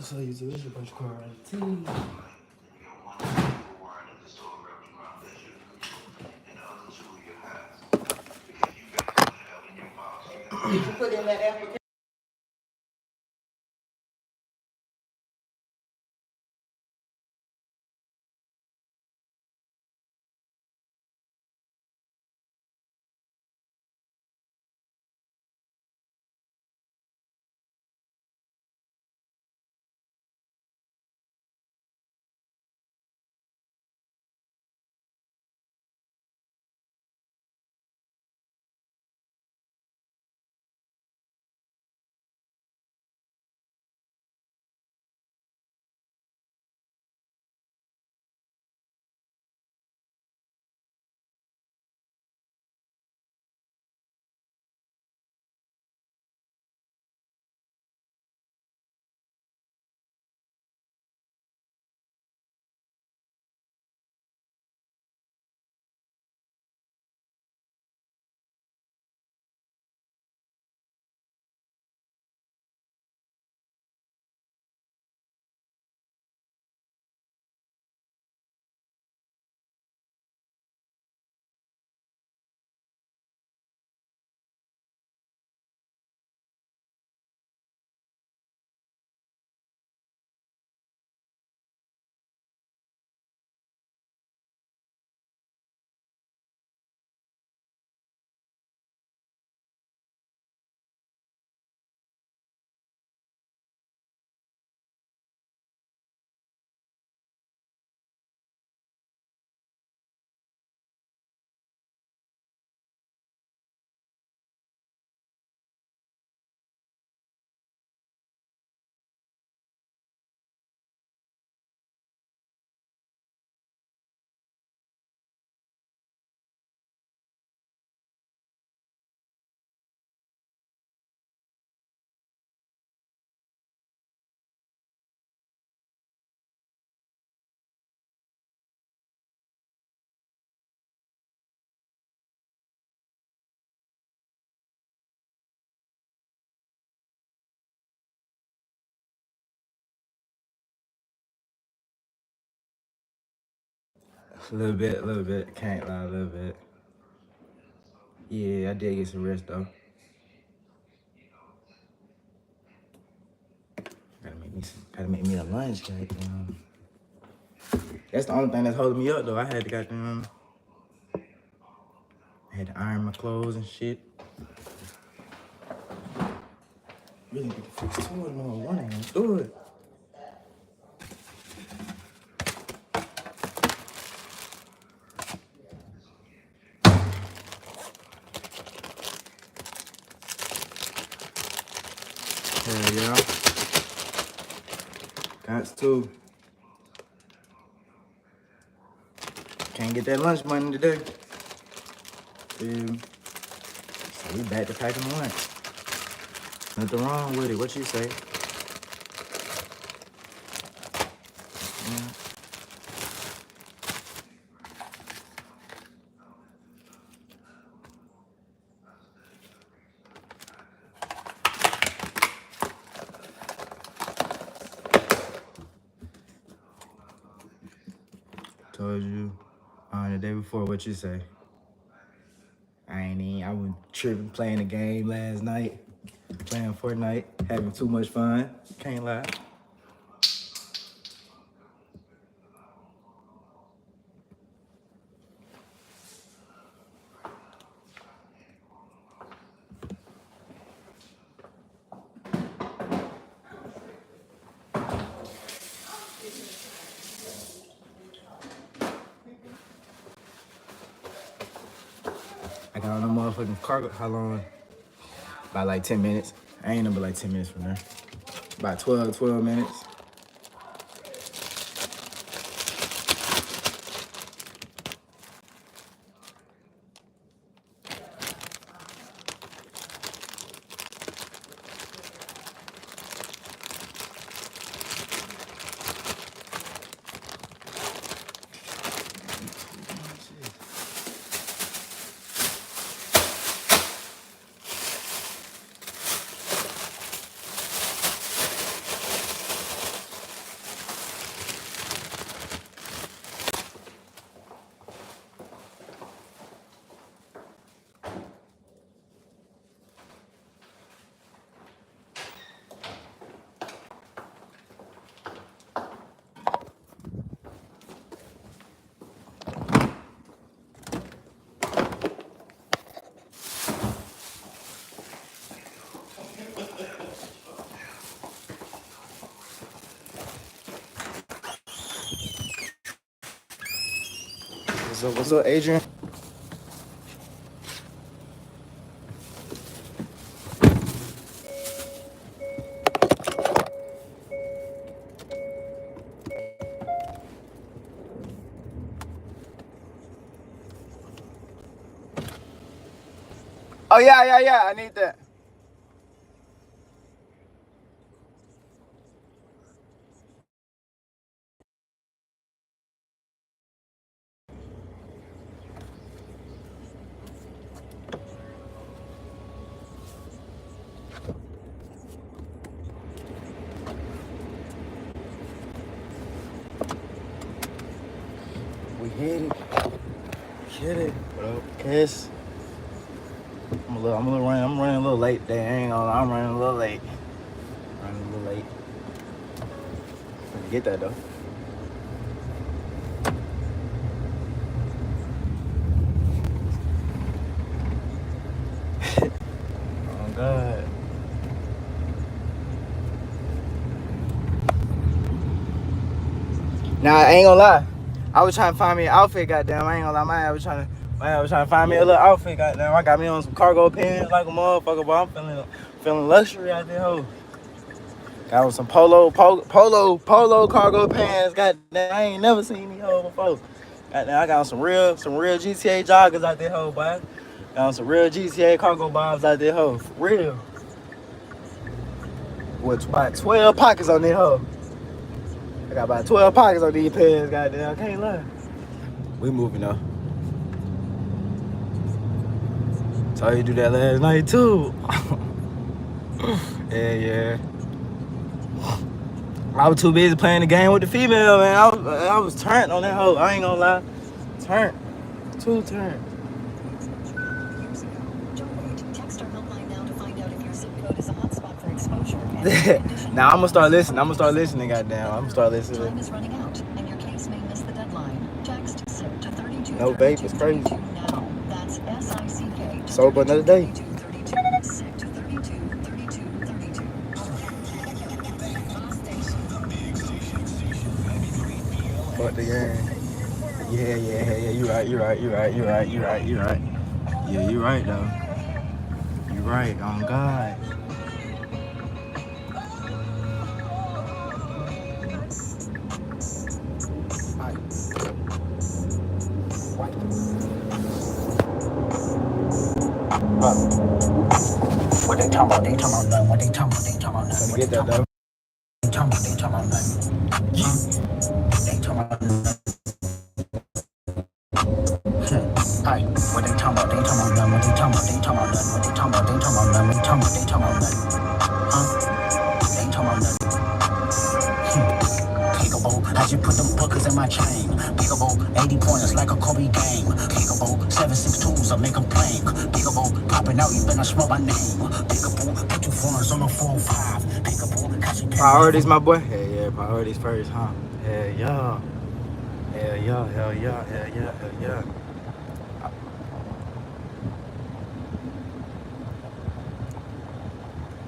So YouTube, it's your boy JakoreYt. Did you put in that application? A little bit. Can't lie, a little bit. Yeah, I did get some rest though. Gotta make me a lunch, goddamn. That's the only thing that's holding me up though. I had to iron my clothes and shit. Really need to fix two of them on one, ain't gonna do it. Hell yeah. Got to. Can't get that lunch money today. So we back to packing lunch. Nothing wrong with it. What you say? Yeah. Told you on the day before. What you say? I was tripping playing the game last night. Playing Fortnite, having too much fun. Can't lie. I got on the motherfucking cargo. How long? About like 10 minutes. I ain't number like 10 minutes from there. About 12 minutes. What's up, Adrian? Oh yeah. I need that. We hit it. Hit it. What up, Kiss? I'm running a little late today. I ain't gonna lie, I'm running a little late. Gonna get that though. Oh God. Nah, I ain't gonna lie. I was trying to find me an outfit, goddamn. I ain't gonna lie, I was trying to find me a little outfit, goddamn. I got me on some cargo pants like a motherfucker, but I'm feeling luxury out there, ho. Got on some polo cargo pants, goddamn. I ain't never seen these hoes before. Goddamn, I got on some real GTA joggers out there, ho, boy. Got on some real GTA cargo bombs out there, ho. For real. With about 12 pockets on there, ho. I got about 12 pockets on these pants, goddamn. I can't lie. We moving though. Saw you do that last night too. Yeah. I was too busy playing the game with the female, man. I was turned on that hoe. I ain't gonna lie. Turned. Too turned. Text our helpline now to find out if your zip code is a hotspot for exposure. Now I'm gonna start listening, goddamn. I'm gonna start listening. Time is running out, and your case may miss the deadline. Text SIP to 32. No vape is crazy. Now. That's SICK. Sober another day. Fuck the game. Yeah. You right. Yeah, you right though. You right. Oh God. What they talking about? They talking about nothing. What they talking about? They talking about nothing. Gonna get that though. They talking about nothing. They talking about nothing. Hey, what they talking about? They talking about nothing. What they talking about? They talking about nothing. What they talking about? They talking about nothing. What they talking about? They talking about nothing. They talking about nothing. Peekaboo, I just put them bookers in my chain. Peekaboo, 80 pointers like a Kobe game. Peekaboo, 7.62s, I make them plain. Peekaboo, popping out, you better smell my name. Peekaboo, put two foreigners on the 405. Peekaboo, catch you. Priorities, my boy. Yeah, priorities first, huh? Hell yeah.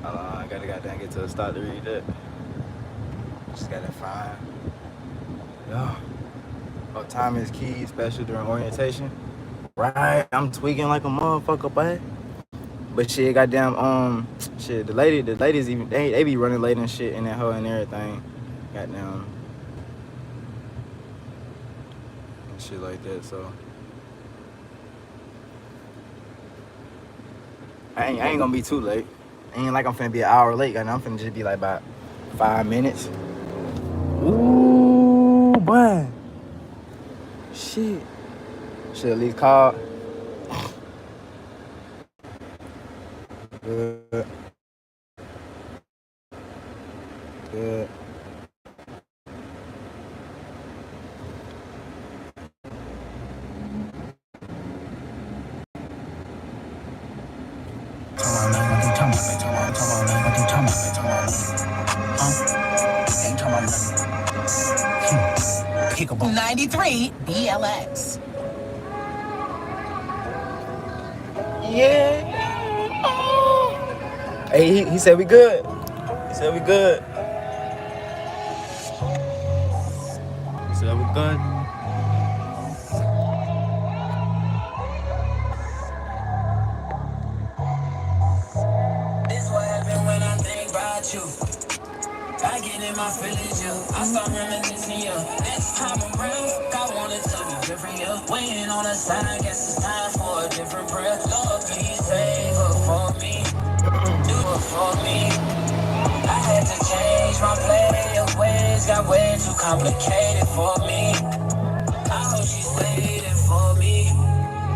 I gotta goddamn get to the start to read that. Just gotta find. Yeah. Oh, time is key, especially during orientation. Right. I'm tweaking like a motherfucker, boy. But shit, goddamn, shit, the ladies even they be running late and shit in that hoe and everything. Goddamn. And shit like that, so. I ain't gonna be too late. Ain't like I'm finna be an hour late, goddamn. I'm finna just be like about 5 minutes. Ooh, boy. Shit. Should at least call. Good. Peekaboo. 93 BLX. Yeah. Hey, he said we good. He said we good. He said we good. my feelings, yeah. I start reminiscing, yeah. Next time around, I want it to be different, yeah. Waiting on a sign, guess it's time for a different prayer. Lord, please save her for me. Do it for me. I had to change my play of ways, got way too complicated for me. I hope she's waiting for me.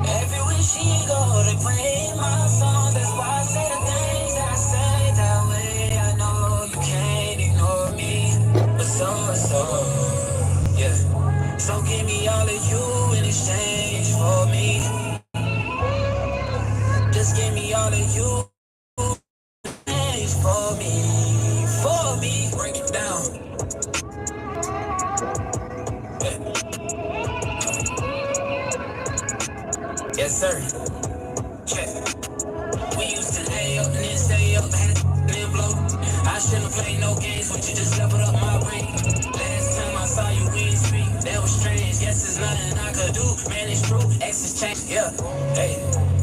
Everywhere she go, they play my song. That's why I say the things that I say that way. I know you can't ignore me, but yeah. So give me all of you in exchange for me. Just give me all of you in exchange for me. For me, break it down. Yeah. Yes, sir. Check. We used to lay up and then stay up, had to then blow. I shouldn't play no games, but you just leveled up my rate. Last time I saw you, we didn't speak. That was strange. Guess there's nothing I could do. Man, it's true. Exes change, yeah. Hey,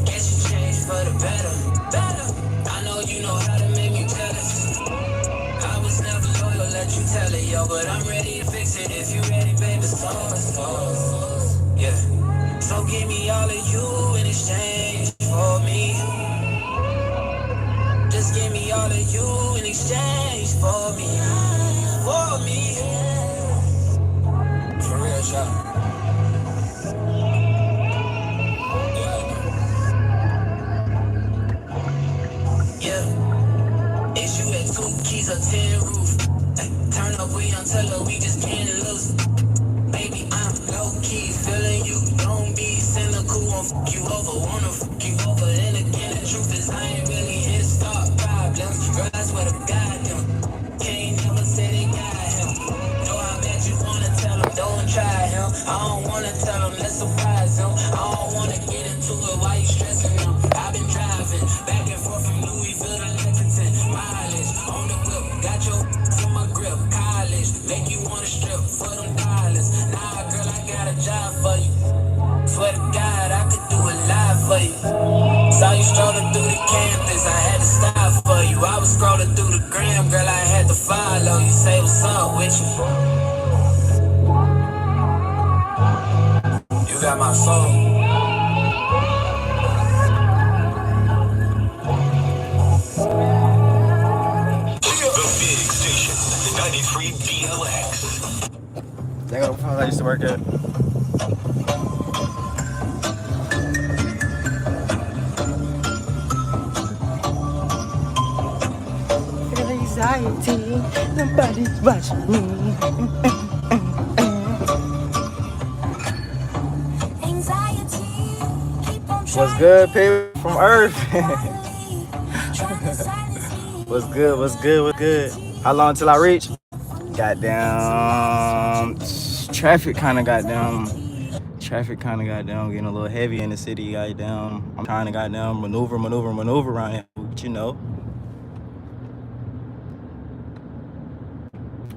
guess you changed for the better. Better. I know you know how to make me jealous. I was never loyal, let you tell it, yo. But I'm ready to fix it if you ready, baby. Yeah. So give me all of you in exchange for me. Just give me all of you in exchange for me. For me. For real, y'all. Yeah. Is you at 2 keys or 10 roof? Ay, turn up, we don't tell her we just can't lose. Baby, I'm low-key feeling you. Don't be cynical, won't fuck you over. Wanna fuck you over. And again, the truth is I ain't really hit start problems. Girl, I swear to God, them. Can't never say they got him. No, I bet you wanna tell him, don't try him. I don't wanna tell him, let's surprise him. I don't wanna get into it while you stressing him. I've been driving back and forth from Louisville to Lexington. Mileage on the whip, got your in my grip. College, make you wanna strip for them dollars. Nah, girl, I got a job for you. Swear to God, I could do a lot for you. Saw you strolling through the campus, I had to stop for you. I was scrolling through the gram, girl, I had to follow you. Say what's up with you. You got my soul. The big station, 93 BLX. They go to I used to work at. Anxiety, nobody's watching me. What's good, people from Earth? What's good? What's good? What's good? How long till I reach? Goddamn, traffic kind of getting a little heavy in the city. Goddamn, I'm trying to goddamn maneuver around here. But you know,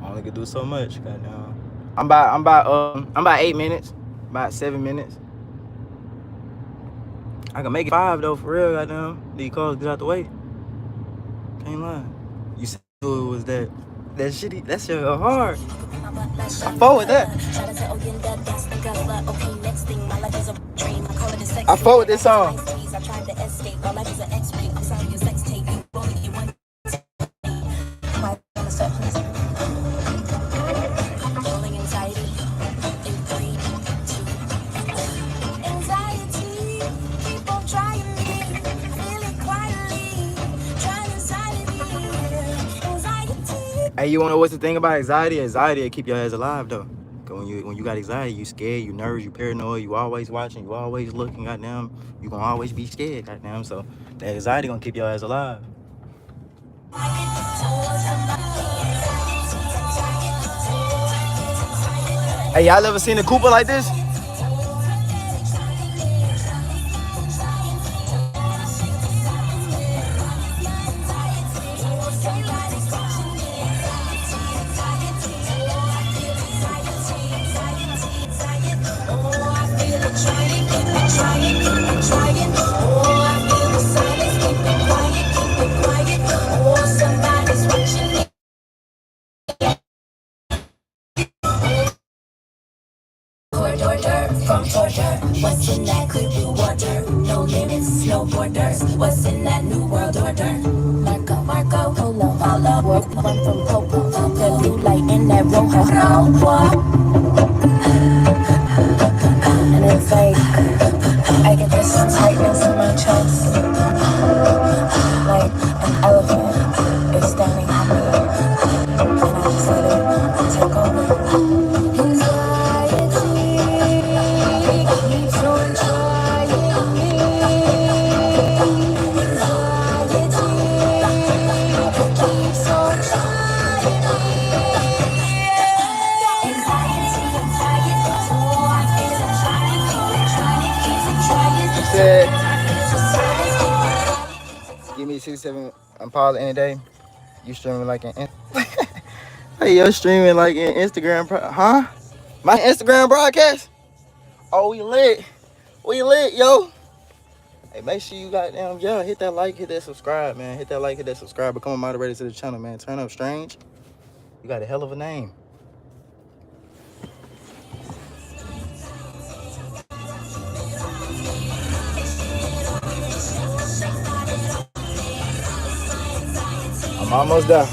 I only could do so much. Goddamn, I'm about 8 minutes, about 7 minutes. I can make it 5 though, for real. Goddamn, these cars get out the way. Can't lie. You said it was that shitty. That shit go hard. I fought with that. I fought with this song. Hey, you wanna know what's the thing about anxiety? Anxiety will keep your ass alive though. Cause when you got anxiety, you scared, you nervous, you paranoid, you always watching, you always looking, goddamn. You gonna always be scared, goddamn. So the anxiety gonna keep your ass alive. Hey, y'all ever seen a Cooper like this? order? What's in that clear blue water? No limits, no borders. What's in that new world order? Marco, Polo, Paulo, one from Popo. The blue light in that rojo. And it's like, I get this tightness in my chest. Like an elephant is standing on me. And I just let it take over. Said, give me 67 Impala any day. You streaming like an hey, yo, streaming like an Instagram, huh? My Instagram broadcast? Oh, we lit, yo. Hey, make sure you goddamn, yeah, hit that like, hit that subscribe, man. Hit that like, hit that subscribe. Become a moderator to the channel, man. Turn up Strange. You got a hell of a name. I'm almost there.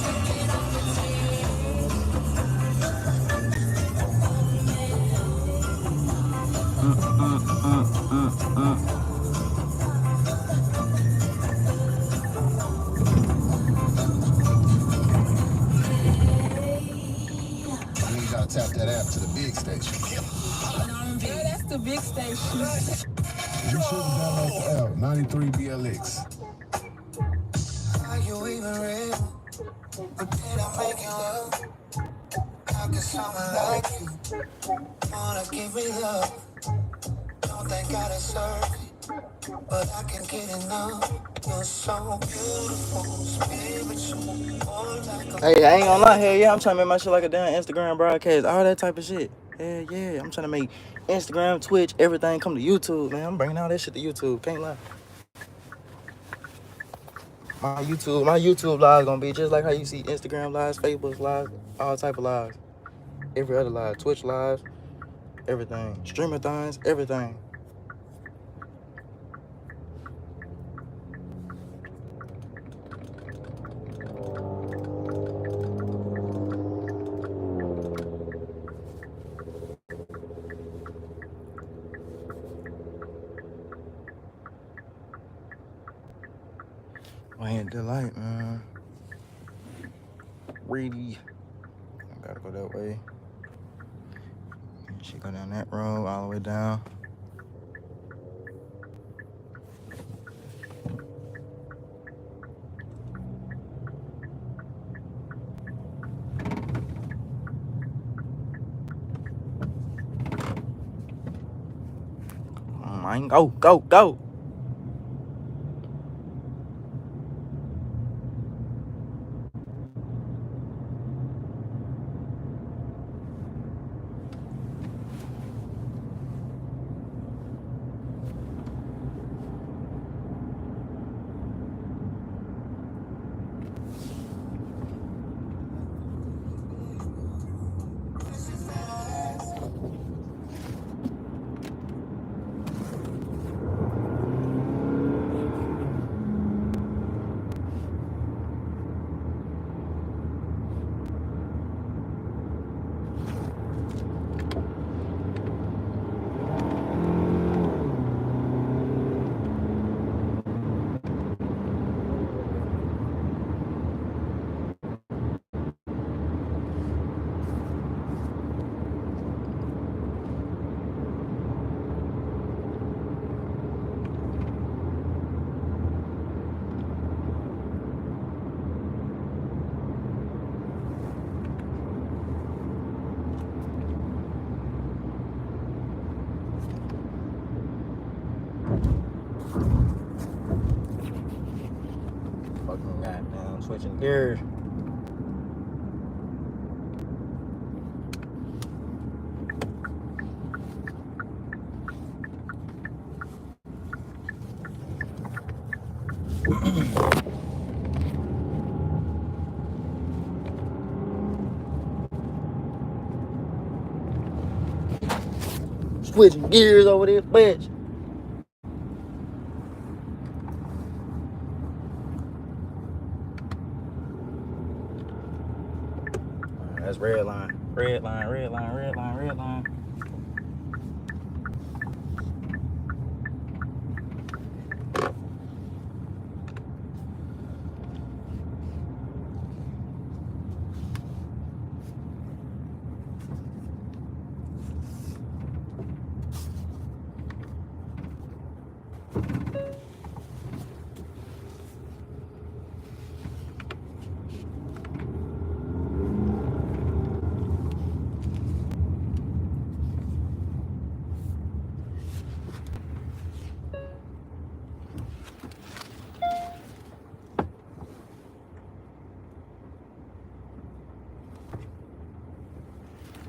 You gotta tap that app to the big station. Yeah, that's the big station. You should download the app, 93 BLX. Are you even real? Or did I make you up? How can someone like you wanna give me love? Don't think I deserve it, but I can't get enough. You're so beautiful, spiritual, more like a Hey, I ain't gonna lie, hell yeah, I'm trying to make my shit like a damn Instagram broadcast, all that type of shit. Hell yeah, I'm trying to make Instagram, Twitch, everything come to YouTube, man. I'm bringing all that shit to YouTube, can't lie. My YouTube live gonna be just like how you see Instagram lives, Facebook lives, all type of lives. Every other live, Twitch lives, everything. Streamathons, everything. Wayne Delight, man. Reedy. I gotta go that way. She go down that road, all the way down. Come on, go. Fucking goddamn switching gears. switching gears over this bitch. That's red line. Red line, red line, red line, red line.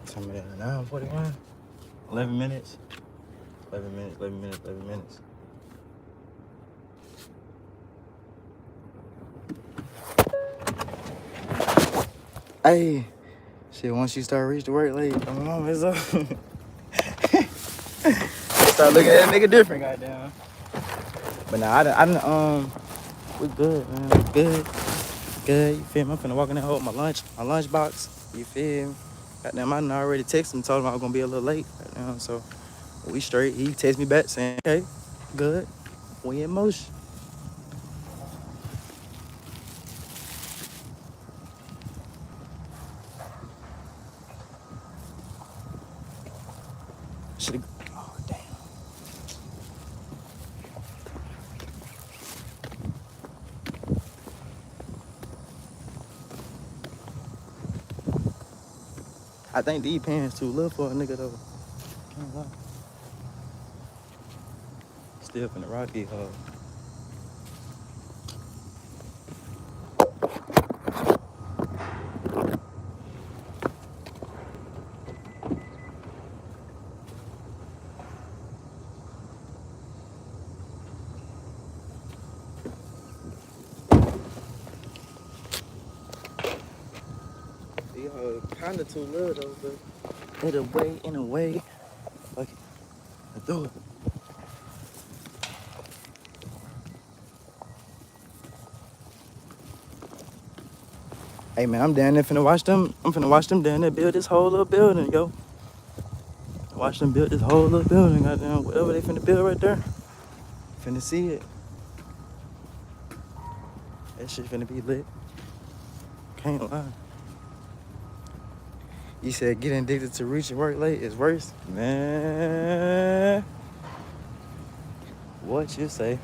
Somebody at 9:41. 11 minutes. 11 minutes, 11 minutes, 11 minutes. Hey, shit, once you start reaching the work late, my mom is up. Start looking at that nigga different, goddamn. But nah, I done, we good, man. We good. Good, you feel me? I'm finna walk in there, hold my lunch box. You feel me? Goddamn, I done already texted him, told him I was gonna be a little late. Goddamn, so we straight. He texted me back saying, okay, good. We in motion. Should've, oh, damn. I think these pants too little for a nigga though. Can't lie. Still finna rock these hoes. These hoes kinda too little though, but in a way, fuck it, let's do it. Hey man, I'm down there finna watch them. I'm finna watch them down there build this whole little building, yo. Watch them build this whole little building, goddamn, whatever they finna build right there. Finna see it. That shit finna be lit. Can't lie. You said getting addicted to reaching work late is worse? Man. What you say?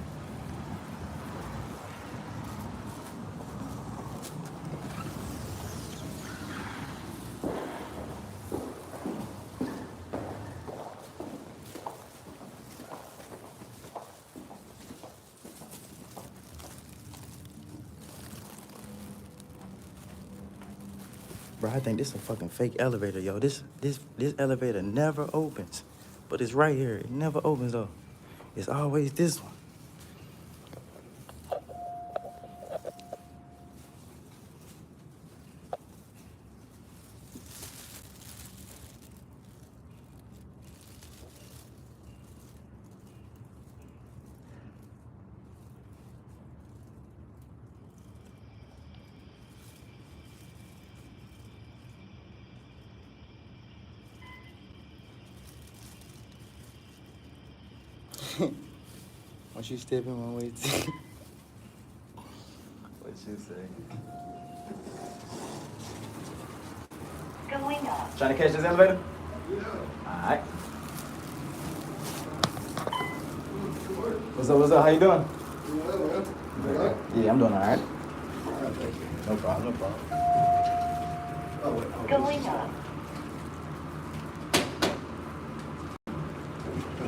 Bro, I think this is a fucking fake elevator, yo. This elevator never opens. But it's right here. It never opens though. It's always this one. Once you step in one way, what you say? Going up. Trying to catch this elevator? Yeah. Alright. What's up? How you doing? Well, Yeah, I'm doing alright. No problem. Going up.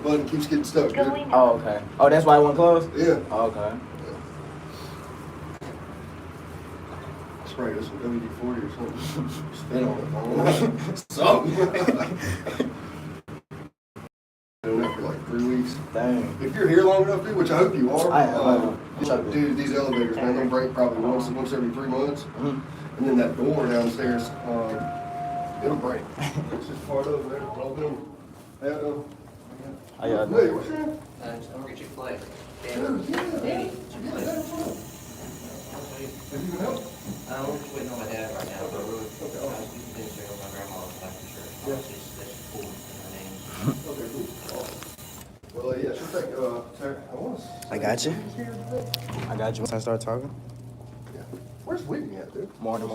the button keeps getting stuck. Going up. Oh, okay. Oh, that's why it won't close? Yeah. Oh, okay. Spray this with WD-40 or something. Spin on it. Something. Doing that for like 3 weeks. Dang. If you're here long enough, dude, which I hope you are, I am. dude, these elevators, man, they break probably once every 3 months. Mm-hmm. And then that door downstairs, it'll break. It's just part of it. Roll them. How y'all Hey, doing? what's your name? I'm gonna get Chick-fil-A. Dude, yeah. Danny, Yeah, Chick-fil-A. that's fine. Have you been out? We're just waiting on my dad right now, but we're, Okay, I awesome. was going to say my grandma's life insurance Yeah. policy, so that's cool in her name. Okay, cool. Awesome. Well, yeah, sure thing. Terry, I want to. I got you. I got you. Once I start talking. Yeah. Where's Whitney at, dude? Morning.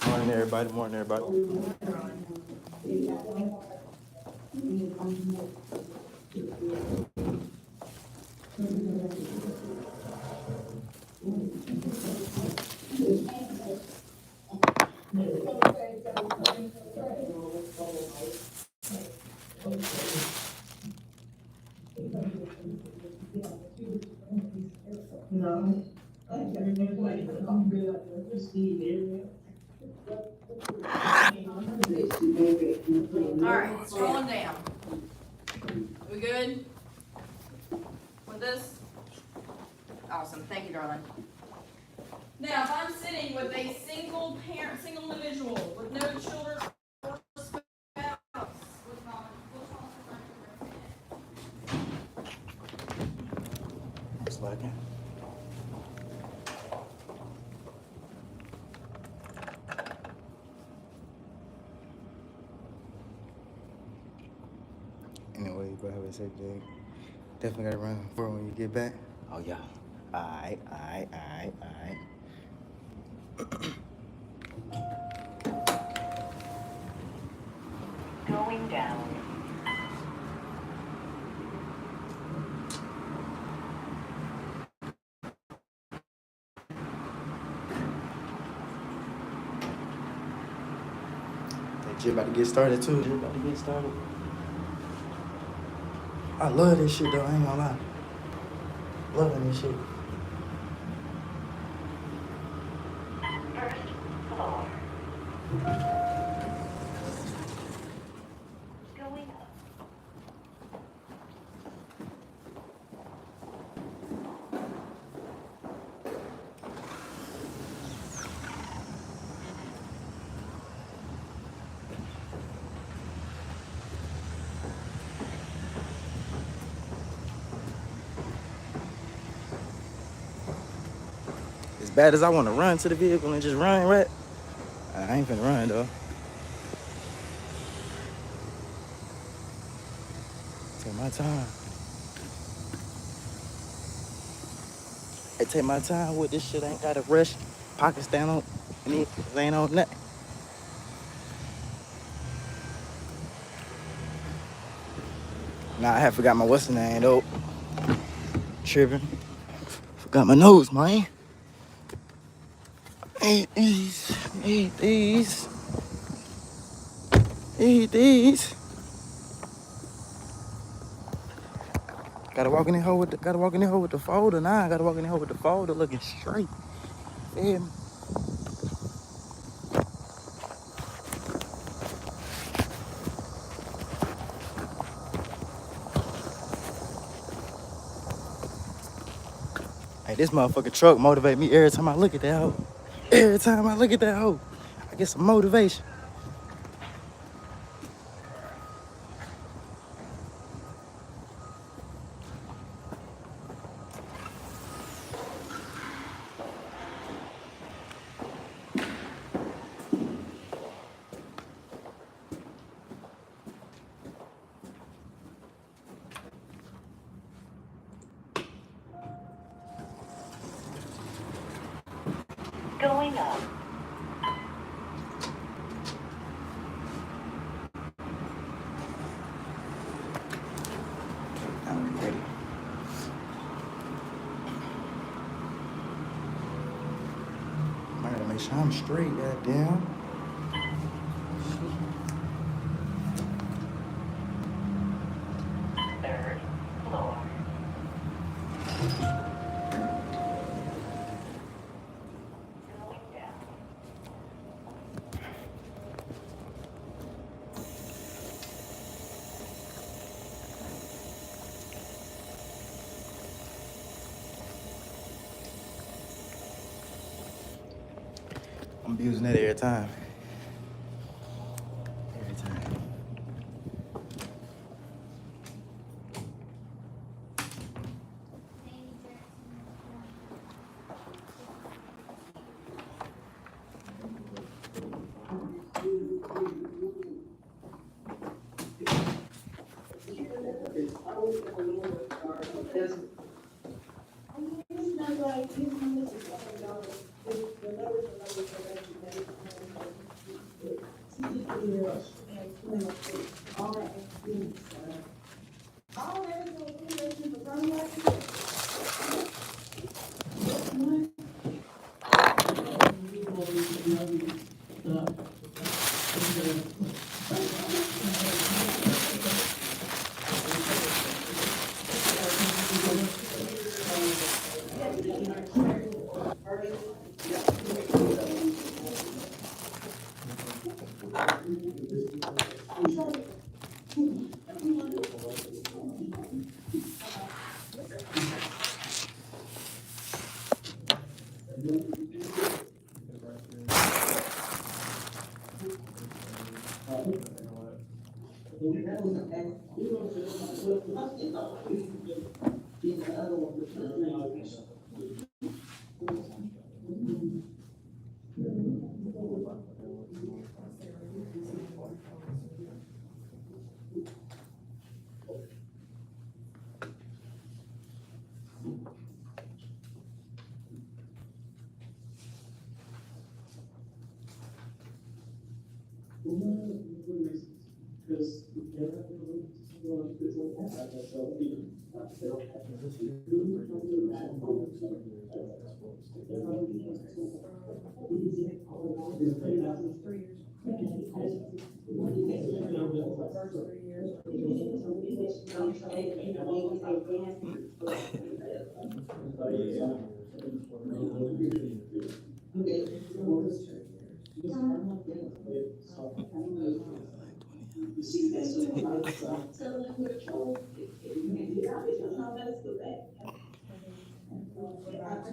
Morning, everybody. Morning, everybody. Alright, scrolling down. We good? With this? Awesome, thank you, darling. Now, if I'm sitting with a single parent, single individual with no children or spouse, which one It's lacking. Anyway, you go have a safe day. Definitely gotta run for when you get back. Oh yeah. Alright. Going down. That shit about to get started too. I love this shit though, I ain't gonna lie. Loving this shit. First floor. Going up. As bad as I wanna run to the vehicle and just run, right? I ain't finna run though. Take my time. I take my time with this shit. I ain't gotta rush. Pocket stand on. And it ain't on nothing. Nah, I had forgot my what's the name though. Tripping. Forgot my nose, man. Eat these. Gotta walk in the hole with the folder. Nah, I gotta walk in the hole with the folder looking straight. Feel me? Hey, this motherfucking truck motivate me every time I look at that hoe. Every time I look at that hoe, I get some motivation. Going up. I'm ready. I gotta make sure I'm straight, goddamn. Third floor. Going down. I'm abusing that every time. Every time.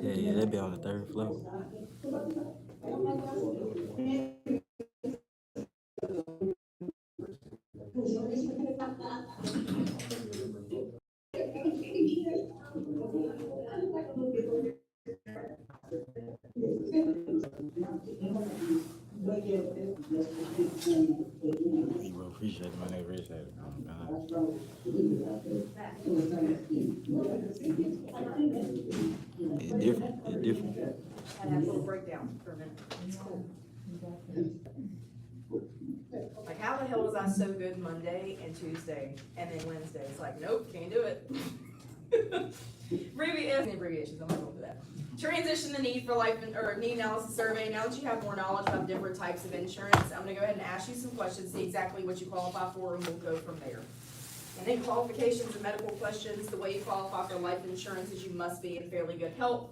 Yeah, they be on the third floor. Hey, bro, appreciate it, man. I appreciate it. Oh, God. It's different. It's different. Had that little breakdown for a minute. It's cool. Like, how the hell was I so good Monday and Tuesday, and then Wednesday? It's like, nope, can't do it. Abbreviations, I'm not going for that. Transition the need for need analysis survey. Now that you have more knowledge about different types of insurance, I'm gonna go ahead and ask you some questions, see exactly what you qualify for, and we'll go from there. And then qualifications and medical questions. The way you qualify for life insurance is you must be in fairly good health.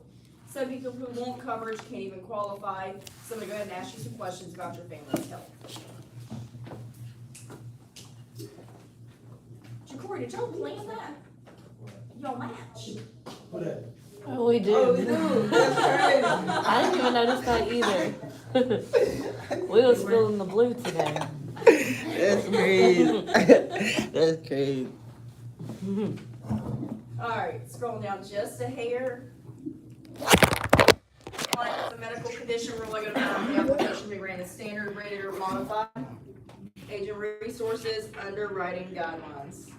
Some people who want coverage can't even qualify. So I'm gonna go ahead and ask you some questions about your family's health. Jakore, did y'all plan that? Y'all match? Oh, we did. Oh, we do. That's crazy. I didn't even notice that either. We was feeling the blue today. That's crazy. That's crazy. Alright, scroll down just a hair. Like the medical condition, we're looking at the application we ran as standard, rated, or modified. Agent resources, underwriting guidelines.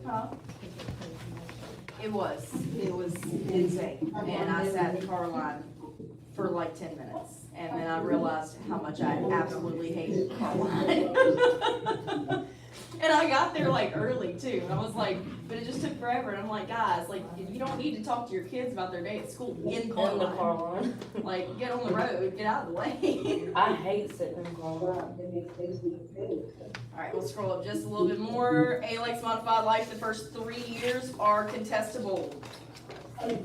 Huh? It was insane, and I sat in the car line for like 10 minutes, and then I realized how much I absolutely hate the car line. And I got there like early too, and I was like, but it just took forever, and I'm like, guys, like, you don't need to talk to your kids about their day at school in car In the line. car line. Like, get on the road, get out of the way. I hate sitting in the car line. Alright, we'll scroll up just a little bit more. ALEX modified life, the first 3 years are contestable. Right?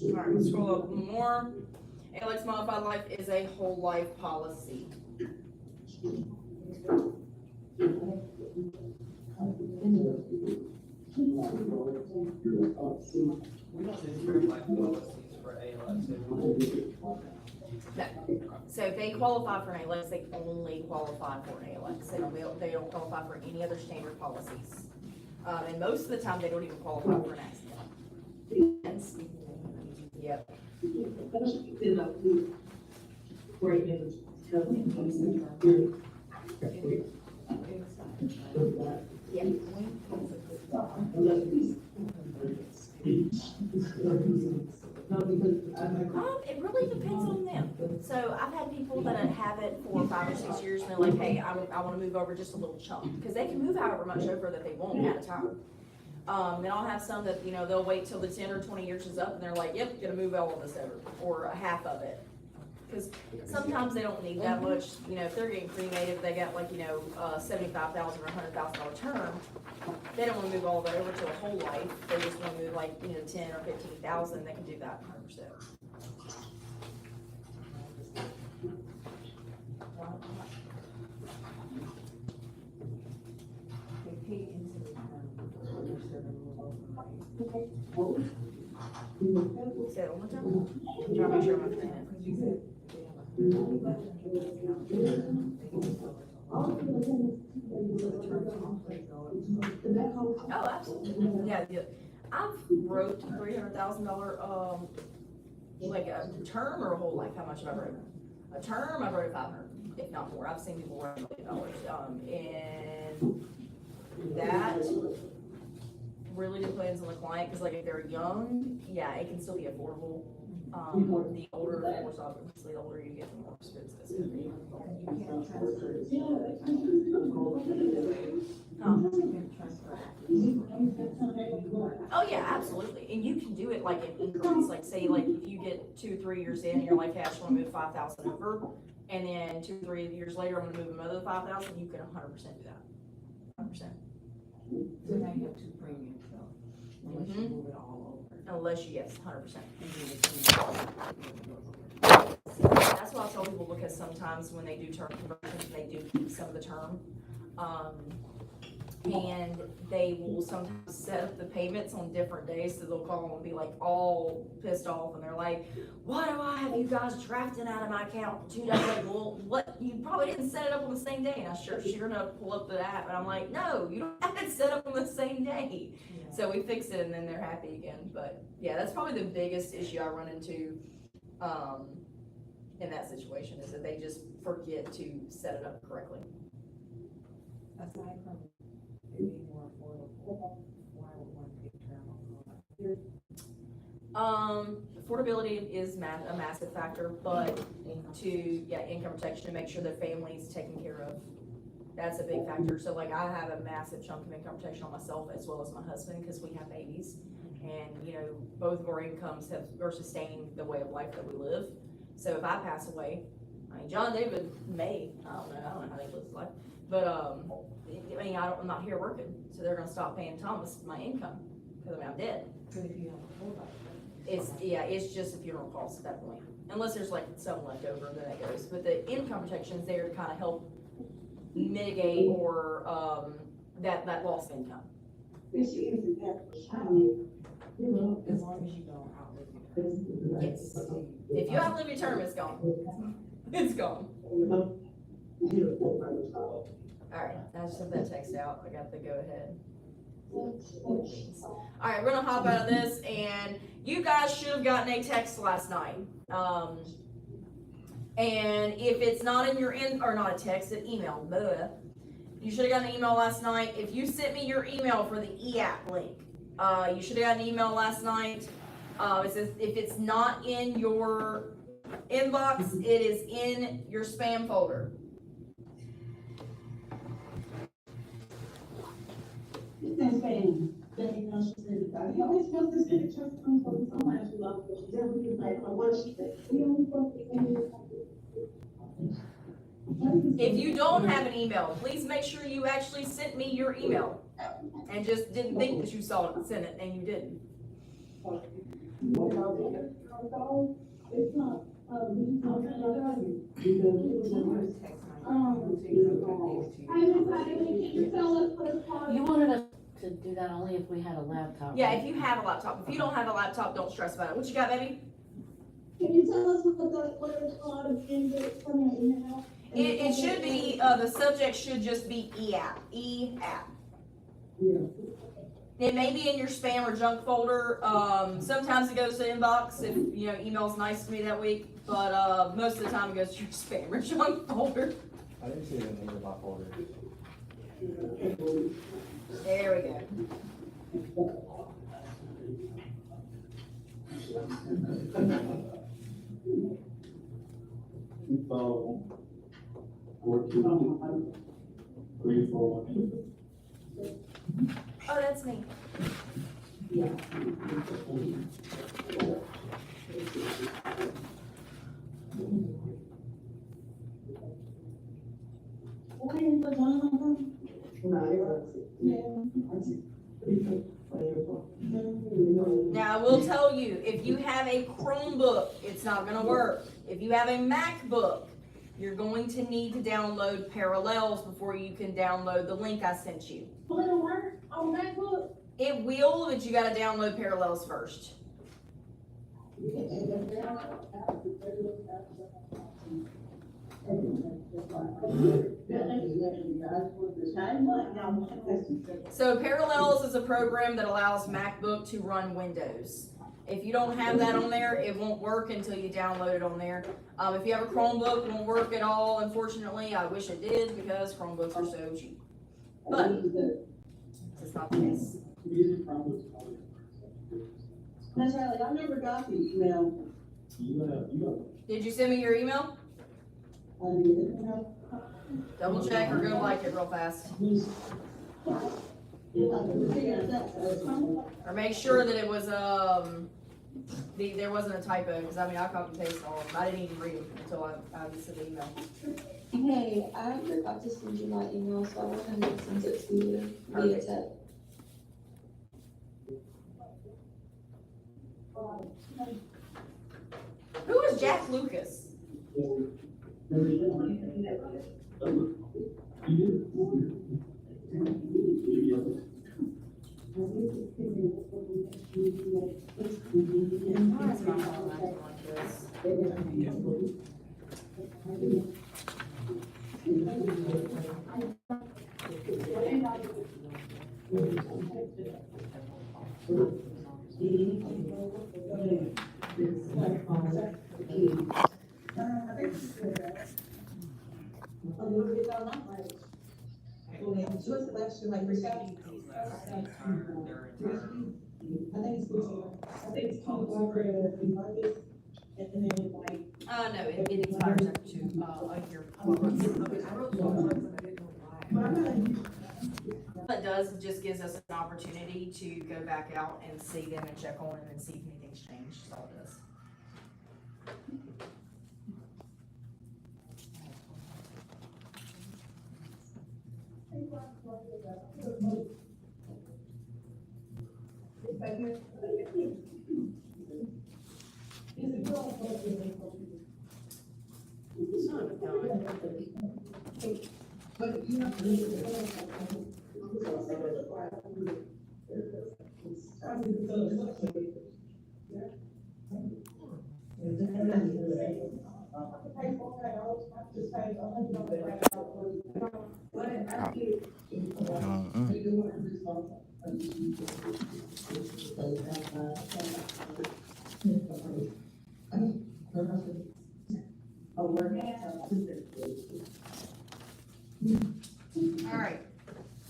Alright, we'll scroll up more. ALEX modified life is a whole life policy. So if they qualify for an ALEX, they only qualify for an ALEX. They don't qualify for any other standard policies. And most of the time, they don't even qualify for an accident. Yep. Yeah. It really depends on them. So I've had people that have it for 5 or 6 years, and they're like, hey, I want to move over just a little chunk, because they can move however much over that they want at a time. Then I'll have some that, they'll wait till the 10 or 20 years is up, and they're like, yep, gonna move all of this over, or a half of it. Because sometimes they don't need that much, if they're getting cremated, they got like, $75,000 or $100,000 term, they don't want to move all of it over to a whole life, they just want to move like, 10 or 15,000, they can do that 100%. Say it one more time. I'm trying to make sure I'm understanding. Oh, absolutely. Yeah, I've wrote $300,000, like a term or a whole life. How much have I wrote? A term, I wrote 500, if not more. I've seen people write $1 million, and that really depends on the client. Because like if they're young, yeah, it can still be affordable. The older, of course, obviously, the older you get, the more expensive it's going to be. Oh yeah, absolutely. And you can do it like in increments. Like say, like if you get 2 or 3 years in, and you're like, hey, I just want to move 5,000 over, and then 2 or 3 years later, I'm going to move another 5,000. You can 100% do that. 100%. So now you have 2 premiums though, unless you move it all over. Unless you, yes, 100%. That's that's why I tell people, because sometimes when they do term conversions, they do keep some of the term. And they will sometimes set up the payments on different days, so they'll call and be like all pissed off, and they're like, why do I have you guys drafting out of my account 2 days? Like, well, what, you probably didn't set it up on the same day, and I sure enough pull up the app, and I'm like, no, you don't have it set up on the same day. So we fix it, and then they're happy again. But yeah, that's probably the biggest issue I run into, in that situation, is that they just forget to set it up correctly. Aside from it being more affordable, why would one pick term? Affordability is a massive factor, but income protection, to make sure their family's taken care of. That's a big factor. So like, I have a massive chunk of income protection on myself as well as my husband, because we have babies, and you know, both of our incomes are sustaining the way of life that we live. So if I pass away, I mean, John David may, I don't know how he lives his life, but I mean, I'm not here working, so they're gonna stop paying Thomas my income, because I mean, I'm dead. But if you have a full life. It's just a funeral cost at that point, unless there's like some left over, then that goes. But the income protection is there to kind of help mitigate or that lost income. As long as you don't outlive your term. Yes. If you outlive your term, it's gone. It's gone. Alright, I just sent that text out. I got the go ahead. Alright, we're gonna hop out of this, and you guys should have gotten a text last night. And if it's not in your or not a text, an email, you should have gotten an email last night. If you sent me your email for the e-app link, you should have gotten an email last night. It says if it's not in your inbox, it is in your spam folder. If you don't have an email, please make sure you actually sent me your email and just didn't think that you saw it and sent it, and you didn't. You wanted us to do that only if we had a laptop. Yeah, if you have a laptop. If you don't have a laptop, don't stress about it. What you got, baby? Can you tell us what it's called again from your email? It should be, the subject should just be e-app, e-app. It may be in your spam or junk folder. Sometimes it goes to inbox if, you know, email's nice to me that week, but, most of the time it goes to your spam or junk folder. I didn't see it in any of my folders. There we go. Oh, that's me. Now, I will tell you, if you have a Chromebook, it's not gonna work. If you have a MacBook, you're going to need to download Parallels before you can download the link I sent you. Will it work on MacBook? It will, but you gotta download Parallels first. So Parallels is a program that allows MacBook to run Windows. If you don't have that on there, it won't work until you download it on there. If you have a Chromebook, it won't work at all, unfortunately. I wish it did, because Chromebooks are so cheap. But it's not the case. Natalie, I never got the email. Did you send me your email? I did. Double check or go like it real fast. Or make sure that it was, there wasn't a typo, because I mean, I copied and pasted all of them. I didn't even read them until I sent the email. Hey, I forgot to send you my email, so I went ahead and sent it to you via text. Who is Jack Lucas? Why is my phone acting like this? No, it expires after a year, 12 months. Okay, I wrote 12 months and I didn't know why. What it does, it just gives us an opportunity to go back out and see them and check on them and see if anything's changed, that's all it does. Son of a gun. Alright,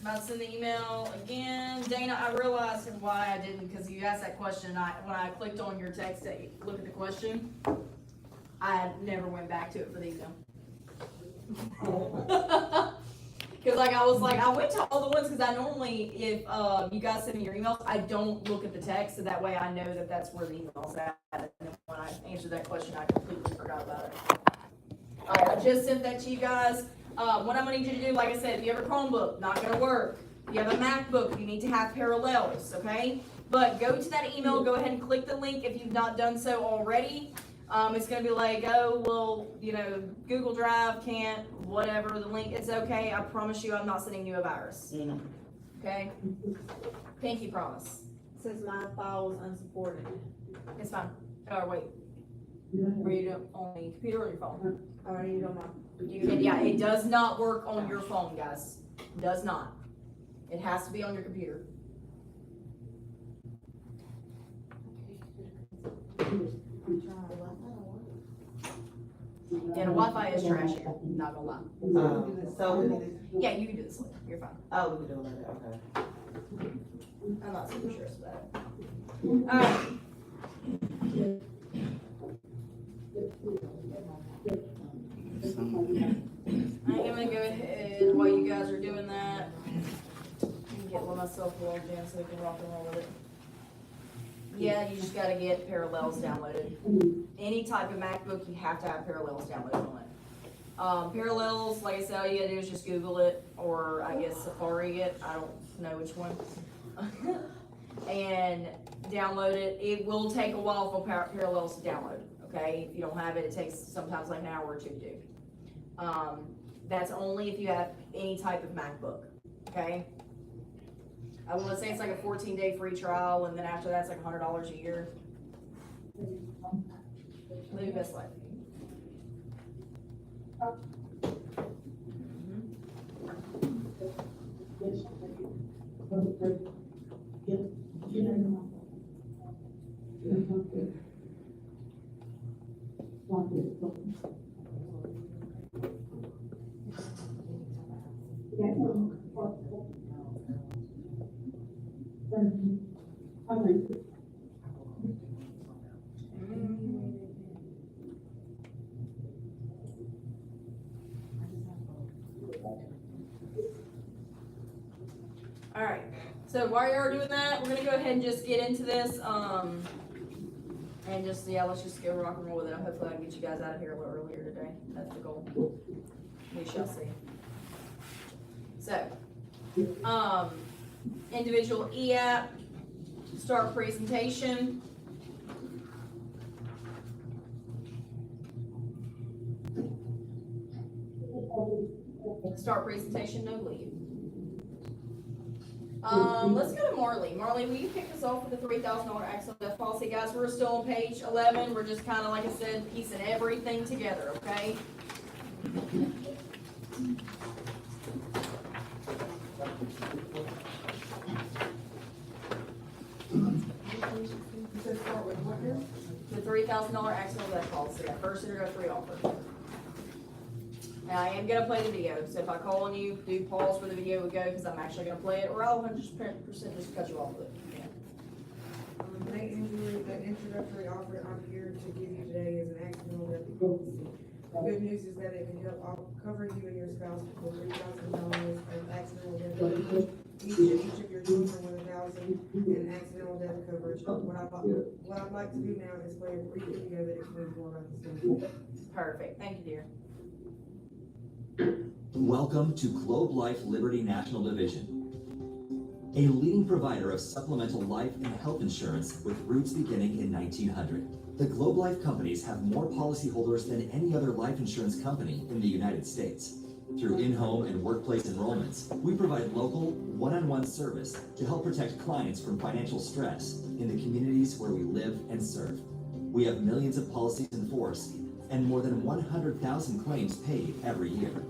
about to send the email again. Dana, I realized why I didn't, because you asked that question, when I clicked on your text to look at the question, I never went back to it for the email. Cause I went to all the ones, cause I normally, if, you guys send me your emails, I don't look at the text, so that way I know that that's where the email's at. And then when I answered that question, I completely forgot about it. Alright, I just sent that to you guys. What I'm gonna need you to do, like I said, if you have a Chromebook, not gonna work. If you have a MacBook, you need to have parallels, okay? But go to that email, go ahead and click the link if you've not done so already. It's gonna be like, oh, well, Google Drive can't, whatever, the link, it's okay. I promise you I'm not sending you a virus. Okay? Pinky promise. Since my file was unsupported. It's fine. Oh, wait. Are you doing on the computer or your phone? I already know my. Yeah, it does not work on your phone, guys. It does not. It has to be on your computer. Yeah, the Wi-Fi is trash here, not gonna lie. Yeah, you can do this later, you're fine. Oh, we can do it later, okay. I'm not super sure about it. Alright. I am gonna go ahead while you guys are doing that and get myself logged in so we can rock and roll with it. Yeah, you just gotta get Parallels downloaded. Any type of MacBook, you have to have Parallels downloaded on it. Parallels, like I said, all you gotta do is just Google it, or I guess Safari it, I don't know which one. And download it. It will take a while for Parallels to download, okay? If you don't have it, it takes sometimes like an hour or two to do. That's only if you have any type of MacBook, okay? I want to say it's like a 14-day free trial, and then after that's like $100 a year. Live your best life. All right, so while you are doing that, we're gonna go ahead and just get into this, and just, yeah, let's just go rock and roll with it. Hopefully I can get you guys out of here a little earlier today. That's the goal. We shall see. So, individual e-app, start presentation. start presentation, no leave. Let's go to Marley. Marley, will you kick us off with the $3,000 accident death policy? Guys, we're still on page 11. We're just kind of, like I said, piecing everything together, okay? The $3,000 accidental death policy, that first introductory offer. Now, I am gonna play the video, so if I call on you, do pause where the video would go, because I'm actually gonna play it, or I'll 100% just cut you off with it. Thank you. The introductory offer I'm here to give you today is an accidental death policy. The good news is that it can help cover you and your spouse for $3,000 of accidental death coverage. Each of your children with $1,000 in accidental death coverage. What I'd like to do now is play a brief video that explains more about this thing. Perfect, thank you, dear. Welcome to Globe Life Liberty National Division, a leading provider of supplemental life and health insurance with roots beginning in 1900. The Globe Life companies have more policyholders than any other life insurance company in the United States. Through in-home and workplace enrollments, we provide local, one-on-one service to help protect clients from financial stress in the communities where we live and serve. We have millions of policies in force and more than 100,000 claims paid every year.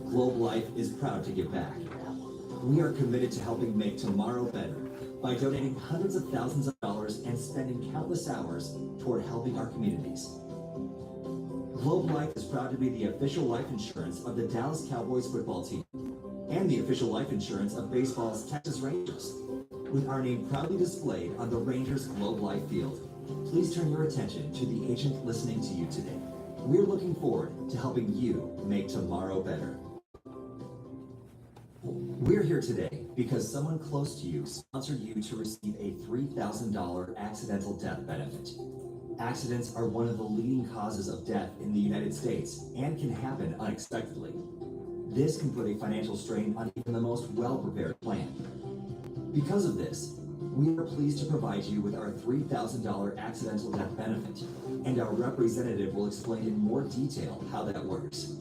Globe Life is proud to give back. We are committed to helping make tomorrow better by donating hundreds of thousands of dollars and spending countless hours toward helping our communities. Globe Life is proud to be the official life insurance of the Dallas Cowboys football team and the official life insurance of baseball's Texas Rangers, with our name proudly displayed on the Rangers Globe Life field. Please turn your attention to the agent listening to you today. We're looking forward to helping you make tomorrow better. We're here today because someone close to you sponsored you to receive a $3,000 accidental death benefit. Accidents are one of the leading causes of death in the United States and can happen unexpectedly. This can put a financial strain on even the most well-prepared plan. Because of this, we are pleased to provide you with our $3,000 accidental death benefit, and our representative will explain in more detail how that works.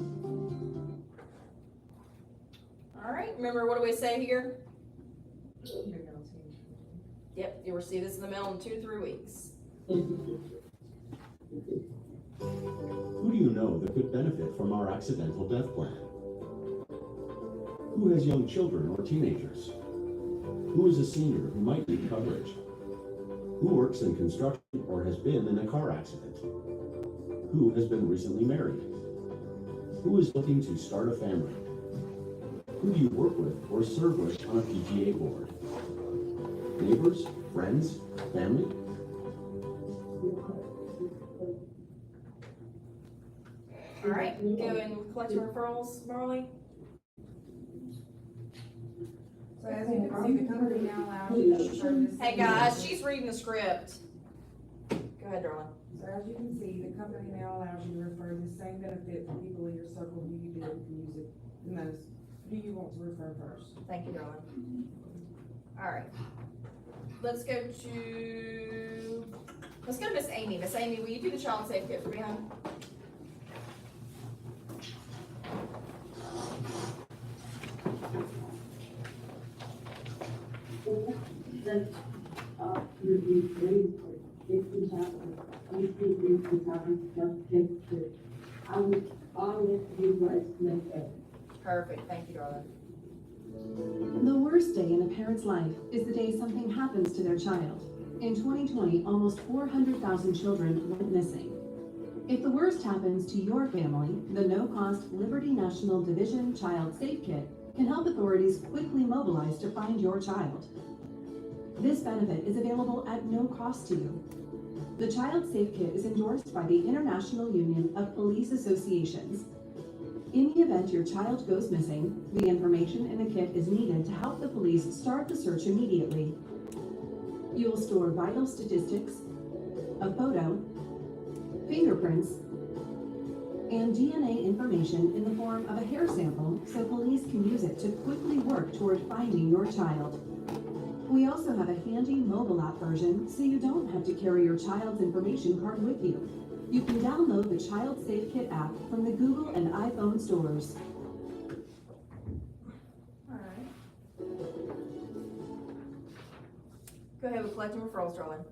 All right, remember, what do we say here? Yep, you'll receive this in the mail in 2 to 3 weeks. Who do you know that could benefit from our accidental death plan? Who has young children or teenagers? Who is a senior who might need coverage? Who works in construction or has been in a car accident? Who has been recently married? Who is looking to start a family? Who do you work with or serve with on a PTA board? Neighbors, friends, family? All right, go and collect your referrals, Marley. So as you can see, the company now allows you to refer this. Hey guys, she's reading the script. Go ahead, darling. So as you can see, the company now allows you to refer the same benefit to people in your circle who you feel can use it the most. Who do you want to refer first? Thank you, darling. All right. Let's go to Miss Amy. Miss Amy, will you do the child safe kit for me, hon? Perfect, thank you, darling. The worst day in a parent's life is the day something happens to their child. In 2020, almost 400,000 children went missing. If the worst happens to your family, the no-cost Liberty National Division Child Safe Kit can help authorities quickly mobilize to find your child. This benefit is available at no cost to you. The Child Safe Kit is endorsed by the International Union of Police Associations. In the event your child goes missing, the information in the kit is needed to help the police start the search immediately. You will store vital statistics, a photo, fingerprints, and DNA information in the form of a hair sample so police can use it to quickly work toward finding your child. We also have a handy mobile app version so you don't have to carry your child's information card with you. You can download the Child Safe Kit app from the Google and iPhone stores. Go ahead with collecting referrals, darling.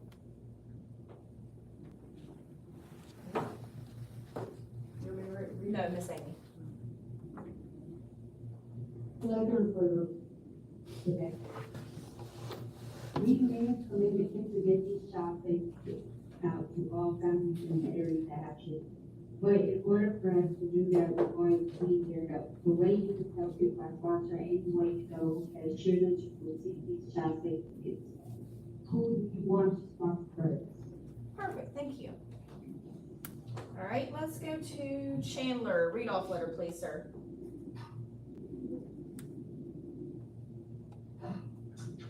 You want me to read? No, Miss Amy. Letter for today. We made commitment to get these child safety out to all families in the area that have kids. But in order for us to do that, we're going to need your help. The way you can help is by sponsoring any way you know as children to receive these child safety kits. Who do you want to sponsor first? Perfect, thank you. All right, let's go to Chandler. Read off letter, please, sir.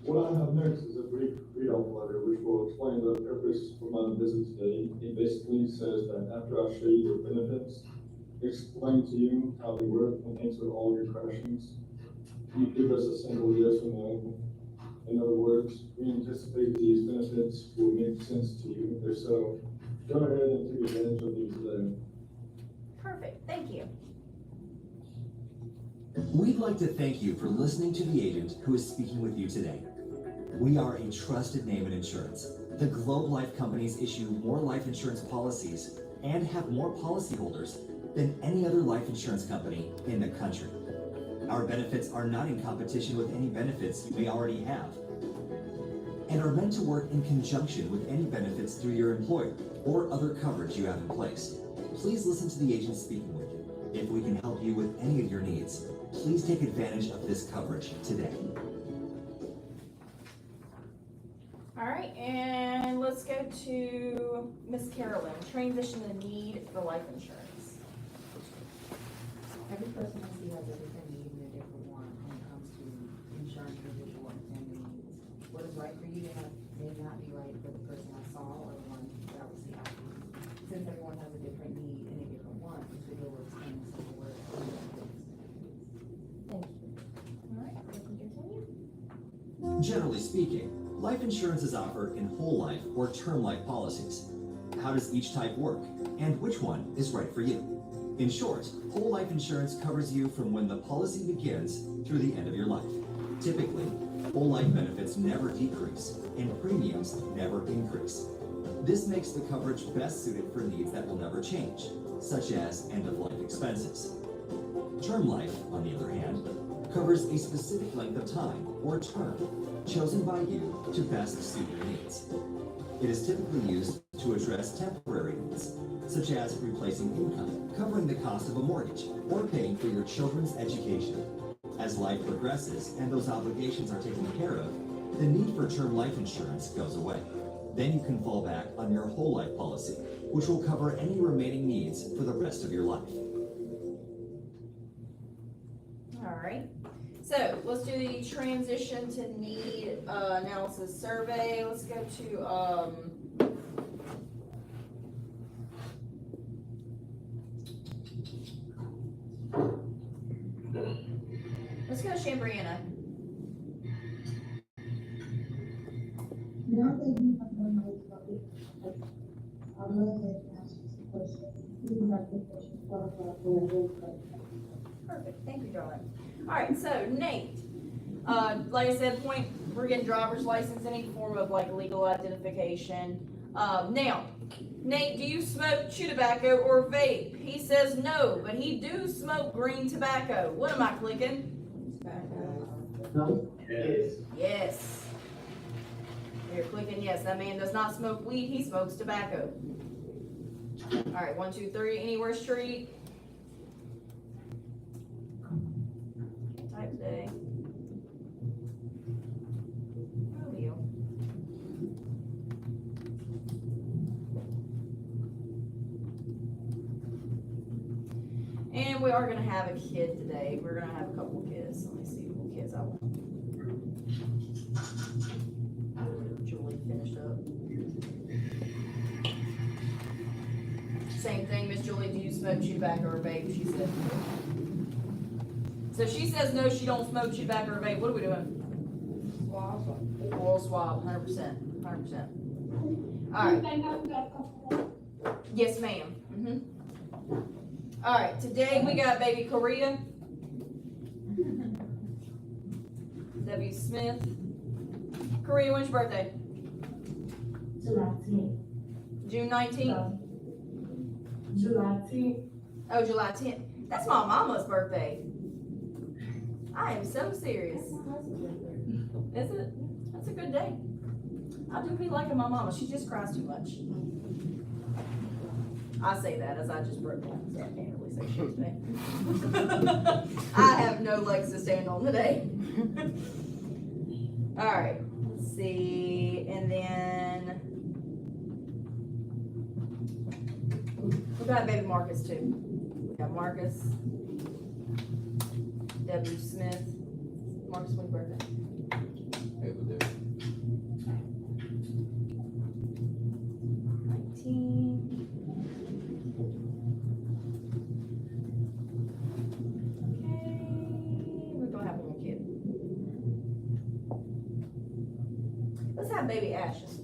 What I have next is a brief read-off letter which will explain the purpose for my visit today. It basically says that after I show you the benefits, explain to you how they work, and answer all your questions, you give us a simple yes or no. In other words, we anticipate these benefits will make sense to you. If so, go ahead and take advantage of these today. Perfect, thank you. We'd like to thank you for listening to the agent who is speaking with you today. We are a trusted name in insurance. The Globe Life companies issue more life insurance policies and have more policyholders than any other life insurance company in the country. Our benefits are not in competition with any benefits you may already have, and are meant to work in conjunction with any benefits through your employer or other coverage you have in place. Please listen to the agent speaking with you. If we can help you with any of your needs, please take advantage of this coverage today. All right, and let's go to Miss Carolyn. Transition to need for life insurance. Every person I see has a different need and a different want when it comes to insurance for visual and family needs. What is right for you may not be right for the person I saw or the one that I will see after you. Since everyone has a different need and a different want, this video will explain some of the words. Thank you. All right, we can continue. Generally speaking, life insurance is offered in whole life or term life policies. How does each type work, and which one is right for you? In short, whole life insurance covers you from when the policy begins through the end of your life. Typically, whole life benefits never decrease and premiums never increase. This makes the coverage best suited for needs that will never change, such as end-of-life expenses. Term life, on the other hand, covers a specific length of time or term chosen by you to best suit your needs. It is typically used to address temporary needs, such as replacing income, covering the cost of a mortgage, or paying for your children's education. As life progresses and those obligations are taken care of, the need for term life insurance goes away. Then you can fall back on your whole life policy, which will cover any remaining needs for the rest of your life. All right, so let's do the transition to need analysis survey. Let's go to let's go to Shambriana. Now that you have known my topic, I'll go ahead and ask you some questions. You can have the questions qualified for a roll call. Perfect, thank you, darling. All right, so Nate, like I said, we're getting driver's license, any form of like legal identification. Now, Nate, do you smoke chew tobacco or vape? He says no, but he do smoke green tobacco. What am I clicking? Yes. Yes. You're clicking yes. That man does not smoke weed, he smokes tobacco. All right, 1, 2, 3, anywhere street. Type today. Mobile. And we are gonna have a kid today. We're gonna have a couple of kids. Let me see what kids I want. Julie finished up. Same thing, Miss Julie, do you smoke chew tobacco or vape? She said. So if she says no, she don't smoke chew tobacco or vape. What are we doing? Swab. Oral swab, 100%. 100%. All right. Yes, ma'am. All right, today we got baby Korea. W. Smith. Korea, when's your birthday? July 10th. June 19th? July 10th. Oh, July 10th. That's my mama's birthday. I am so serious. Is it? That's a good day. I do be liking my mama. She just cries too much. I say that as I just broke down, so I can't really say shit today. I have no legs to stand on today. All right, let's see, and then we got baby Marcus too. We got Marcus, W. Smith. Marcus, when's birthday? 19. We're gonna have one kid. Let's have baby Ashton.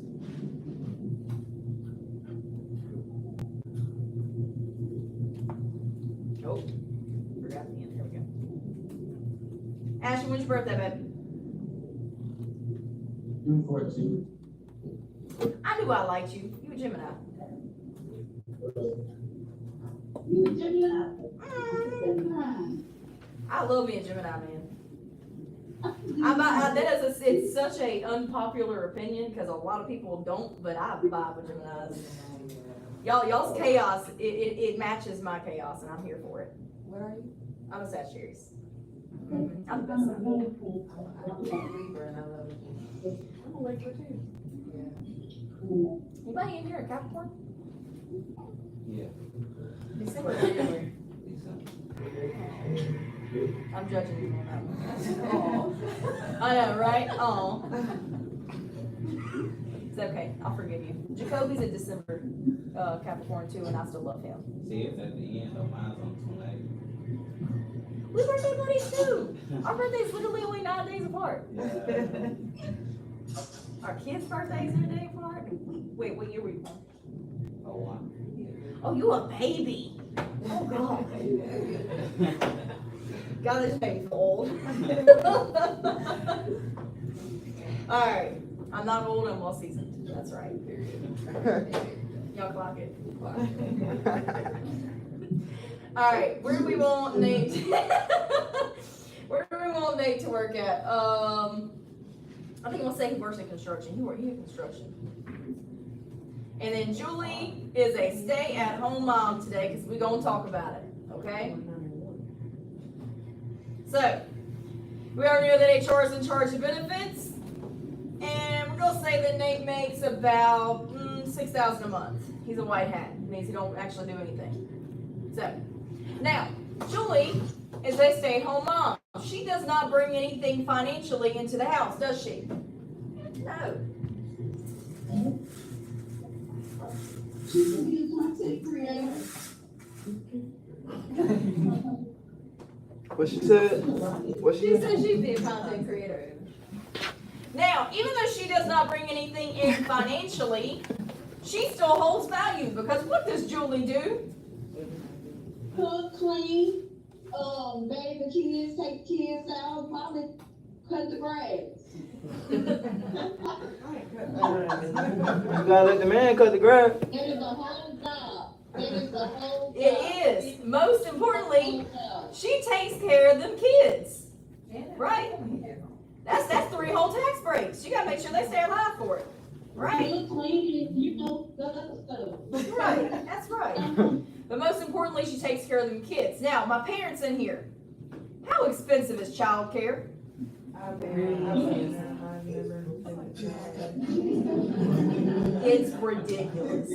Oh, forgot the end. Here we go. Ashton, when's your birthday, baby? June 14th. I knew I liked you. You a Gemini. You a Gemini? I love being a Gemini, man. It's such a unpopular opinion because a lot of people don't, but I vibe with Geminis. Y'all's chaos, it matches my chaos, and I'm here for it. What are you? I'm a Sagittarius. I'm the best sign. I'm a Libra and I love it. I'm a Libra too. Anybody in here a Capricorn? Yeah. December or January? I'm judging you on that one. I know, right? Oh. It's okay. I'll forgive you. Jacoby's a December Capricorn too, and I still love him. See, it's at the end, though. Mine's on 28. We birthday buddies too. Our birthday's literally only 9 days apart. Our kids' birthdays are a day apart. Wait, what year were you born? Oh, wow. Oh, you a baby. Oh, God. God, this baby's old. All right. I'm not old, I'm well seasoned. That's right. Y'all clock it. All right. Where do we want Nate? Where do we want Nate to work at? I think we'll say he works in construction. He in construction. And then Julie is a stay-at-home mom today because we're going to talk about it, okay? So, we already know that HR is in charge of benefits. And we're going to say that Nate makes about $6,000 a month. He's a white hat. It means he don't actually do anything. So, now, Julie is a stay-at-home mom. She does not bring anything financially into the house, does she? No. She's a content creator. What she said? What She said she'd be a content creator. Now, even though she does not bring anything in financially, she still holds value because what does Julie do? Cook, clean, bathe the kids, take the kids out, probably cut the grass. You gotta let the man cut the grass. It is a whole job. It is a whole job. It is. Most importantly, she takes care of them kids. Right? That's 3 whole tax breaks. You gotta make sure they stay alive for it. Right? Cook, clean, you know, the other stuff. Right. That's right. But most importantly, she takes care of them kids. Now, my parents in here. How expensive is childcare? It's ridiculous.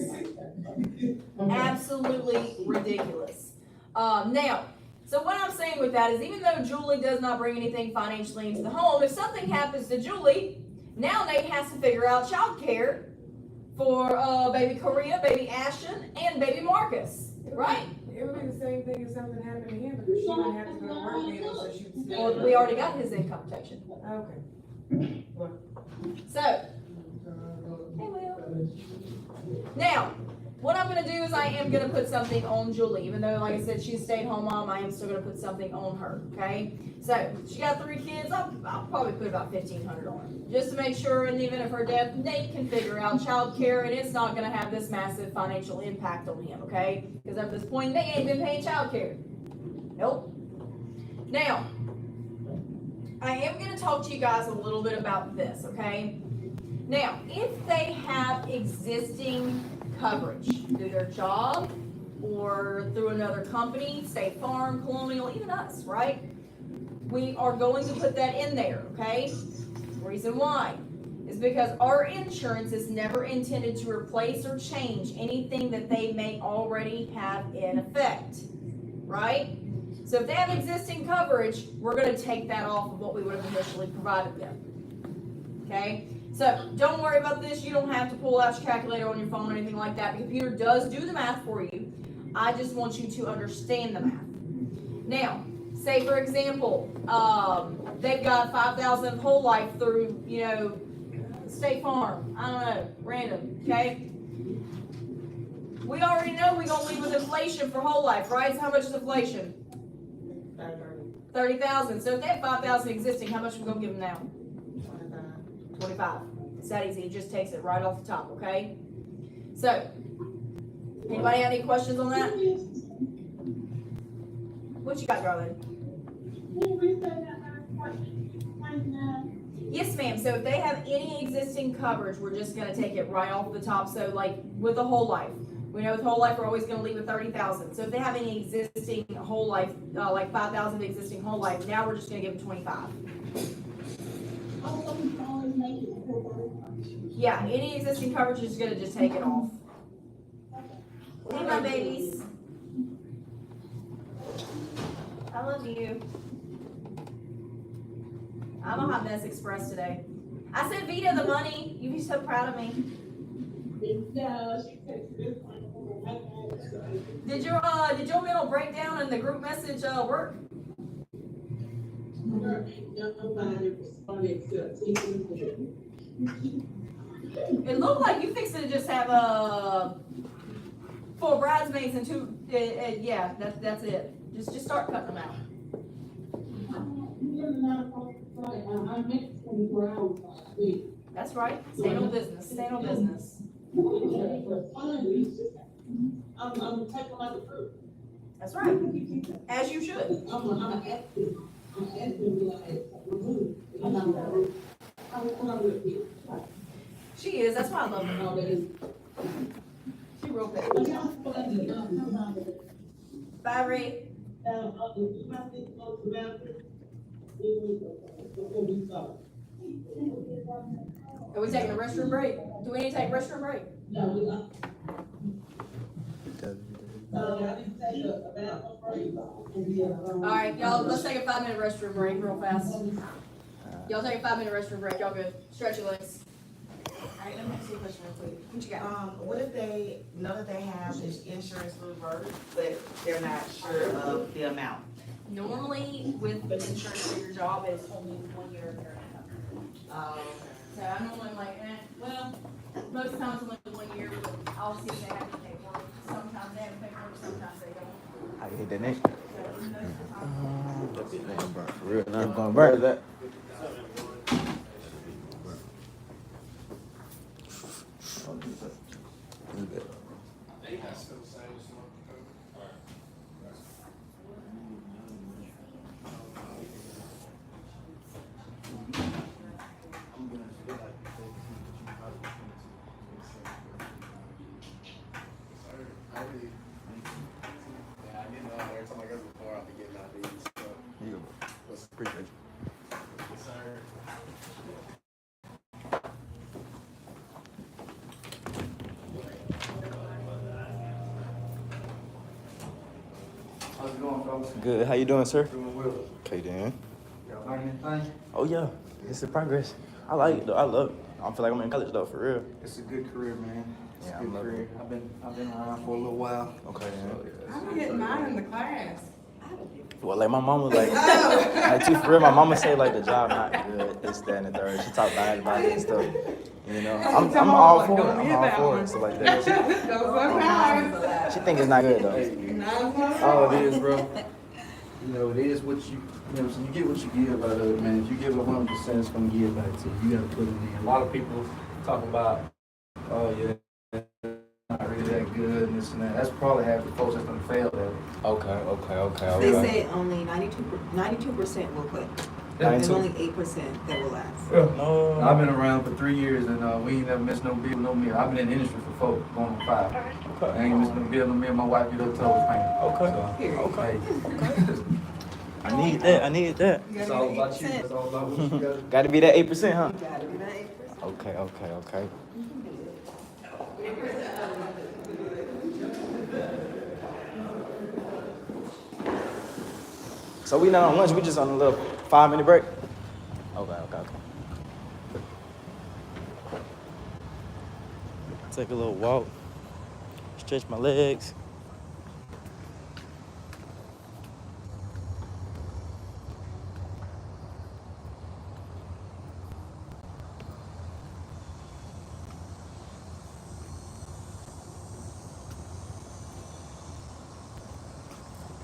Absolutely ridiculous. Now, so what I'm saying with that is even though Julie does not bring anything financially into the home, if something happens to Julie, now Nate has to figure out child care for baby Korea, baby Ashton, and baby Marcus, right? It would be the same thing if something happened to him because she would have to go to work then, so she would stay. Well, we already got his income protection. Okay. So, hey Will. Now, what I'm gonna do is I am gonna put something on Julie, even though, like I said, she's a stay-at-home mom, I am still gonna put something on her, okay? So, she got 3 kids, I'll probably put about $1,500 on her, just to make sure in the event of her death, Nate can figure out childcare, and it's not gonna have this massive financial impact on him, okay? Because at this point, Nate ain't been paying childcare. Nope. Now, I am gonna talk to you guys a little bit about this, okay? Now, if they have existing coverage through their job or through another company, State Farm, Colonial, even us, right? We are going to put that in there, okay? Reason why is because our insurance is never intended to replace or change anything that they may already have in effect, right? So if they have existing coverage, we're gonna take that off of what we would have initially provided them, okay? So don't worry about this. You don't have to pull out your calculator on your phone or anything like that. The computer does do the math for you. I just want you to understand the math. Now, say for example, they've got 5,000 of whole life through, State Farm. I don't know, random, okay? We already know we're gonna leave with inflation for whole life, right? So how much is inflation? 30,000. So if they have 5,000 existing, how much are we gonna give them now? 25. It's that easy. It just takes it right off the top, okay? So, anybody have any questions on that? What you got, darling? Yes, ma'am. So if they have any existing coverage, we're just gonna take it right off the top. So like with a whole life, we know with whole life, we're always gonna leave with 30,000. So if they have any existing whole life, like 5,000 existing whole life, now we're just gonna give them 25. Yeah, any existing coverage is gonna just take it off. Hey, my babies. I love you. I'm a hot mess express today. I said Vita the money. You'd be so proud of me. Did your mental breakdown in the group message work? It looked like you fixed it to just have 4 bridesmaids and 2. Yeah, that's it. Just start cutting them out. That's right. Stay on business. Stay on business. That's right. As you should. She is. That's why I love her. She real bad. Bye, Ray. Are we taking a restroom break? Do we need to take a restroom break? No, we not. Alright, y'all, let's take a 5-minute restroom break real fast. Y'all take a 5-minute restroom break. Y'all good. Stretch your legs. Alright, let me ask you a question real quick. What you got? What if they know that they have this insurance through birth, but they're not sure of the amount? Normally, with the insurance for your job, it's only 1 year of your income. So I'm normally like, well, most times only 1 year, but I'll see if they have to pay for it. Sometimes they have to pay for it, sometimes they don't. I can hit that next. For real, I'm going burn that. Appreciate you. How's it going, fellas? Good. How you doing, sir? Doing well. Okay, then. Y'all learning anything? Oh yeah, it's a progress. I like it though. I love it. I feel like I'm in college though, for real. It's a good career, man. It's Yeah, a good I'm loving career. it. I've been around for a little while. Okay, then. I'm getting mine in the class. I have a different Well, like my mama, like too for real. My mama say like the job not good, this, that, and the third. She talk bad about it and stuff. You know, I'm all for it. I'm all for it. So like that. She think it's not good though. All it is, bro. You know, it is what you know, so you get what you give out of it, man. If you give 100%, it's gonna give back to you. You gotta put it in. A lot of people talk about, oh yeah, not really that good and this and that. That's probably half the folks that's gonna fail at it. Okay. They say only 92% will quit. And only 8% that will last. No. I've been around for 3 years and we ain't never missed no bill, no meal. I've been in the industry for 4, going on 5. I ain't missed no bill, no meal. My wife get her toes painted. Okay. So, I need that. It's all about you. It's all about what you gotta do. Gotta be that 8%, huh? Gotta be that 8%. Okay. So we not on lunch, we just on a little 5-minute break. Okay. Take a little walk, stretch my legs.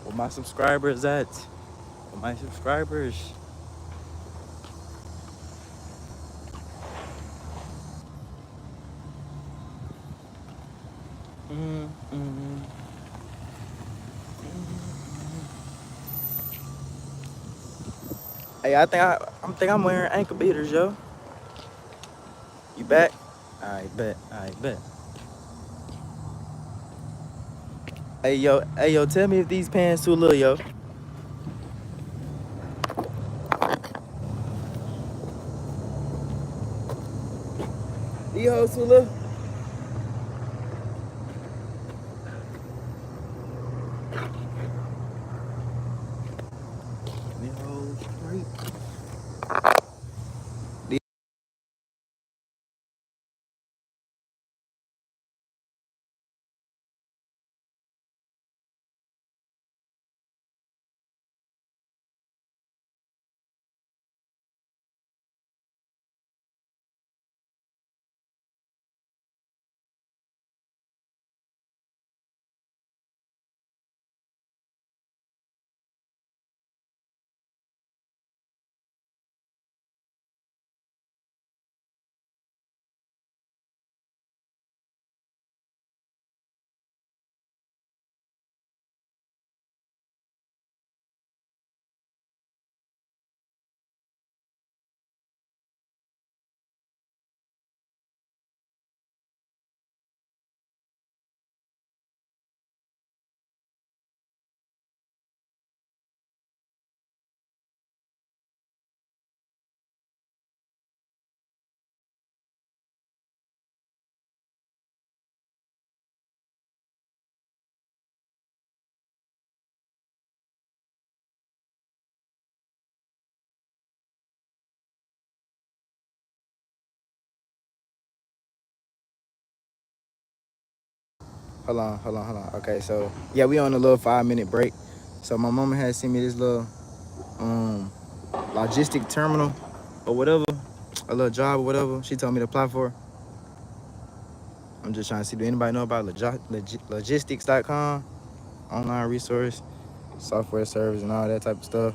Where my subscribers at? Where my subscribers? Hey, I think I'm wearing ankle beaters, yo. You back? I bet. Hey yo, tell me if these pants too little, yo. These hoes too little? These hoes straight. Hold on. Okay, so yeah, we on a little 5-minute break. So my mama had sent me this little logistic terminal or whatever, a little job or whatever. She told me to apply for. I'm just trying to see, do anybody know about logistics.com, online resource, software service, and all that type of stuff.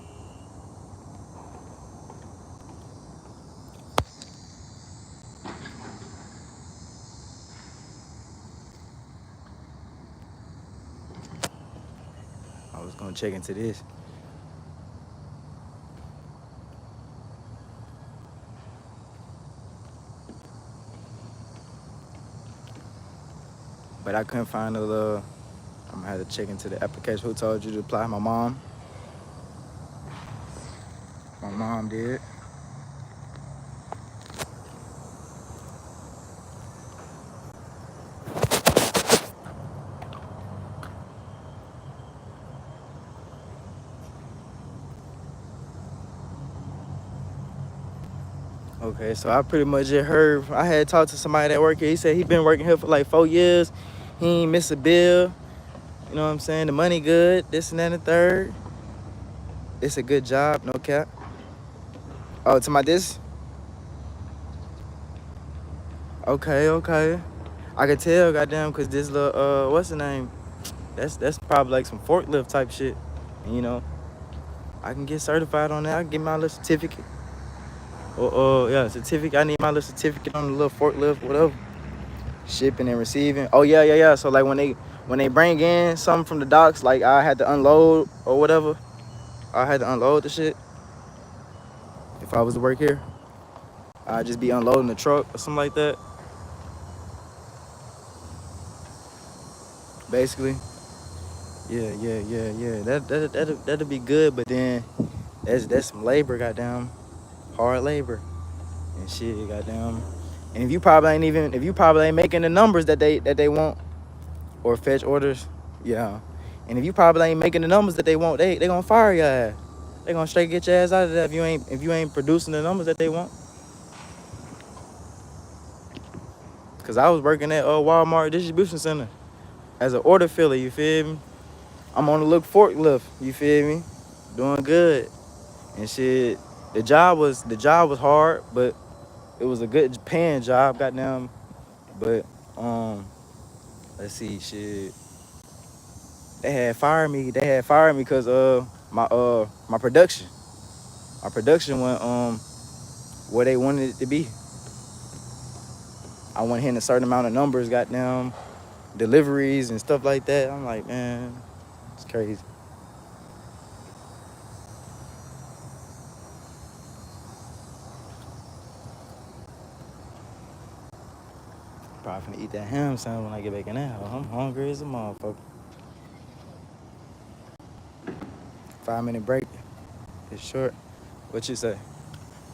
I was gonna check into this. But I couldn't find I'm gonna have to check into the application. Who told you to apply? My mom. My mom did. Okay, so I pretty much just heard, I had talked to somebody that worked here. He said he been working here for like 4 years. He ain't miss a bill. You know what I'm saying? The money good, this and that and the third. It's a good job, no cap. Oh, to my this? Okay. I could tell, goddamn, cause this little what's the name? That's probably like some forklift type shit. And you know, I can get certified on that. I can get my little certificate. Or yeah, certificate. I need my little certificate on the little forklift, whatever. Shipping and receiving. Oh yeah. So like when they bring in something from the docks, like I had to unload or whatever. I had to unload the shit. If I was to work here, I'd just be unloading the truck or something like that. Basically. Yeah. That'd be good, but then that's some labor, goddamn, hard labor and shit, goddamn. And if you probably ain't making the numbers that they want or fetch orders, yeah. And if you probably ain't making the numbers that they want, they gonna fire your ass. They gonna straight get your ass out of there if you ain't producing the numbers that they want. Cause I was working at Walmart distribution center as an order filler, you feel me? I'm on the look forklift, you feel me? Doing good and shit. The job was hard, but it was a good paying job, goddamn. But let's see, shit. They had fired me because my production. My production went where they wanted it to be. I went hitting a certain amount of numbers, goddamn, deliveries and stuff like that. I'm like, man, it's crazy. Probably finna eat that ham sandwich when I get back in there. I'm hungry as a motherfucker. 5-minute break. It's short. What you say?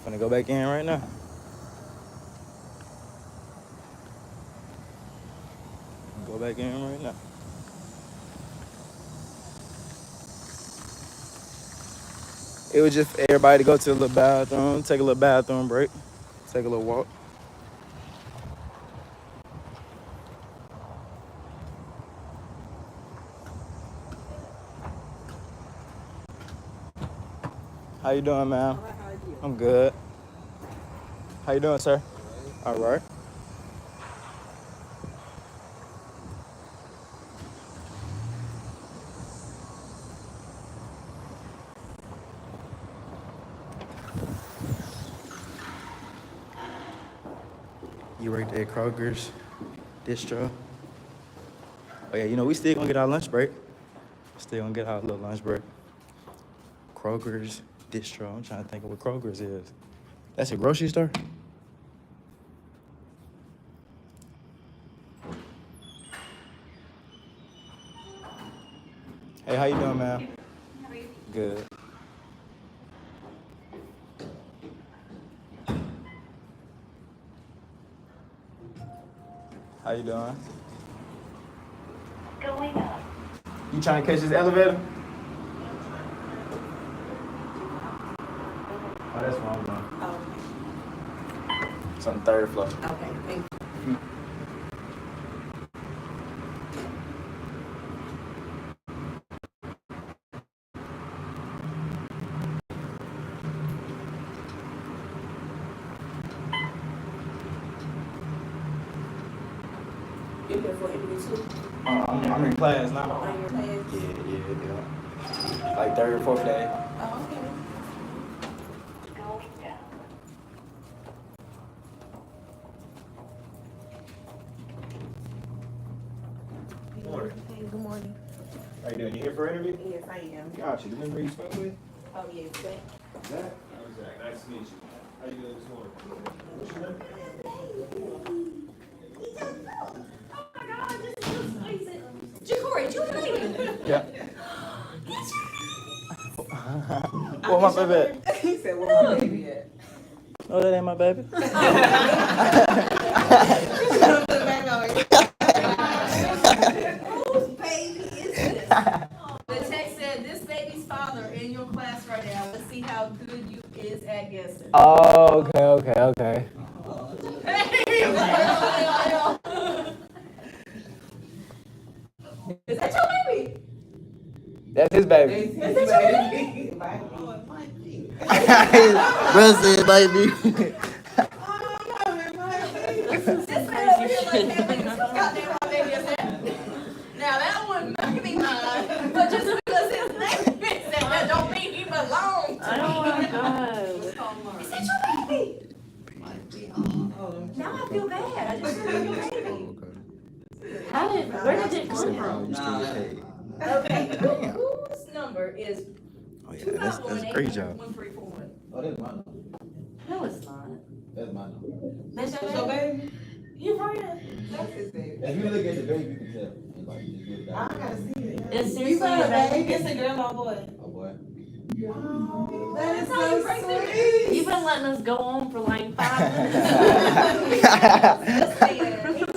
Finna go back in right now. Go back in right now. It was just for everybody to go to a little bathroom, take a little bathroom break, take a little walk. How you doing, man? I'm good. How you doing, sir? All right. You worked at Kroger's distro. Oh yeah, you know we still gonna get our lunch break. Still gonna get our little lunch break. Kroger's distro. I'm trying to think of what Kroger's is. That's a grocery store? Hey, how you doing, man? Good. How you doing? Going up. You trying to catch this elevator? Oh, that's where I'm going. Oh, It's on the 3rd floor. okay, thank you. You here for interview too? I'm in class now. On your class? Yeah. Like 3rd or 4th day. Oh, okay. Going down. Morning. Hey, good morning. How you doing? You here for an interview? Yes, I am. Gotcha. You remember who you spoke with? Oh, yes, Zach. Zach? Zach. Nice to meet you. How you doing this morning? What's your name? Oh my God, this is so amazing. Jakore, do you have a baby? Yeah. Well, my baby at? He said, where my baby at? No, that ain't my baby. Whose baby is this? The text said, this baby's father in your class right now. Let's see how good you is at guessing. Oh, okay. Is that your baby? That's his baby. Is your baby? Bro said, baby. This man over here like that, like, goddamn my baby is there. Now that one might be mine, but just because his name is there, that don't mean he belongs to me. Oh my God. Is that your baby? Now I feel bad. I just said your baby. Where did it come from? Okay, whose number is Oh yeah, that's a great job. 1341? Oh, that's my number. No, it's not. That's my number. That's your baby? You right? That's his baby. If you look at the baby, you can tell. It's like, just give it I that. gotta see it. It's You seriously got your a baby? baby? It's a girl or boy? Oh, boy. That is That's how you so break the sweet. You've been letting us go on for like 5 minutes.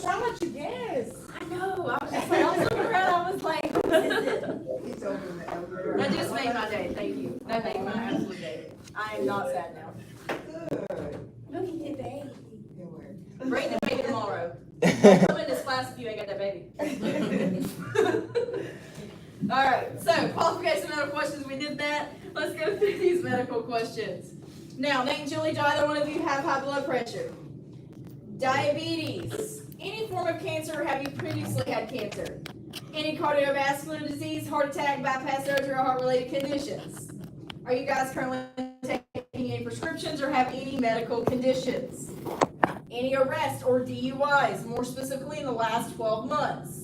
How much you guess? I know. I was just like, I was looking around. I was like, what is it? He's over in the elevator. That just made my day. Thank you. That made my absolute day. I am not sad now. Good. Look at the baby. Good work. Bring the baby tomorrow. Come in this class if you ain't got that baby. All right, so qualification medical questions, we did that. Let's go through these medical questions. Now, Nate and Julie, do either one of you have high blood pressure? Diabetes, any form of cancer, or have you previously had cancer? Any cardiovascular disease, heart attack, bypass surgery, or heart-related conditions? Are you guys currently taking any prescriptions or have any medical conditions? Any arrests or DUIs, more specifically in the last 12 months?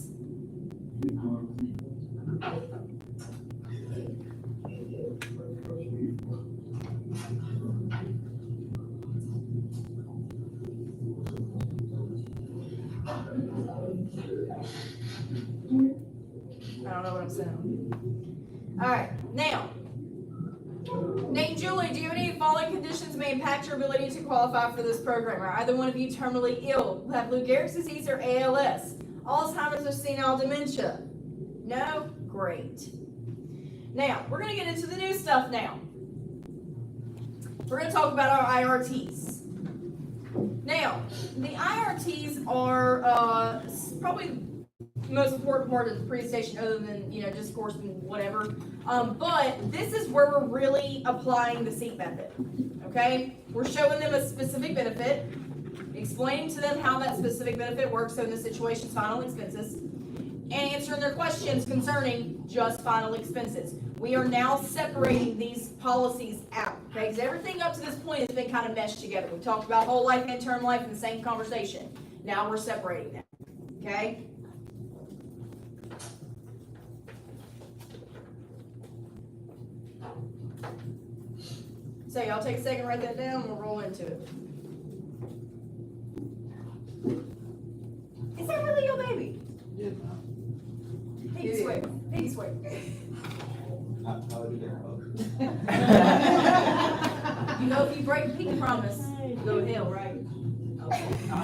I don't know what I'm saying. All right, now, Nate, Julie, do you have any following conditions may impact your ability to qualify for this program? Are either one of you terminally ill, have Lou Gehrig's disease or ALS, Alzheimer's or senile dementia? No? Great. Now, we're going to get into the new stuff now. We're going to talk about our IRTs. Now, the IRTs are probably the most important part of the presentation, other than, just course and whatever. But this is where we're really applying the seat method. Okay? We're showing them a specific benefit, explaining to them how that specific benefit works, so in this situation, final expenses, and answering their questions concerning just final expenses. We are now separating these policies out, okay? Because everything up to this point has been kind of meshed together. We talked about whole life and term life in the same conversation. Now we're separating them, okay? So y'all take a second, write that down, we'll roll into it. Is that really your baby? Yes, He swear. He swear. How would you You know, if you break the pinky promise, you go to hell, right?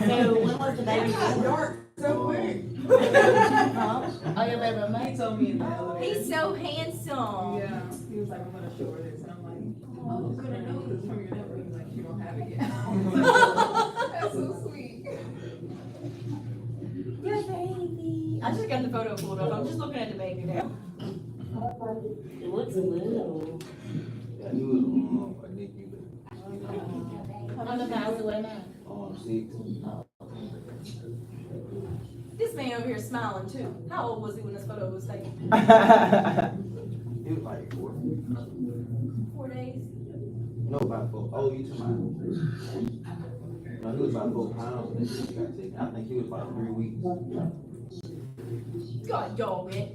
So when was the baby born? So quick. Oh, your baby mate? He told me in the elevator. He's so handsome. Yeah. He was like, I'm gonna show her this. And I'm like, oh, you're gonna know this from your number. He's like, you don't have it yet. That's so sweet. Your baby. I just got the photo pulled up. I'm just looking at the baby now. It looks little. Yeah, he was I think he was How many pounds away now? 6. This man over here smiling too. How old was he when this photo was taken? He was like 4. 4 days. No, about 4. Oh, you talking about? No, he was about 4 pounds when he got taken. I think he was about 3 weeks. God dog it.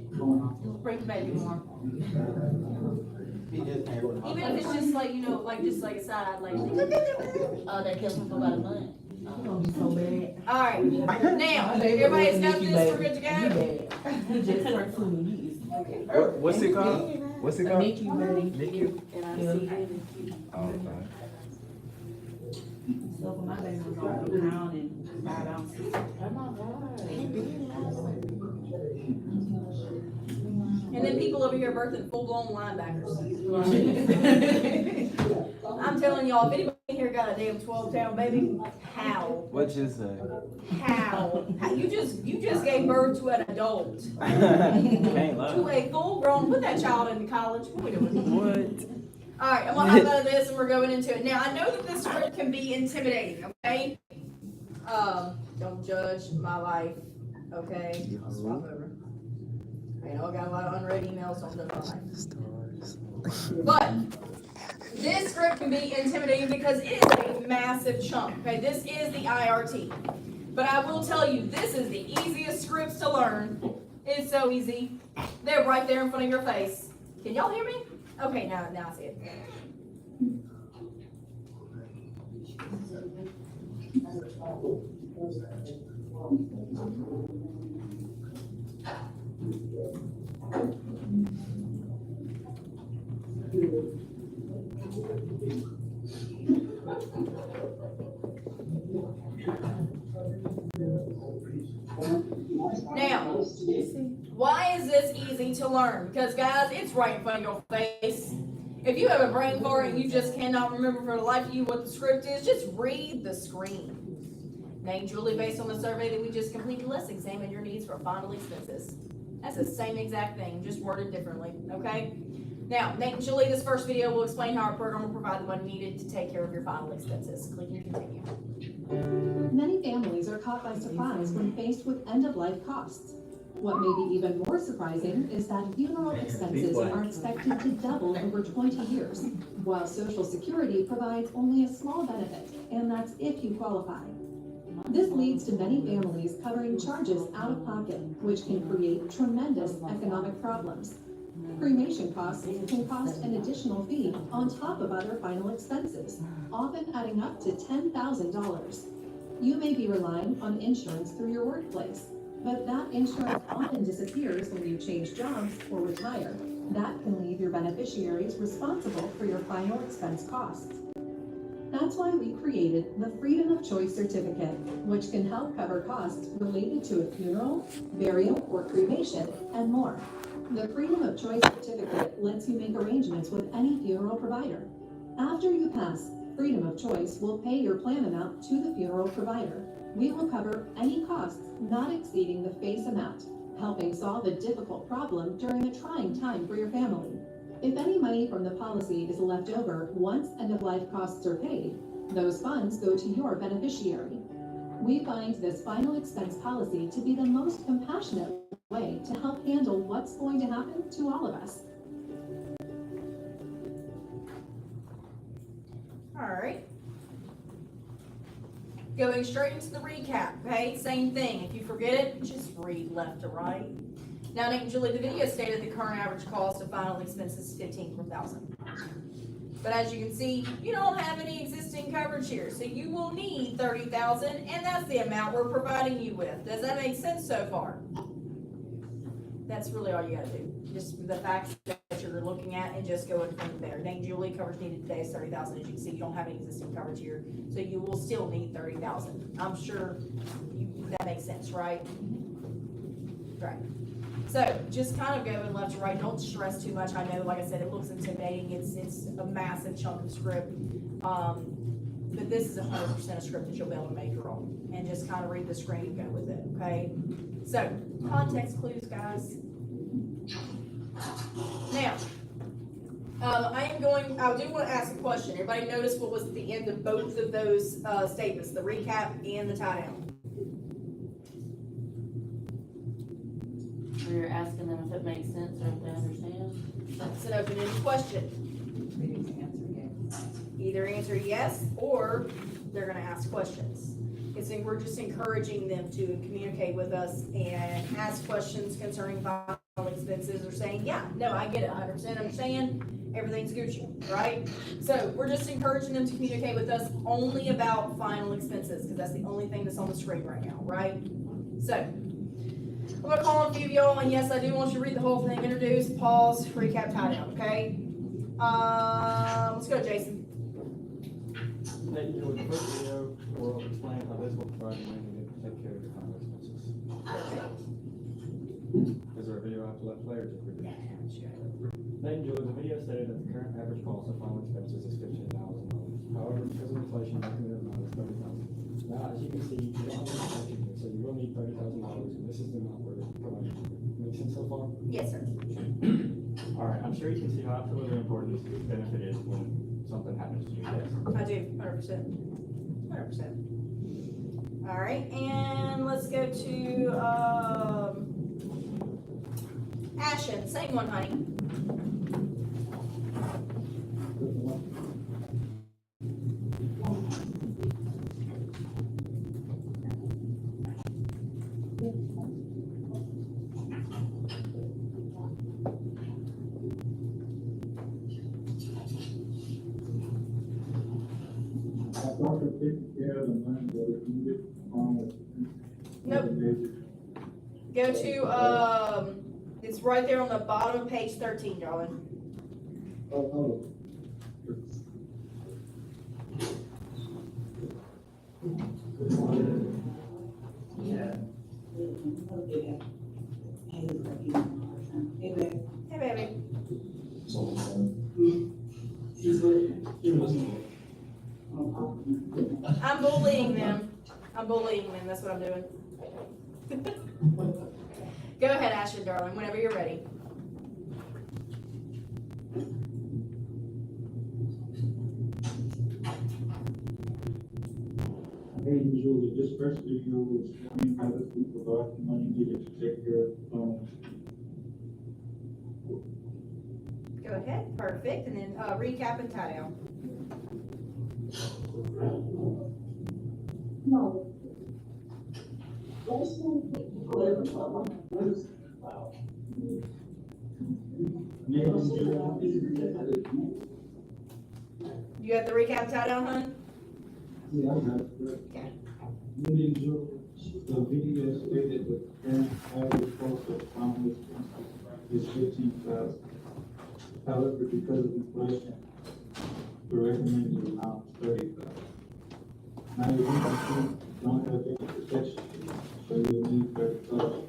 Break the baby more. He just came with Even if it's just like, just like a side, like. Oh, they kept him for about a month. So bad. All right. Now, everybody's got this. We're good to go. He just turned 2 years. What's it called? What's it called? NICU, baby. NICU? And I see it. Oh, okay. So for my baby was on a pound and 5 ounces. Oh my God. And then people over here birthing full-blown linebackers. I'm telling y'all, if anybody here got a damn 12-pound baby, how? What you say? How? You just gave birth to an adult. Can't lie. To a full-grown, put that child into college. What are we doing? What? Alright, I'm gonna hop out of this and we're going into it. Now, I know that this script can be intimidating, okay? Don't judge my life, okay? I'll swap over. I know I got a lot of unread emails, don't judge my life. But this script can be intimidating because it is a massive chunk, okay? This is the IRT. But I will tell you, this is the easiest scripts to learn. It's so easy. They're right there in front of your face. Can y'all hear me? Okay, now I see it. Now, why is this easy to learn? Because guys, it's right in front of your face. If you have a brain fart and you just cannot remember for the life of you what the script is, just read the screen. Name Julie, based on the survey that we just completed, let's examine your needs for final expenses. That's the same exact thing, just worded differently, okay? Now, Nate and Julie, this first video will explain how our program will provide the money needed to take care of your final expenses. Click and continue. Many families are caught by surprise when faced with end-of-life costs. What may be even more surprising is that funeral expenses are expected to double over 20 years, while Social Security provides only a small benefit, and that's if you qualify. This leads to many families covering charges out of pocket, which can create tremendous economic problems. Cremation costs can cost an additional fee on top of other final expenses, often adding up to $10,000. You may be relying on insurance through your workplace, but that insurance often disappears when you change jobs or retire. That can leave your beneficiaries responsible for your final expense costs. That's why we created the Freedom of Choice Certificate, which can help cover costs related to a funeral, burial, or cremation, and more. The Freedom of Choice Certificate lets you make arrangements with any funeral provider. After you pass, Freedom of Choice will pay your plan amount to the funeral provider. We will cover any costs not exceeding the face amount, helping solve a difficult problem during a trying time for your family. If any money from the policy is left over once end-of-life costs are paid, those funds go to your beneficiary. We find this final expense policy to be the most compassionate way to help handle what's going to happen to all of us. All right. Going straight into the recap, okay? Same thing. If you forget it, just read left to right. Now, Nate and Julie, the video stated the current average cost of final expenses is $15 per thousand. But as you can see, you don't have any existing coverage here, so you will need $30,000, and that's the amount we're providing you with. Does that make sense so far? That's really all you gotta do. Just the facts that you're looking at and just go in from there. Nate and Julie, coverage needed today is $30,000. As you can see, you don't have any existing coverage here, so you will still need $30,000. I'm sure that makes sense, right? Right. So just kind of going left to right. Don't stress too much. I know, like I said, it looks intimidating. It's a massive chunk of script. But this is 100% a script that you'll be able to make your own. And just kind of read the screen and go with it, okay? So, context clues, guys. Now, I do want to ask a question. Everybody notice what was at the end of both of those statements, the recap and the tie down? You're asking them if it makes sense or if they understand? That's an open-ended question. Either answer yes, or they're gonna ask questions. We're just encouraging them to communicate with us and ask questions concerning final expenses or saying, yeah, no, I get it, 100% understand, everything's Gucci, right? So we're just encouraging them to communicate with us only about final expenses, because that's the only thing that's on the screen right now, right? So, I'm gonna call on a few of y'all, and yes, I do want you to read the whole thing, introduce, pause, recap, tie down, okay? Let's go, Jason. Nate, you know, the first video will explain how this will provide the money to take care of your final expenses. Is there a video I have to let play or just read it? Nate and Julie, the video stated that the current average cost of final expenses is $15,000. However, because of inflation, the estimated amount is $30,000. Now, as you can see, you don't have any inflation here, so you will need $30,000, and this is the amount we're providing. Make sense so far? Yes, sir. All right, I'm sure you can see how absolutely important this benefit is when something happens to you. Yes. I do, 100%. 100%. All right, and let's go to Ashen. Same one, honey. Doctor taking care of the money that is needed along with. Nope. Go to, it's right there on the bottom of page 13, darling. Oh. Yeah. Hey, baby. I'm bullying them. That's what I'm doing. Go ahead, Ashley, darling, whenever you're ready. Hey, Julie, this first video was explain how the people got the money needed to take care of the phone. Go ahead, perfect, and then recap and tie down. No. You got the recap tie down, hon? Yeah, I got it. Okay. The video stated that the current average cost of farm is $15,000. However, because of inflation, the recommended amount is $30,000. Now, you don't have any protection, so you need $30,000.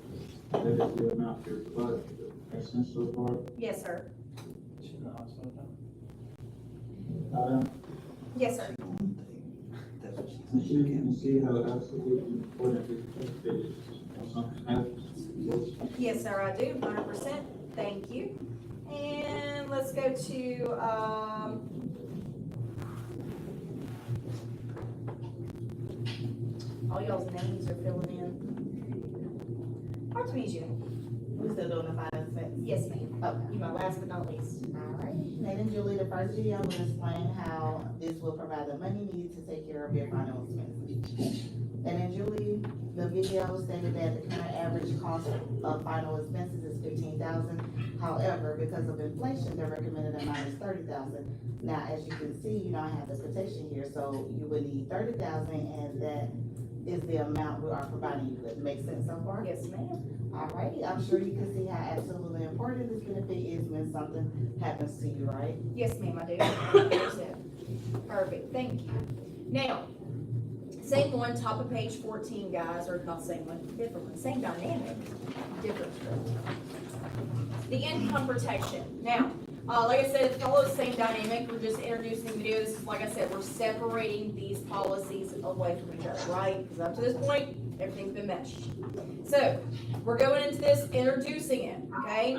That is the amount you're provided. Makes sense so far? Yes, sir. Yes, sir. I'm sure you can see how absolutely important this benefit is when something happens. Yes, sir, I do, 100%. Thank you. And let's go to, all y'all's names are filling in. Hard to meet you. We still doing the final expense? Yes, ma'am. Okay. You my last but not least. Alright, Nate and Julie, the first video will explain how this will provide the money needed to take care of your final expenses. Nate and Julie, the video stated that the current average cost of final expenses is $15,000. However, because of inflation, the recommended amount is $30,000. Now, as you can see, you don't have the protection here, so you would need $30,000, and that is the amount we are providing you with. Make sense so far? Yes, ma'am. Alrighty, I'm sure you can see how absolutely important this benefit is when something happens to you, right? Yes, ma'am, I do. 100%. Perfect, thank you. Now, same one, top of page 14, guys, or not same one, different one, same dynamic, different script. The income protection. Now, like I said, it follows the same dynamic. We're just introducing videos. Like I said, we're separating these policies away from each other, right? Because up to this point, everything's been meshed. So, we're going into this, introducing it, okay?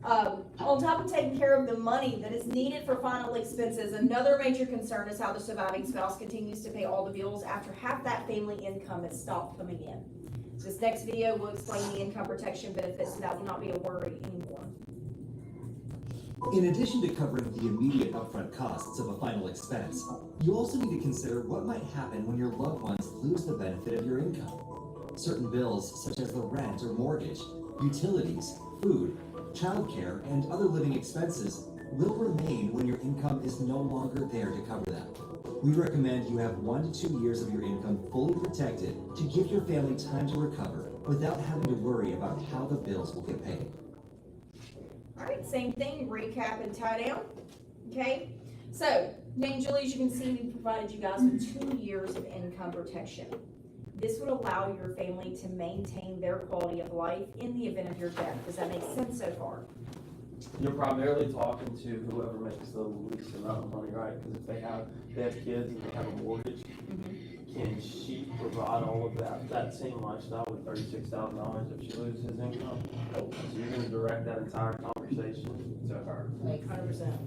On top of taking care of the money that is needed for final expenses, another major concern is how the surviving spouse continues to pay all the bills after half that family income has stopped coming in. This next video will explain the income protection benefits, so that will not be a worry anymore. In addition to covering the immediate upfront costs of a final expense, you also need to consider what might happen when your loved ones lose the benefit of your income. Certain bills, such as the rent or mortgage, utilities, food, childcare, and other living expenses, will remain when your income is no longer there to cover them. We recommend you have 1 to 2 years of your income fully protected to give your family time to recover without having to worry about how the bills will get paid. All right, same thing, recap and tie down, okay? So, Nate and Julie, as you can see, we provided you guys with 2 years of income protection. This would allow your family to maintain their quality of life in the event of your death. Does that make sense so far? You're primarily talking to whoever makes the least amount of money, right? Because if they have kids and they have a mortgage, can she provide all of that same lifestyle with $36,000 if she loses his income? So you're going to direct that entire conversation conversation to her. Like 100%.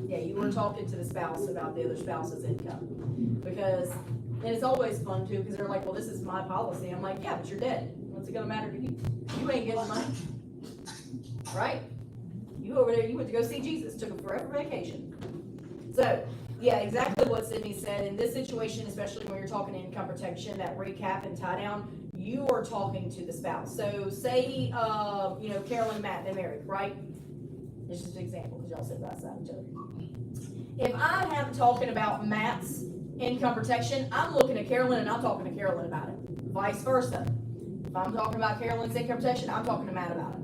Yeah, you were talking to the spouse about the other spouse's income. Because, and it's always fun too, because they're like, well, this is my policy. I'm like, yeah, but you're dead. What's it gonna matter to you? You ain't getting money. Right? You over there, you went to go see Jesus, took a forever vacation. So, yeah, exactly what Sydney said. In this situation, especially when you're talking income protection, that recap and tie down, you are talking to the spouse. So say, Carolyn and Matt, they're married, right? This is just an example, because y'all sit by side of each other. If I am talking about Matt's income protection, I'm looking at Carolyn and I'm talking to Carolyn about it. Vice versa. If I'm talking about Carolyn's income protection, I'm talking to Matt about it.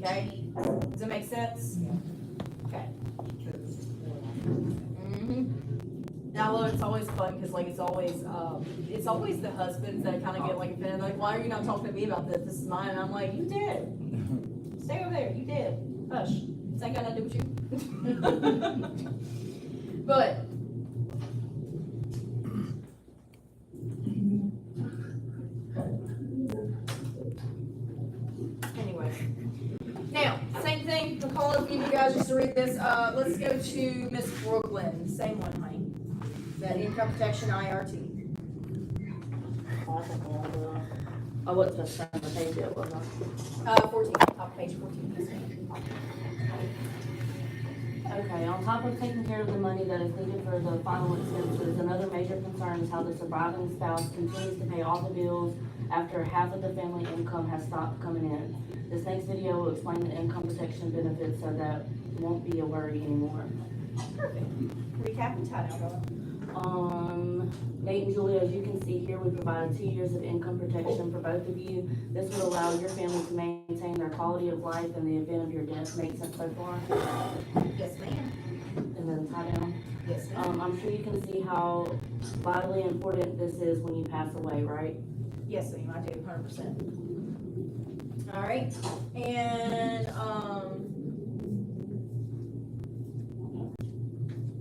Okay? Does it make sense? Okay. Now, look, it's always fun because, like, it's always the husbands that kind of get like offended. Like, why are you not talking to me about this? This is mine. And I'm like, you did. Stay over there. You did. Hush. This ain't got nothing to do with you. But anyway, now same thing. I'm calling for you guys just to read this. Let's go to Miss Brooklyn. Same one, honey. That income protection IRT. I wasn't supposed to sign the page yet, was I? 14, top page 14. Yes, ma'am. Okay, on top of taking care of the money that is needed for the final expenses, another major concern is how the surviving spouse continues to pay all the bills after half of the family income has stopped coming in. This next video will explain the income protection benefits so that won't be a worry anymore. Perfect. Recap and tie down. Nate and Julie, as you can see here, we provided 2 years of income protection for both of you. This would allow your family to maintain their quality of life in the event of your death. Make sense so far? Yes, ma'am. And then tie down? Yes, ma'am. I'm sure you can see how vitally important this is when you pass away, right? Yes, ma'am. I do 100%. All right.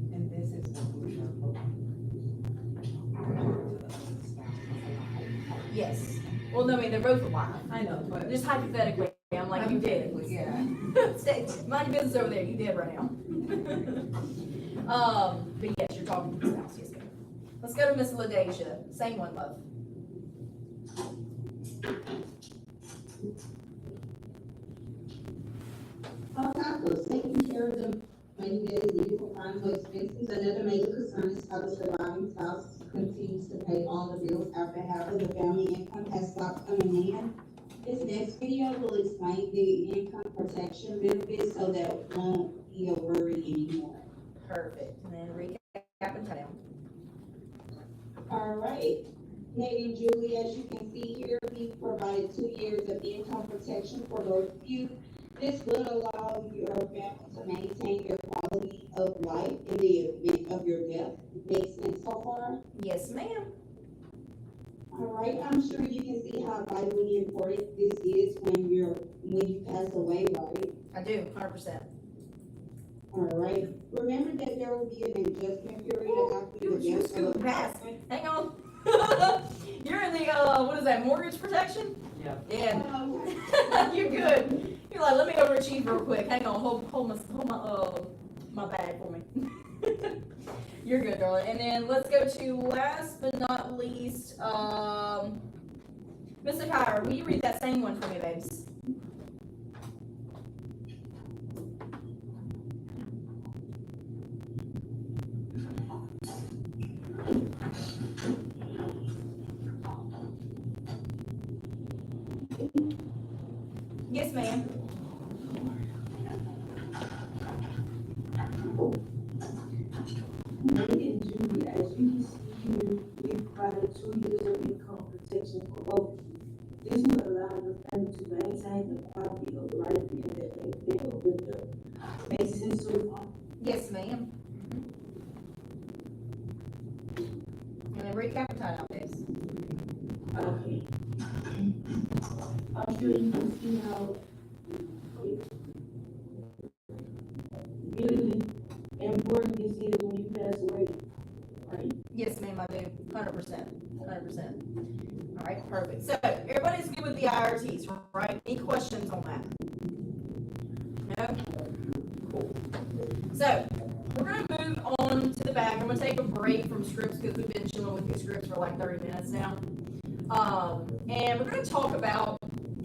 And this is what we are yes. Well, no, I mean, they're both alive. I know, but just hypothetically, I'm like, you did. Yeah. Mind your business over there. You did right now. But yes, you're talking to the spouse. Yes, ma'am. Let's go to Miss LaDasia. Same one, love. On top of taking care of the money that is needed for final expenses, another major concern is how the surviving spouse continues to pay all the bills after half of the family income has stopped coming in. This next video will explain the income protection benefits so that it won't be a worry anymore. Perfect. And then recap and tie down. All right. Nate and Julie, as you can see here, we provided 2 years of income protection for both of you. This will allow your family to maintain their quality of life in the event of your death. Makes sense so far? Yes, ma'am. All right, I'm sure you can see how vitally important this is when you pass away, right? I do, 100%. All right. Remember that there will be an adjustment period after the You death scoot of past me. Hang on. You're in the, what is that, mortgage protection? Yeah. Yeah. You're good. You're like, let me overachieve real quick. Hang on, hold my bag for me. You're good, darling. And then let's go to last but not least, Mr. Kyra, will you read that same one for me, babes? Yes, ma'am. Nate and Julie, as you can see here, we provided 2 years of income protection for both of you. This will allow the family to maintain the quality of life in the event of your death. Makes sense so far? Yes, ma'am. And then recap and tie down, babes. Okay. I'm sure you can see how really important this is when you pass away, right? Yes, ma'am, I do. 100%. 100%. All right, perfect. So, everybody's good with the IRTs, right? Any questions on that? No? Cool. So, we're gonna move on to the back. I'm gonna take a break from scripts because we've been chilling with these scripts for like 30 minutes now. And we're gonna talk about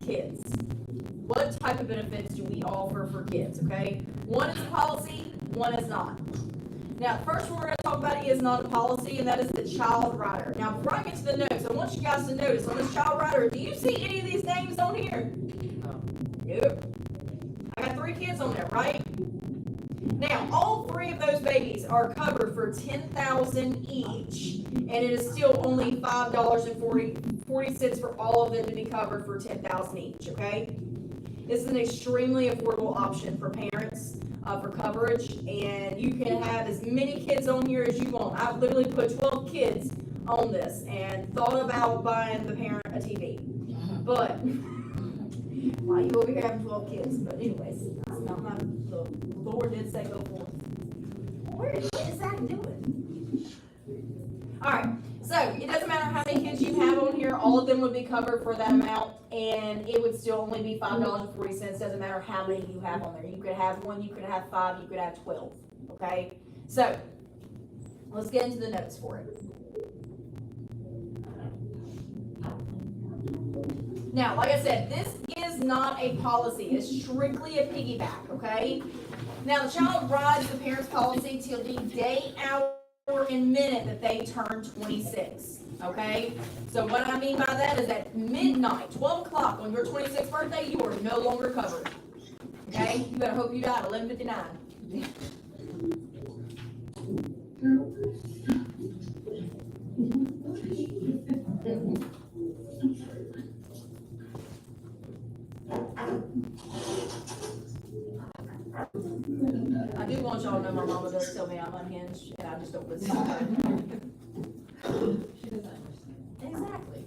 kids. What type of benefits do we offer for kids, okay? One is a policy, one is not. Now, the first one we're going to talk about is not a policy, and that is the child rider. Now, before I get to the notes, I want you guys to notice on this child rider, do you see any of these names on here? Nope. I got 3 kids on there, right? Now, all 3 of those babies are covered for $10,000 each, and it is still only $5.40 for all of them to be covered for $10,000 each, okay? This is an extremely affordable option for parents for coverage, and you can have as many kids on here as you want. I've literally put 12 kids on this and thought about buying the parent a TV. But, why you over here having 12 kids? But anyways, that's not my, the Lord did say go forth. What is Zach doing? Alright, so it doesn't matter how many kids you have on here, all of them would be covered for that amount, and it would still only be $5.40. Doesn't matter how many you have on there. You could have 1, you could have 5, you could have 12. Okay? So, let's get into the notes for it. Now, like I said, this is not a policy. It's strictly a piggyback, okay? Now, the child rides the parent's policy till the day, hour, and minute that they turn 26, okay? So what I mean by that is at midnight, 12 o'clock on your 26th birthday, you are no longer covered, okay? You better hope you die at 11:59. I do want y'all to know my mama does tell me I'm unhinged, and I just don't listen to her. She doesn't understand. Exactly.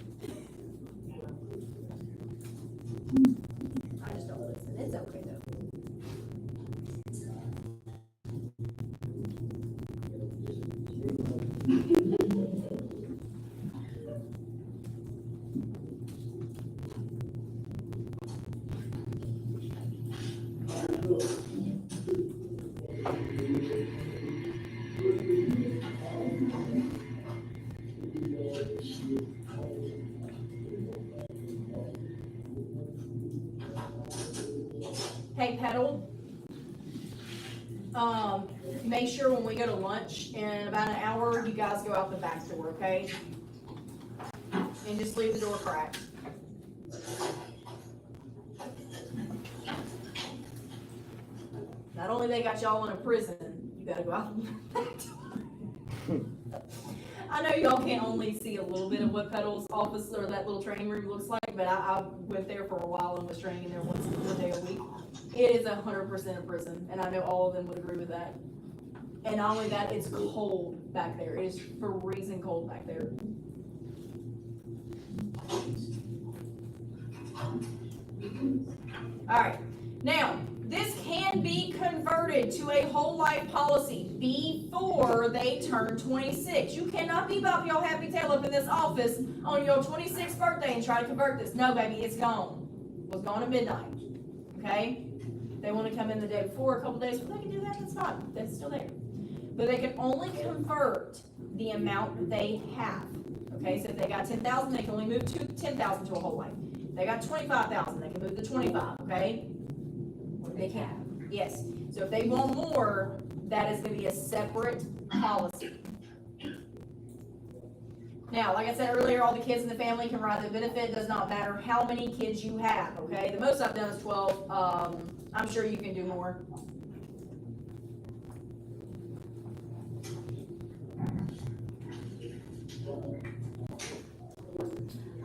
I just don't listen. It's okay though. Hey, Petal. Make sure when we go to lunch in about an hour, you guys go out the back door, okay? And just leave the door cracked. Not only they got y'all in a prison, you gotta go out the back door. I know y'all can only see a little bit of what Petal's office or that little training room looks like, but I went there for a while and was training there one day a week. It is 100% a prison, and I know all of them would agree with that. And not only that, it's cold back there. It is freezing cold back there. Alright, now, this can be converted to a whole life policy before they turn 26. You cannot be bopping your happy tail up in this office on your 26th birthday and try to convert this. No, baby, it's gone. It was gone at midnight. Okay? They want to come in the day before, a couple days, well, they can do that, that's fine. That's still there. But they can only convert the amount that they have. Okay, so if they got 10,000, they can only move to 10,000 to a whole life. If they got 25,000, they can move to 25, okay? They can, yes. So if they want more, that is going to be a separate policy. Now, like I said earlier, all the kids in the family can ride the benefit. It does not matter how many kids you have, okay? The most I've done is 12. I'm sure you can do more.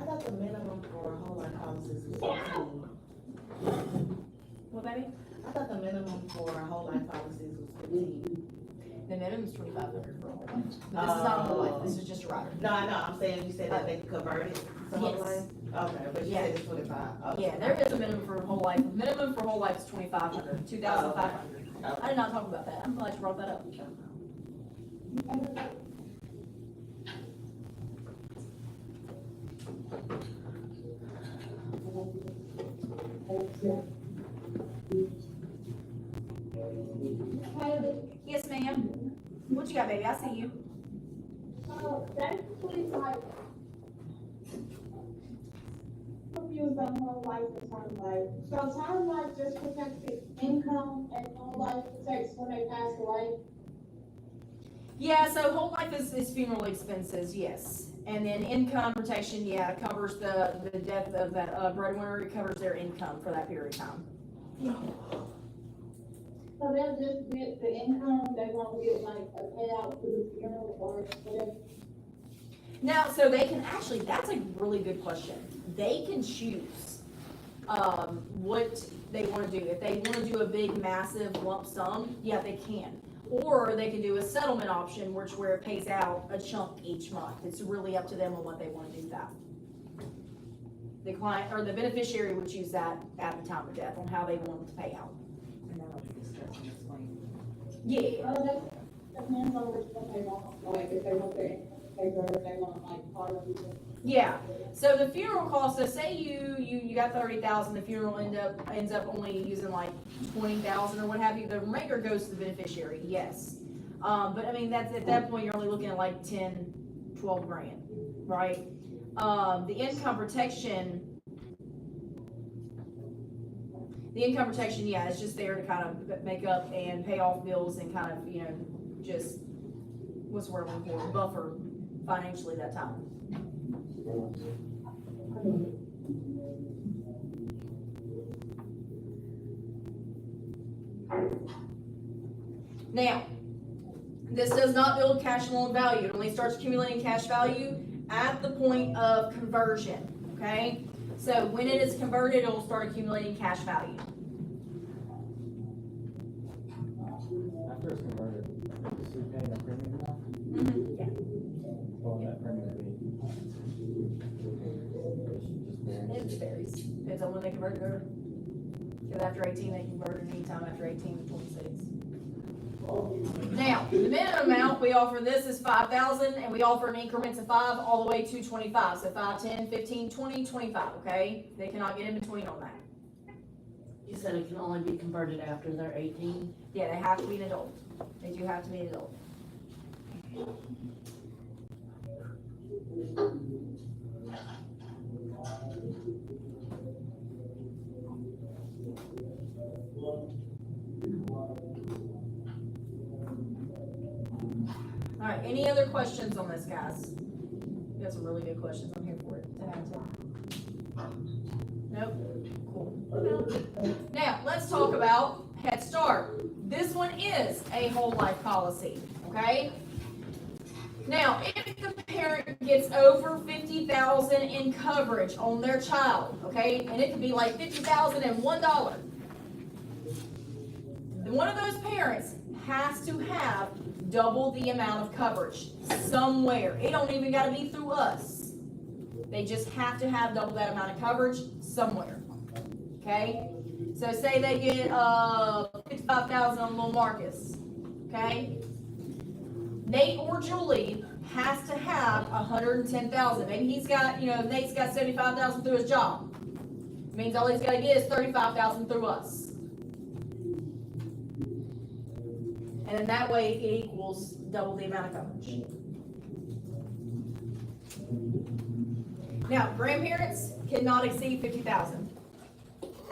I thought the minimum for a whole life policy was 15. What, baby? I thought the minimum for a whole life policies was 15. The minimum is $2,500 for a whole life. This is not a whole life. This is just a rider. No, I know. I'm saying you said that they could convert it to whole Yes. life. Okay, but you said it's 25. Okay. Yeah, there is a minimum for whole life. Minimum for whole life is $2,500. $2,500. I did not talk about that. I'm glad you brought that up. see you. Basically, like, confused on whole life and term life. So term life just protects the income and whole life protects when they pass away. Yeah, so whole life is funeral expenses, yes. And then income protection, yeah, covers the death of that breadwinner, it covers their income for that period of time. So they'll just get the income, they won't get like a payout for the funeral or whatever. Now, so they can actually, that's a really good question. They can choose what they want to do. If they want to do a big, massive lump sum, yeah, they can. Or they can do a settlement option, where it pays out a chunk each month. It's really up to them on what they want to do with that. The client or the beneficiary would choose that at the time of death on how they want it to pay out. And that would be discussed and explained. Yeah. That depends on which one they want, like if they want their income, if they want like part of it. Yeah, so the funeral cost, so say you got 30,000, the funeral ends up only using like 20,000 or what have you, the remainder goes to the beneficiary, yes. But I mean, that's, at that point, you're only looking at like 10, 12 grand, right? The income protection, yeah, it's just there to kind of make up and pay off bills and kind of, you know, just, what's the word I'm looking for, buffer financially that time. Now, this does not build cash loan value. It only starts accumulating cash value at the point of conversion, okay? So when it is converted, it will start accumulating cash value. After it's converted, is he paying a premium now? Mm-hmm. Yeah. Well, that premium would be. It varies. Depends on when they convert it over. Because after 18, they convert it anytime after 18 to 26. Now, the minimum amount we offer this is 5,000, and we offer in increments of 5 all the way to 25. So 5, 10, 15, 20, 25, okay? They cannot get in between on that. You said it can only be converted after they're 18? Yeah, they have to be an adult. They do have to be an adult. All right, any other questions on this, guys? You got some really good questions. I'm here for it to answer. Nope? Cool. Now, let's talk about Head Start. This one is a whole life policy, okay? Now, if the parent gets over $50,000 in coverage on their child, okay, and it could be like $50,001, then one of those parents has to have double the amount of coverage somewhere. It don't even got to be through us. They just have to have double that amount of coverage somewhere. Okay? So say they get $55,000 on little Marcus. Okay? Nate or Julie has to have $110,000. Maybe he's got, Nate's got $75,000 through his job. Means all he's got to get is $35,000 through us. And then that way it equals double the amount of coverage. Now, grandparents cannot exceed $50,000.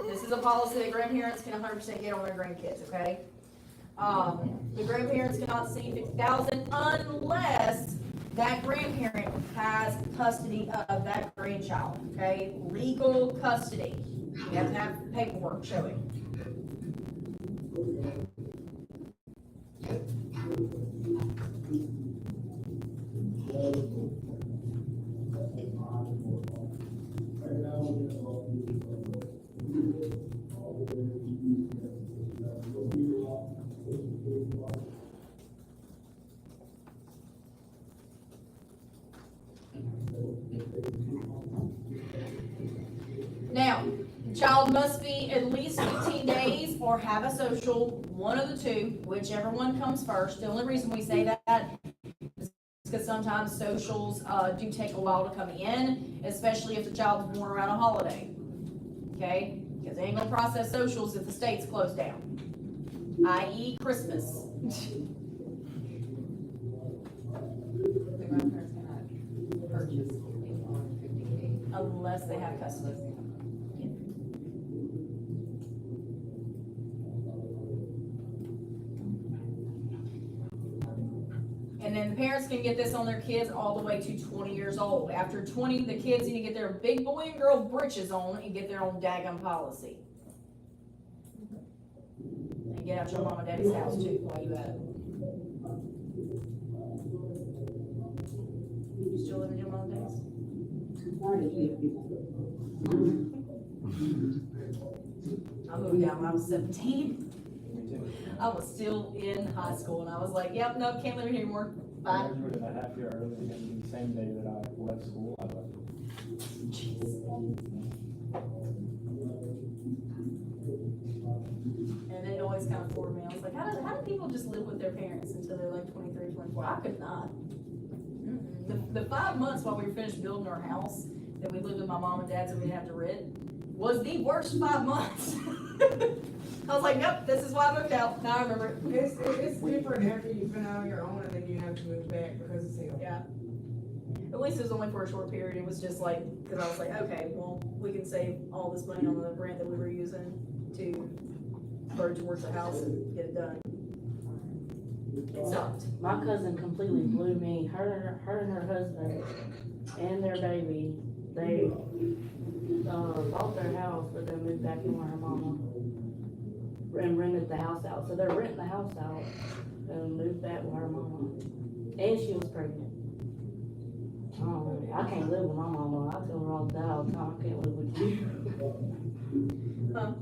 This is a policy that grandparents can 100% get on their grandkids, okay? The grandparents cannot exceed $50,000 unless that grandparent has custody of that grandchild, okay? Legal custody. You have to have paperwork showing. Now, the child must be at least 15 days or have a social, one of the two, whichever one comes first. The only reason we say that is because sometimes socials do take a while to come in, especially if the child is born around a holiday. Okay? Because they ain't gonna process socials if the state's closed down, i.e. Christmas. unless they have custody. And then the parents can get this on their kids all the way to 20 years old. After 20, the kids need to get their big boy and girl britches on and get their own daggum policy. And get out your mom and daddy's house too while you at it. You still live in your mom and daddy's? I moved out when I was 17. I was still in high school and I was like, yep, no, can't live here anymore. I Bye. graduated a half year early, and the same day that I left school, I left. And it always kind of floored me. I was like, how do people just live with their parents until they're like 23, 24? I could not. The 5 months while we were finished building our house that we lived with my mom and dad so we didn't have to rent was the worst 5 months. I was like, nope, this is why I moved out. Now I remember it. It's different after you've been out on your own and then you have to move back because it's hell. Yeah. At least it was only for a short period. It was just like, because I was like, okay, well, we can save all this money on the rent that we were using to burn towards the house and get it done. It sucked. My cousin completely blew me. Her and her husband and their baby, they bought their house, but then moved back in with her mama and rented the house out. So they're renting the house out and moved back with her mama. And she was pregnant. I can't live with my mama. I tell her all the time, I can't live with you. Huh?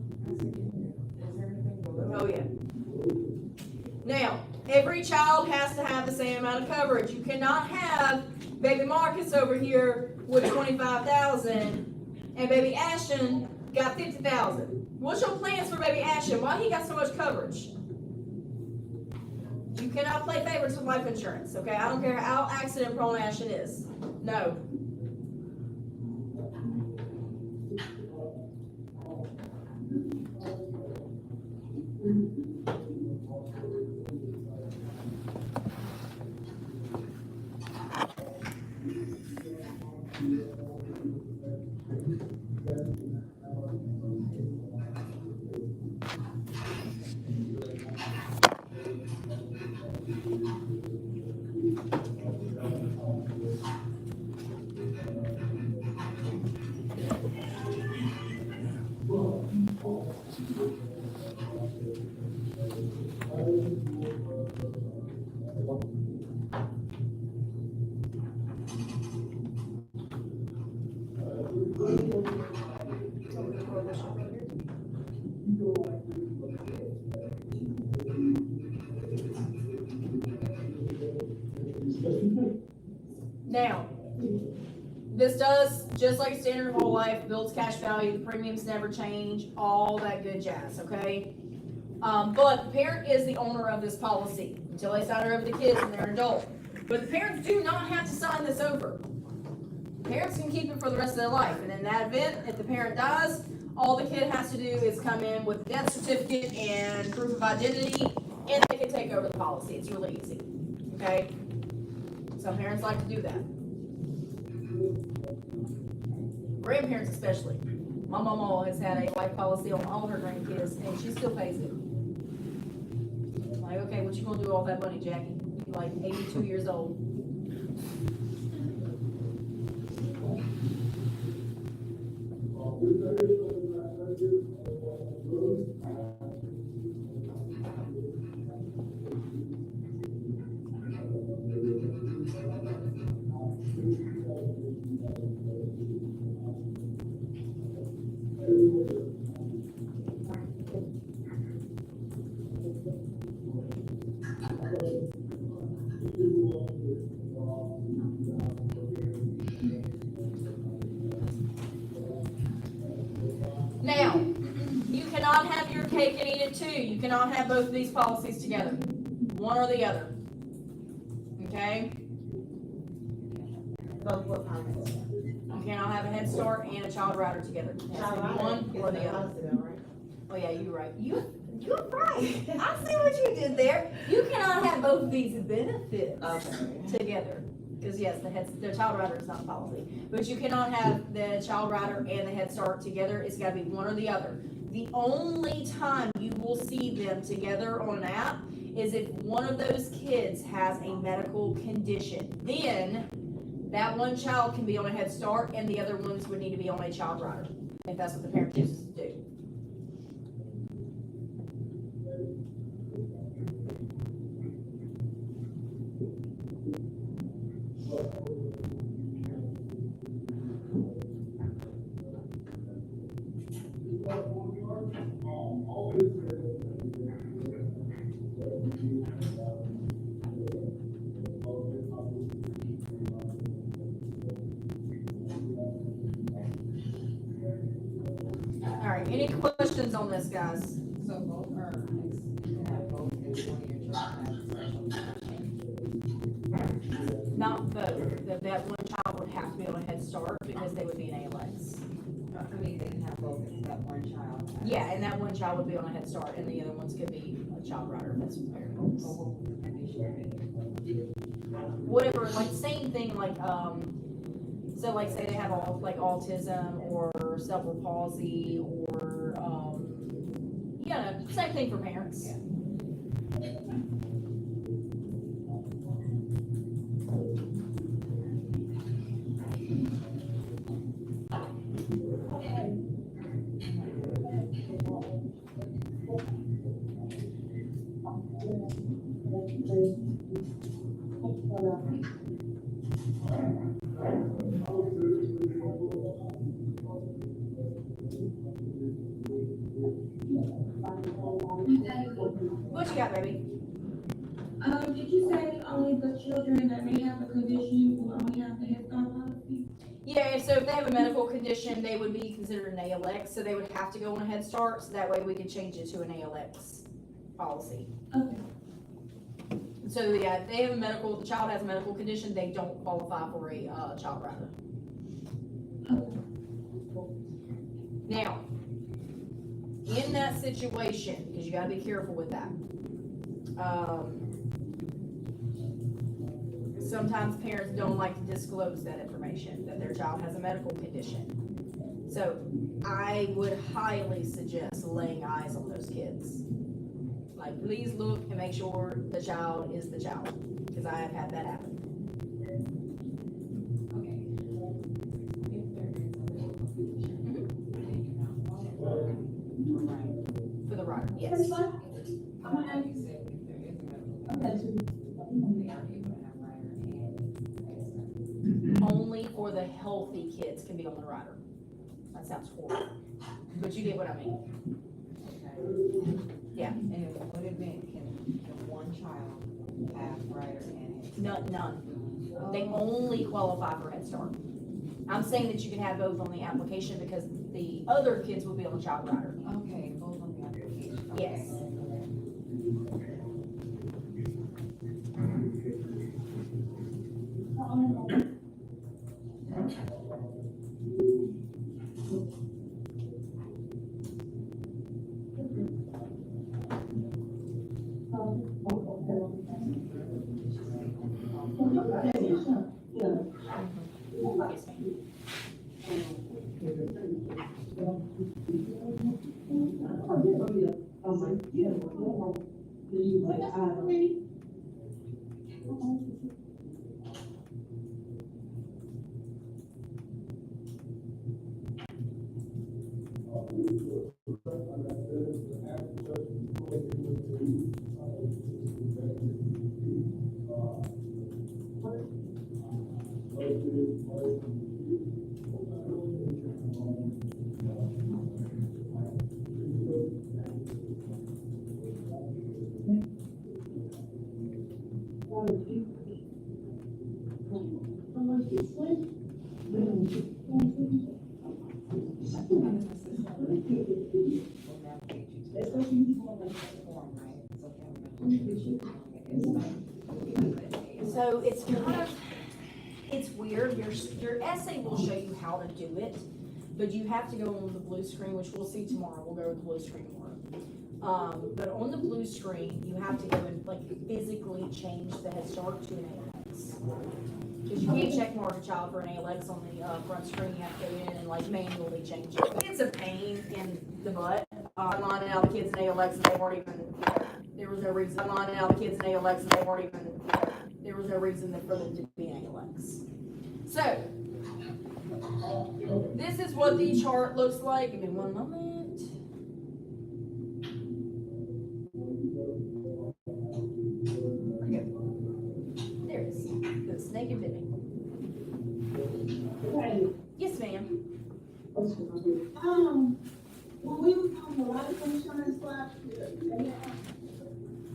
Oh, yeah. Now, every child has to have the same amount of coverage. You cannot have baby Marcus over here with $25,000 and baby Ashton got $50,000. What's your plans for baby Ashton? Why he got so much coverage? You cannot play favorites with life insurance, okay? I don't care how accident prone Ashton is. No. Now, this does, just like standard whole life, builds cash value, the premiums never change, all that good jazz, okay? But the parent is the owner of this policy until they sign it over to the kids and they're an adult. But the parents do not have to sign this over. Parents can keep it for the rest of their life, and in that event, if the parent dies, all the kid has to do is come in with a death certificate and proof of identity, and they can take over the policy. It's really easy, okay? Some parents like to do that. Grandparents especially. My mama has had a life policy on all her grandkids, and she still pays it. Like, okay, what you gonna do with all that money, Jackie? You're like 82 years old. Now, you cannot have your cake and eat it too. You cannot have both of these policies together. One or the other. Okay? You cannot have a Head Start and a Child Rider together. It has to be one or the other. Oh yeah, you're right. You're right. I see what you did there. You cannot have both of these benefits together. Because yes, the child rider is not a policy, but you cannot have the child rider and the Head Start together. It's gotta be one or the other. The only time you will see them together on an app is if one of those kids has a medical condition. Then that one child can be on a Head Start and the other ones would need to be on a child rider, if that's what the parent chooses to do. All right, any questions on this, guys? So both are, you can have both if one of your children has a special education. Not both, that one child would have to be on a Head Start because they would be an ALS. I mean, they can have both if that one child has. Yeah, and that one child would be on a Head Start and the other ones could be a child rider, if that's what the parent wants. So what would the condition be? Whatever, like same thing, like, so like say they have all, like autism or cerebral palsy or, yeah, same thing for parents. Yeah. What you got, baby? Did you say only the children that may have a condition will only have the Head Start policy? Yeah, so if they have a medical condition, they would be considered an ALX, so they would have to go on a Head Start, so that way we could change it to an ALX policy. Okay. So yeah, if they have a medical, the child has a medical condition, they don't qualify for a, child rider. Now, in that situation, because you gotta be careful with that, sometimes parents don't like to disclose that information, that their child has a medical condition. So I would highly suggest laying eyes on those kids. Like, please look and make sure the child is the child, because I have had that happen. Okay. If there is a medical condition, then you're not qualified For the rider, yes. you said if there is a medical condition, they are able to have rider and Only for the healthy kids can be on the rider. That sounds horrible, but you get what I mean. Yeah. And in what event can one child have rider and Head Start? None. They only qualify for Head Start. I'm saying that you can have both on the application because the other kids will be on the child rider. Okay, both on the application. Okay. Yes. So it's kind of, it's weird, your essay will show you how to do it, but you have to go on the blue screen, which we'll see tomorrow, we'll go over the blue screen more. But on the blue screen, you have to go and like physically change the Head Start to an ALX. ALX. Because you can't check mark a child for an ALX on the front screen. You have to go in and like manually change it. It's a pain in the butt. I'm on and out the kids in ALX and they weren't even, there was no reason. I'm on and out the kids in ALX and they weren't even, there was no reason for them to be in ALX. So, this is what the chart looks like. Give me one moment. There it is. The snake and Bimmy. Yes, ma'am. When we was on the life insurance last year,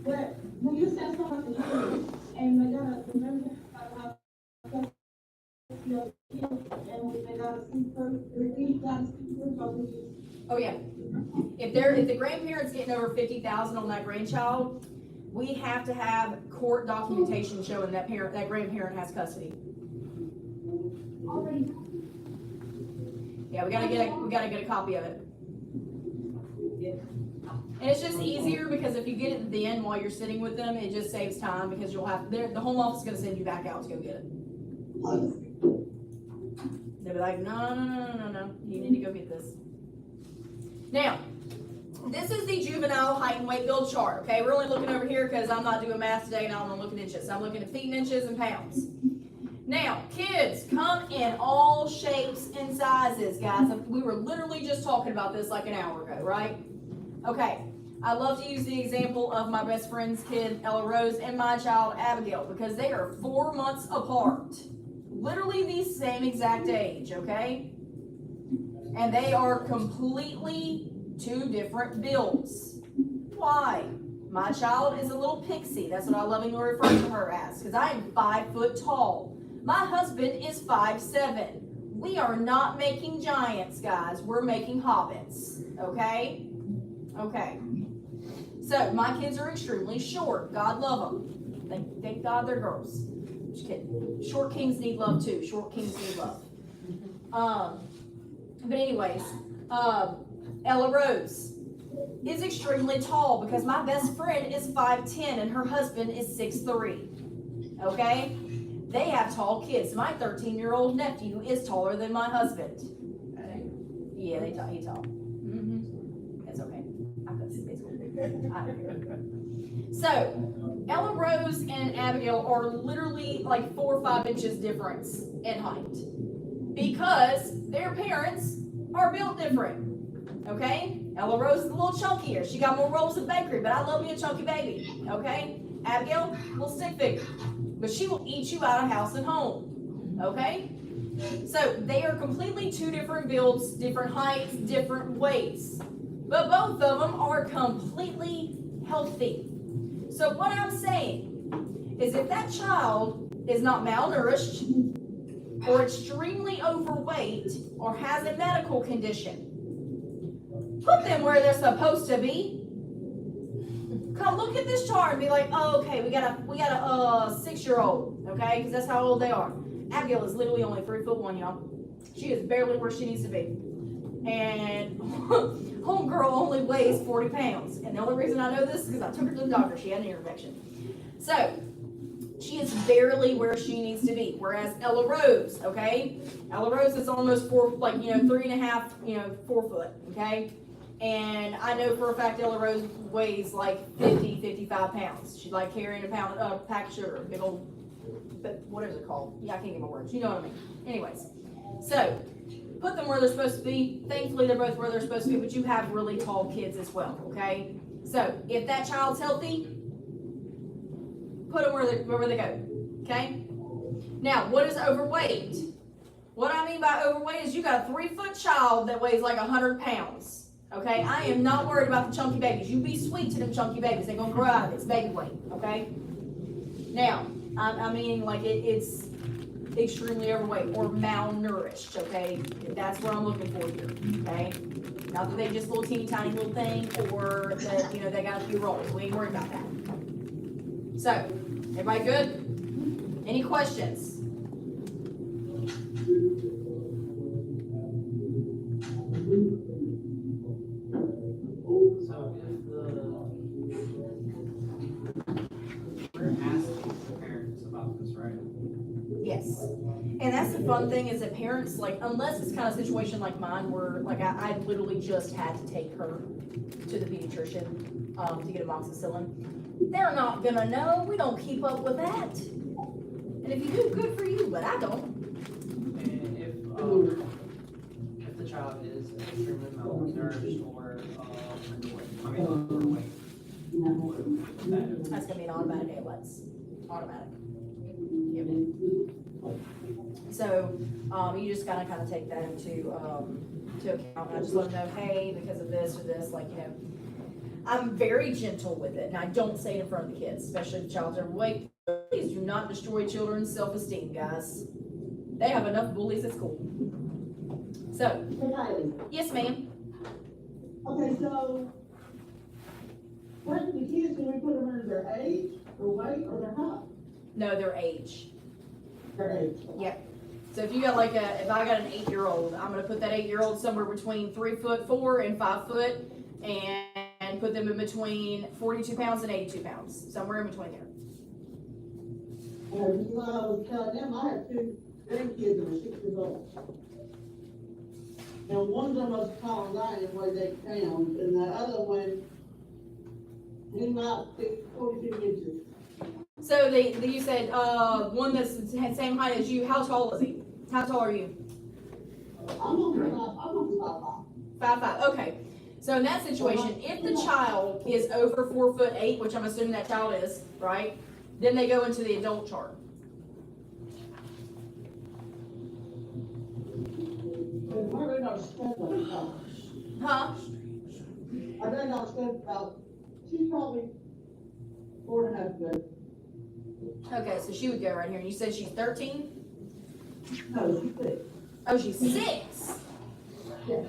but when you said something about the years, and they gotta remember about your kids, and they gotta see first, we gotta see first. Oh yeah. If the grandparent's getting over 50,000 on that grandchild, we have to have court documentation showing that grandparent has custody. Yeah, we gotta get a copy of it. And it's just easier because if you get it then while you're sitting with them, it just saves time because you'll have the home office is gonna send you back out to go get it. They'll be like, no, you need to go get this. Now, this is the juvenile height and weight build chart. Okay, we're only looking over here because I'm not doing math today and I'm looking at inches. I'm looking at feet and inches and pounds. Now, kids come in all shapes and sizes, guys. We were literally just talking about this like an hour ago, right? Okay, I love to use the example of my best friend's kid, Ella Rose, and my child, Abigail, because they are 4 months apart. Literally the same exact age, okay? And they are completely two different builds. Why? My child is a little pixie. That's what I lovingly refer to her as, because I am 5 foot tall. My husband is 5'7". We are not making giants, guys. We're making hobbits, okay? Okay. So, my kids are extremely short. God love them. Thank God they're girls. Just kidding. Short kings need love too. Short kings need love. But anyways, Ella Rose is extremely tall because my best friend is 5'10" and her husband is 6'3". Okay? They have tall kids. My 13-year-old nephew is taller than my husband. Yeah, he's tall. It's okay. I got some baseball. I don't care. So, Ella Rose and Abigail are literally like 4 or 5 inches difference in height because their parents are built different. Okay? Ella Rose is a little chunkier. She got more rolls of bakery, but I love me a chunky baby. Okay? Abigail, little stick figure. But she will eat you out of house and home. Okay? So they are completely two different builds, different heights, different weights. But both of them are completely healthy. So what I'm saying is if that child is not malnourished or extremely overweight or has a medical condition, put them where they're supposed to be. Come look at this chart and be like, oh, okay, we got a 6-year-old, okay, because that's how old they are. Abigail is literally only 3'1", y'all. She is barely where she needs to be. And homegirl only weighs 40 pounds. And the only reason I know this is because I took her to the doctor. She had an ear infection. So, she is barely where she needs to be. Whereas Ella Rose, okay? Ella Rose is almost 3.5, 4 foot, okay? And I know for a fact Ella Rose weighs like 55 pounds. She's like carrying a pack of sugar, big old, what is it called? Yeah, I can't get my words. You know what I mean. Anyways, so put them where they're supposed to be. Thankfully, they're both where they're supposed to be, but you have really tall kids as well, okay? So if that child's healthy, put them where they go, okay? Now, what is overweight? What I mean by overweight is you got a 3-foot child that weighs like 100 pounds. Okay, I am not worried about the chunky babies. You be sweet to them chunky babies. They're going to grow out of it. It's baby weight, okay? Now, I mean like it's extremely overweight or malnourished, okay? That's what I'm looking for here, okay? Not that they just little teeny tiny little thing or that, they got a few rolls. We ain't worried about that. So, everybody good? Any questions? We're asking the parents about this, right? And that's the fun thing is that parents, like, unless it's kind of a situation like mine where, like, I literally just had to take her to the pediatrician, to get amoxicillin, they're not gonna know. We don't keep up with that. And if you do, good for you, but I don't. And if the child is extremely malnourished or overweight, That's gonna be an automatic ALS. Automatic. Yep. So, you just gotta kind of take that into account. And I just let them know, hey, because of this or this, like, you know, I'm very gentle with it, and I don't say it in front of the kids, especially if the child's overweight. Please do not destroy children's self-esteem, guys. They have enough bullies at school. So, yes, ma'am. Okay, so what do the kids, do we put them under their age, their weight, or their height? No, their age. Their age. Yep. So if you got like if I got an 8-year-old, I'm gonna put that 8-year-old somewhere between 3'4" and 5 foot, and put them in between 42 pounds and 82 pounds, somewhere in between there. When I was telling them, I have 2 grandkids that are 6 years old. And one's almost tall as I am, weighs 8 pounds, and the other one, he might be 42 inches. So you said one that's the same height as you. How tall is he? How tall are you? I'm on 5'5". 5'5". Okay. So in that situation, if the child is over 4'8", which I'm assuming that child is, right? Then they go into the adult chart. Huh? I don't understand about, she's probably 4.5 good. Okay, so she would go right here. And you said she's 13? No, she's 6. Oh, she's 6. Yeah.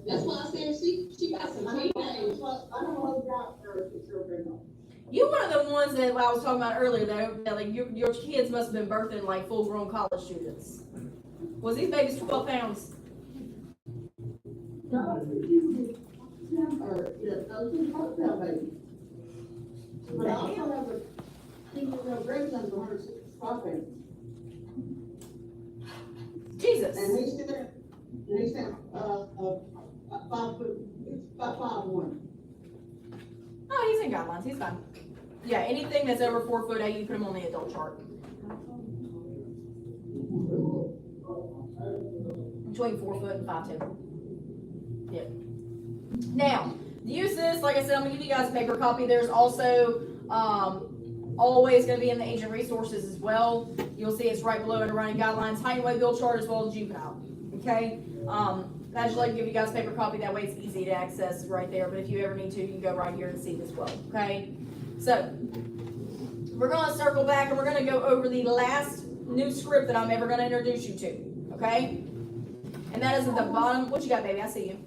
That's why I said she got some teenage. I don't know who got her 6-year-old girl. You one of the ones that I was talking about earlier, though, that like your kids must have been birthing like full-grown college students. Was these babies 12 pounds? No, she was 12 baby. But I also have a 10-year-old grandson for 165 pounds. Jesus. And he's still, about 5'1". Oh, he's in guidelines. He's fine. Yeah, anything that's over 4'8", you put him on the adult chart. Between 4 foot and 5'10". Yeah. Now, to use this, like I said, I'm gonna give you guys a paper copy. There's also always gonna be in the agent resources as well. You'll see it's right below under running guidelines, height and weight bill chart as well as juvenile. Okay. I just like to give you guys a paper copy. That way it's easy to access right there. But if you ever need to, you can go right here and see it as well. Okay. So we're gonna circle back and we're gonna go over the last new script that I'm ever gonna introduce you to. Okay. And that is at the bottom. What you got, baby? I see you.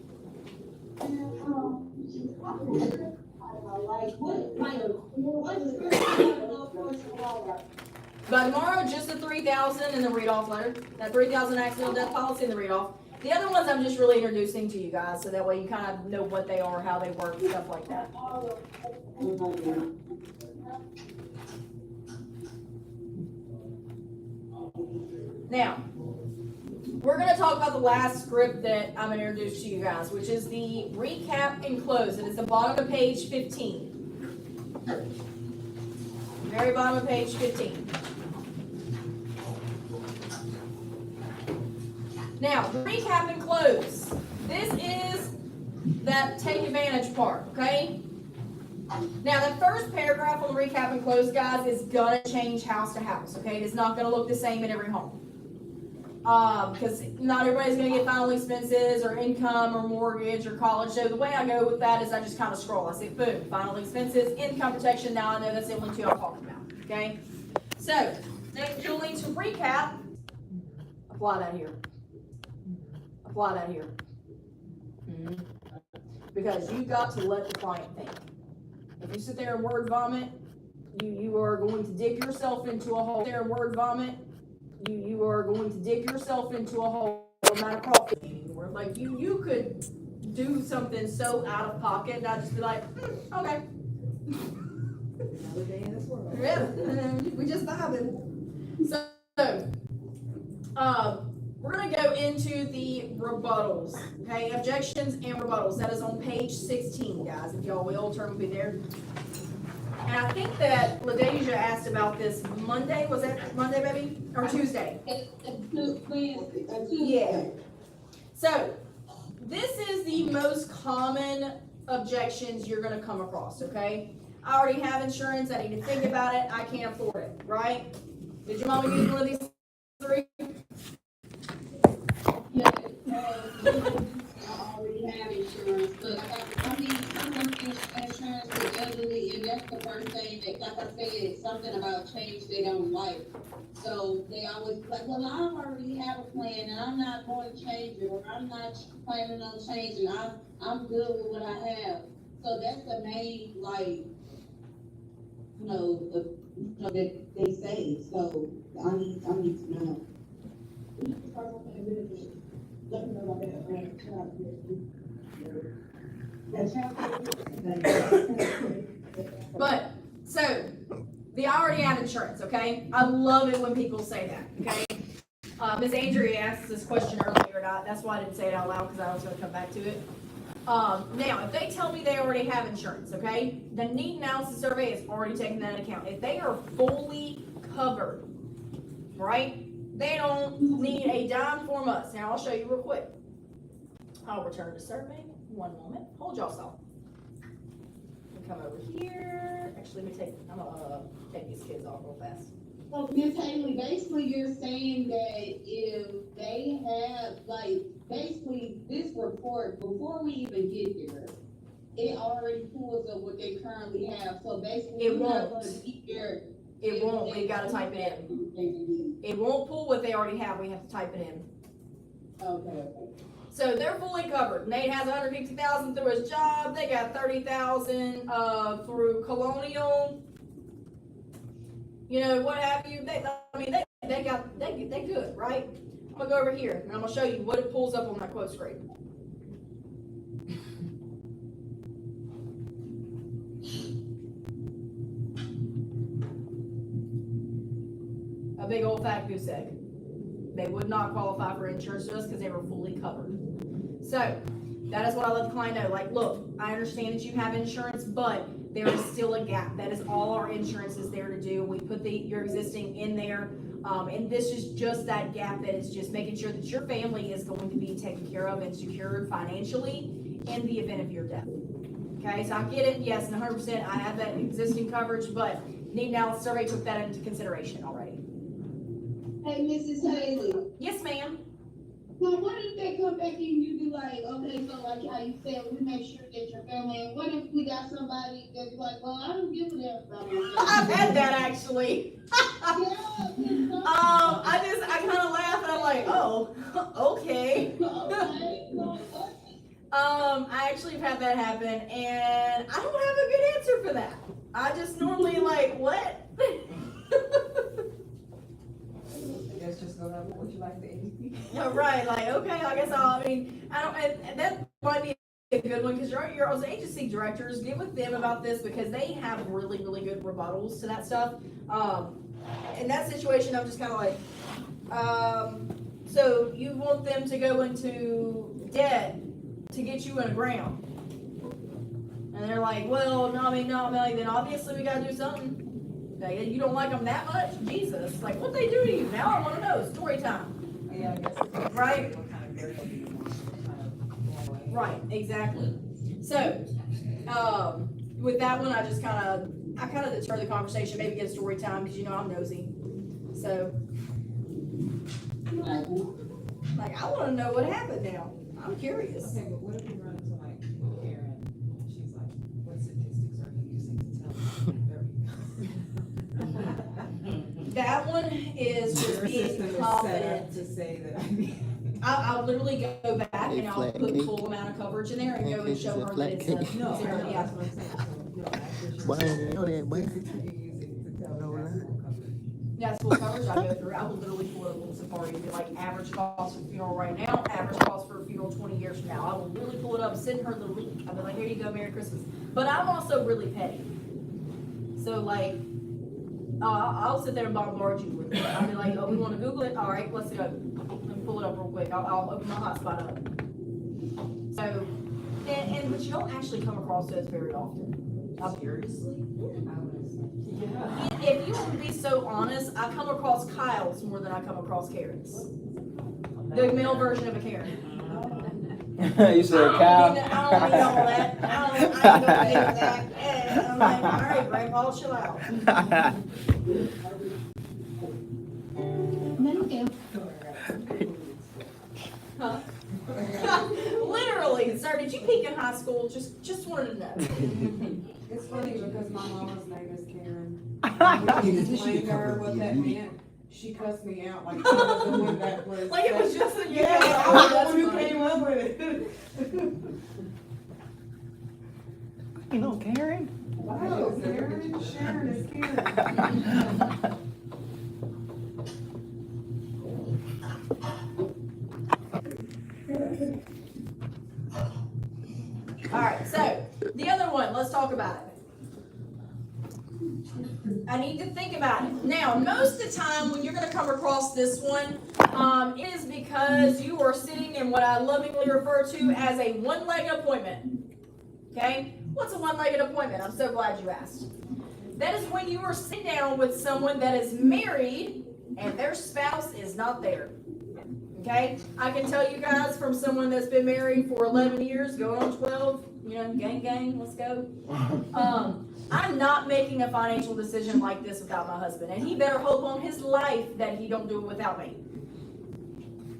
By tomorrow, just the 3,000 and the read-off letter. That 3,000 accidental death policy and the read-off. The other ones I'm just really introducing to you guys, so that way you kind of know what they are, how they work, stuff like that. Now, we're going to talk about the last script that I'm going to introduce to you guys, which is the recap and close. And it's the bottom of page 15. Very bottom of page 15. Now, recap and close. This is that take advantage part, okay? Now, that first paragraph on the recap and close, guys, is going to change house to house, okay? It's not going to look the same in every home. Because not everybody's going to get final expenses or income or mortgage or college. So the way I go with that is I just kind of scroll. I say, boom, final expenses, income protection. Now I know that's the only two I'm talking about, okay? So, next you'll need to recap. Apply that here. Apply that here. Because you got to let the client think. If you sit there and word vomit, you are going to dig yourself into a hole. There and word vomit, you are going to dig yourself into a hole. Not a profit anymore. Like you could do something so out of pocket, and I'd just be like, okay. Another day in this world. Yeah, we just vibing. So we're gonna go into the rebuttals, okay? Objections and rebuttals. That is on page 16, guys. If y'all will, turn will be there. And I think that LaDeja asked about this Monday. Was that Monday, baby? Or Tuesday? Yeah. So, this is the most common objections you're gonna come across, okay? I already have insurance, I need to think about it, I can't afford it, right? Did your mama use one of these 3? Yeah, I already have insurance, but I mean, I'm working insurance with elderly, and that's the first thing that, like I said, something about change they don't like. So they always be like, well, I already have a plan, and I'm not going to change it, or I'm not planning on changing. I'm good with what I have. So that's the main, like, that they say. So I need to know. But, so, the I already have insurance, okay? I love it when people say that, okay? Ms. Andrea asked this question earlier, and that's why I didn't say it out loud, because I was gonna come back to it. Now, if they tell me they already have insurance, okay, the need analysis survey is already taking that into account. If they are fully covered, right, they don't need a dime from us. Now, I'll show you real quick. I'll return to survey. One moment. Hold y'all still. Come over here. Actually, I'm gonna take these kids off real fast. So, Ms. Haley, basically you're saying that if they have, like, basically this report, before we even get here, it already pulls up what they currently have. So basically, It won't. It won't. We gotta type it in. It won't pull what they already have. We have to type it in. Okay. So they're fully covered. Nate has 150,000 through his job. They got 30,000 through Colonial. You know, what have you? They good, right? I'm gonna go over here and I'm gonna show you what it pulls up on that quote screen. A big old fat goose egg. They would not qualify for insurance just because they were fully covered. So that is what I let the client know. Like, look, I understand that you have insurance, but there is still a gap. That is all our insurance is there to do. We put your existing in there, and this is just that gap that is just making sure that your family is going to be taken care of and secured financially in the event of your death. Okay, so I get it. Yes, 100%. I have that existing coverage, but need analysis survey took that into consideration already. Hey, Mrs. Haley. Yes, ma'am. So what if they come back and you be like, okay, so like how you said, we make sure that your family, and what if we got somebody that's like, well, I don't give a damn about my family. I've had that actually. I kind of laugh and I'm like, oh, okay. I actually have had that happen and I don't have a good answer for that. I just normally like, what? That's just gonna have what you like the ADP. Yeah, right, like, okay, I guess and that might be a good one because your agency directors, get with them about this because they have really, really good rebuttals to that stuff. In that situation, I'm just kind of like, so you want them to go into debt to get you in the ground? And they're like, well, no, Melly, then obviously we gotta do something. Like, you don't like them that much? Jesus, like, what they do to you? Now I want to know. Story time. Yeah, I guess. Right? What kind of burial do you want kind of go away? Right, exactly. So, with that one, I kind of deter the conversation, maybe get a story time because I'm nosy. So, like, I want to know what happened now. I'm curious. Okay, but what if you run into like Karen? She's like, what statistics are you using to tell me? That one is just being confident to say that I'll literally go back and I'll put the full amount of coverage in there and go and show her that it's a zero. Yeah. That's full coverage. I go through. I will literally pull up on Safari and be like, average cost for funeral right now, average cost for a funeral 20 years from now. I will literally pull it up, send her the link. I'll be like, here you go, Merry Christmas. But I'm also really petty. So like, I'll sit there and bombard you with it. I'll be like, oh, we want to Google it? All right, let's go. Let me pull it up real quick. I'll open my hotspot up. So, but you don't actually come across those very often. Seriously? Yeah. If you want to be so honest, I come across Kyles more than I come across Karens. The male version of a Karen. You said cow. I don't need all that. I ain't gonna get that. Yeah, I'm like, all right, Grandpa, chill out. Huh? Literally, sir, did you peak in high school? Just wanted to know. It's funny because my mama's name is Karen. When you explained to her what that meant, she cussed me out like she was the one that was. Like it was just a yeah, I was the one who came up with it. You know Karen? Wow, Karen, Sharon is Karen. All right, so the other one, let's talk about it. I need to think about it. Now, most of the time when you're going to come across this one, it is because you are sitting in what I lovingly refer to as a one-legged appointment. Okay? What's a one-legged appointment? I'm so glad you asked. That is when you are sitting down with someone that is married and their spouse is not there. Okay? I can tell you guys from someone that's been married for 11 years, going on 12, you know, gang, let's go. I'm not making a financial decision like this without my husband. And he better hope on his life that he don't do it without me.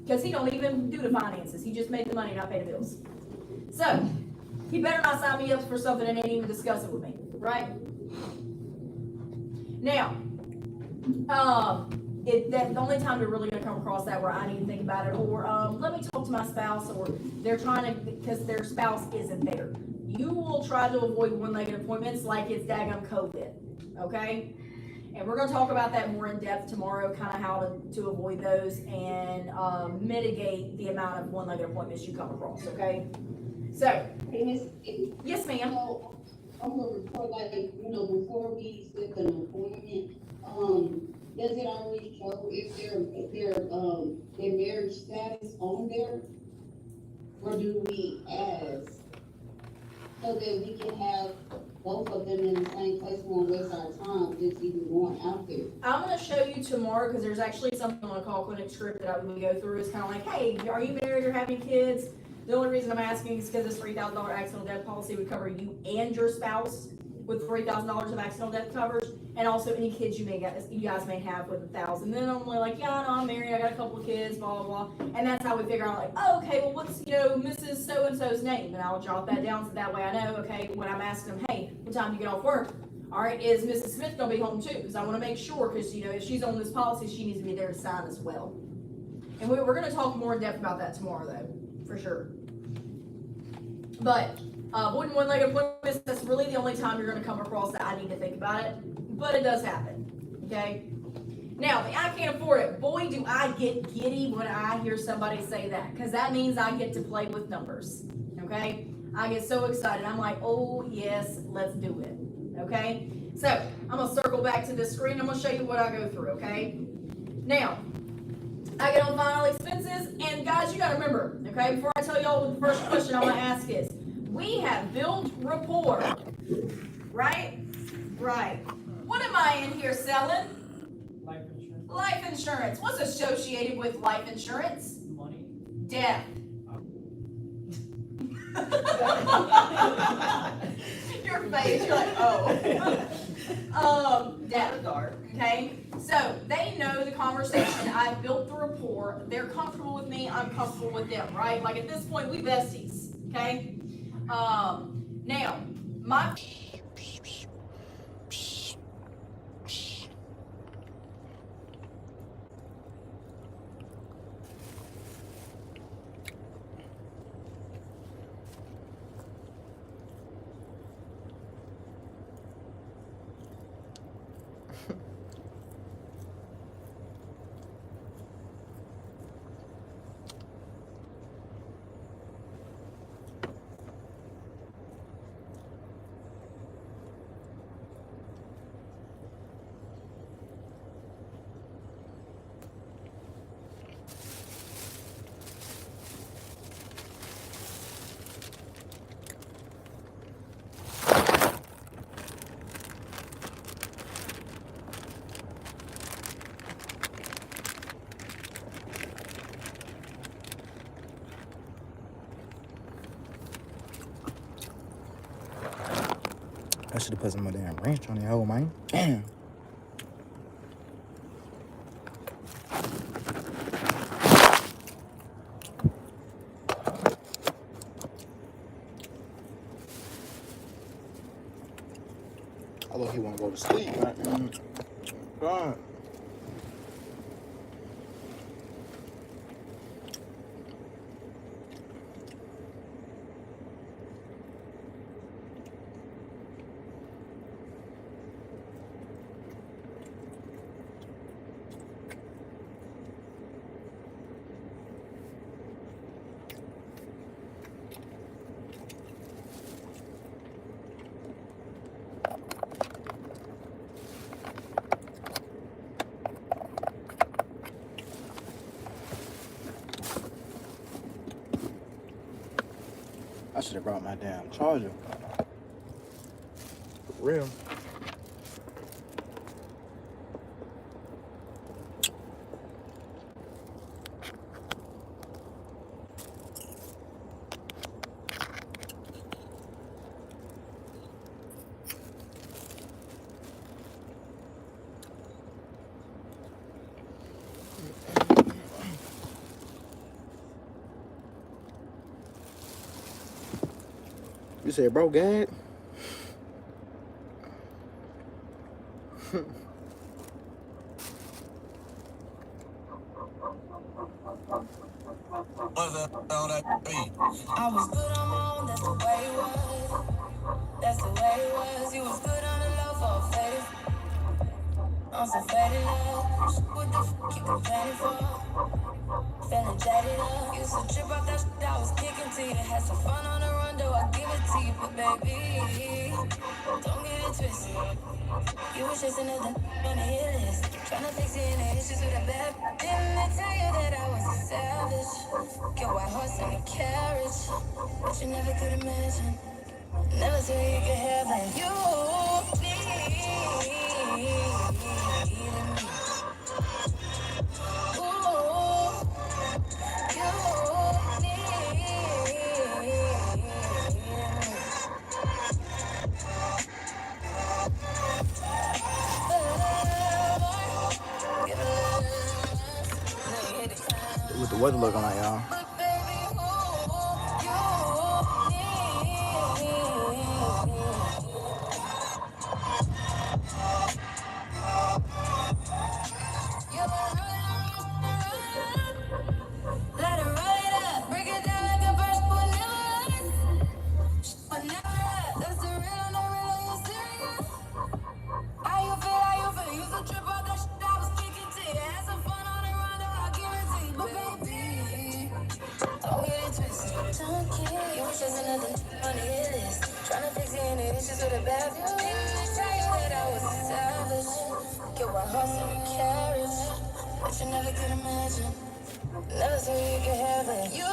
Because he don't even do the finances. He just made the money and I pay the bills. So, he better not sign me up for something and ain't even discuss it with me. Right? Now, the only time you're really going to come across that where I need to think about it, or let me talk to my spouse, or they're trying to, because their spouse isn't there. You will try to avoid one-legged appointments like it's daggum COVID, okay? And we're going to talk about that more in depth tomorrow, kind of how to avoid those and mitigate the amount of one-legged appointments you come across, okay? So, yes, ma'am. So, I'm gonna report, like, you know, before we set an appointment, does it already show if their marriage status on there? Or do we ask so that we can have both of them in the same place, we won't waste our time just even going out there? I'm going to show you tomorrow because there's actually something on a call clinic script that I would go through. It's kind of like, hey, are you married or having kids? The only reason I'm asking is because this $3,000 accidental death policy would cover you and your spouse with $3,000 of accidental death coverage, and also any kids you guys may have with $1,000. Then I'm like, yeah, no, I'm married, I got a couple of kids, blah, blah, blah. And that's how we figure out, like, oh, okay, well, what's, Mrs. So-and-so's name? And I'll jot that down so that way I know, okay, when I'm asking them, hey, what time do you get off work? All right, is Mrs. Smith going to be home too? Because I want to make sure, because, if she's on this policy, she needs to be there to sign as well. And we're going to talk more in depth about that tomorrow, though, for sure. But avoiding one-legged appointments, that's really the only time you're going to come across that I need to think about it. But it does happen, okay? Now, I can't afford it. Boy, do I get giddy when I hear somebody say that, because that means I get to play with numbers, okay? I get so excited. I'm like, oh, yes, let's do it, okay? So, I'm going to circle back to this screen. I'm going to show you what I go through, okay? Now, I get on final expenses, and guys, you got to remember, okay, before I tell y'all what the first question I'm going to ask is, we have built rapport, right? Right. What am I in here selling? Life insurance. Life insurance. What's associated with life insurance? Money. Death. Your face, you're like, oh. Death. Okay? So, they know the conversation. I've built the rapport. They're comfortable with me. I'm comfortable with them, right? Like, at this point, we besties, okay? Now, my... I should have put some more damn wrench on that hole, man. Damn. I look, he want to go to sleep, man. God. I should have brought my damn charger. For real. You said, bro, gag? I was good on my own, that's the way it was. That's the way it was. You was good on the low for a faded. I'm so faded up. What the fuck you complaining for? Feeling jaded up. Used to trip out that shit I was kicking to you. Had some fun on the run, though I give it to you. But baby, don't get it twisted. You was just another on the hit list. Tryna fix any issues with a bad. Didn't I tell you that I was a savage? Get white horse and a carriage. But you never could imagine. Never thought you could have it. You What the weather looking like, y'all? let it ride up, break it down like a verse would never. But never, that's the real, no real, are you serious? How you feel, you so trip out that shit I was kicking to you. Had some fun on the run, though I guarantee you. But baby, don't get it twisted. Junkie, you was just another on the hit list. Tryna fix any issues with a bad. Didn't I tell you that I was a savage? Get one horse and a carriage. But you never could imagine. Never thought you could have it. You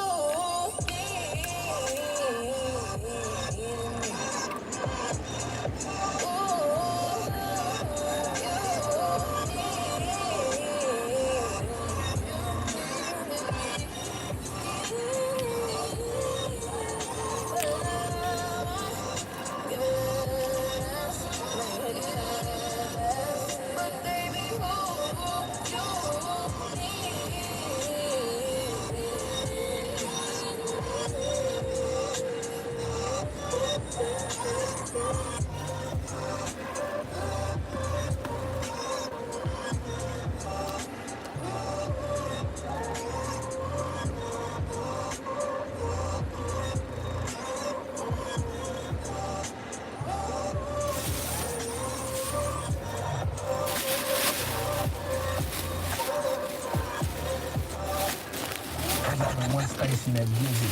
One station that gives it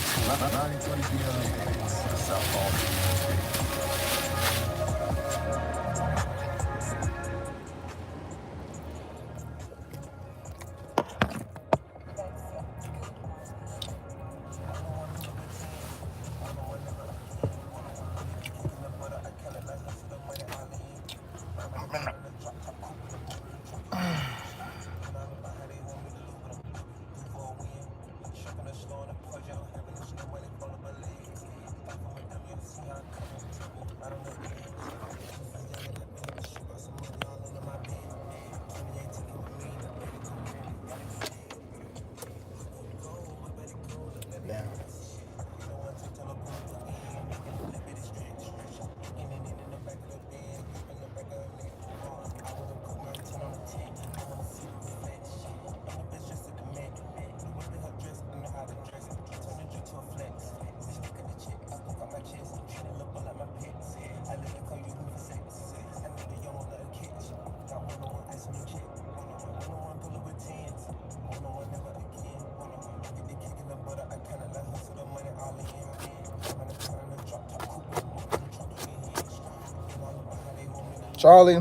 Charlie,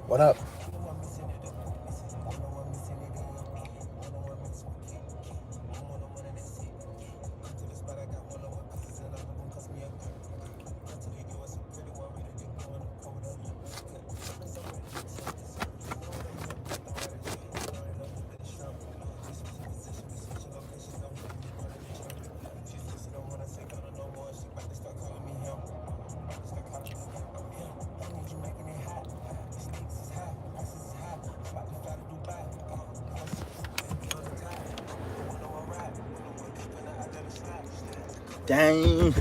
what up? Dang.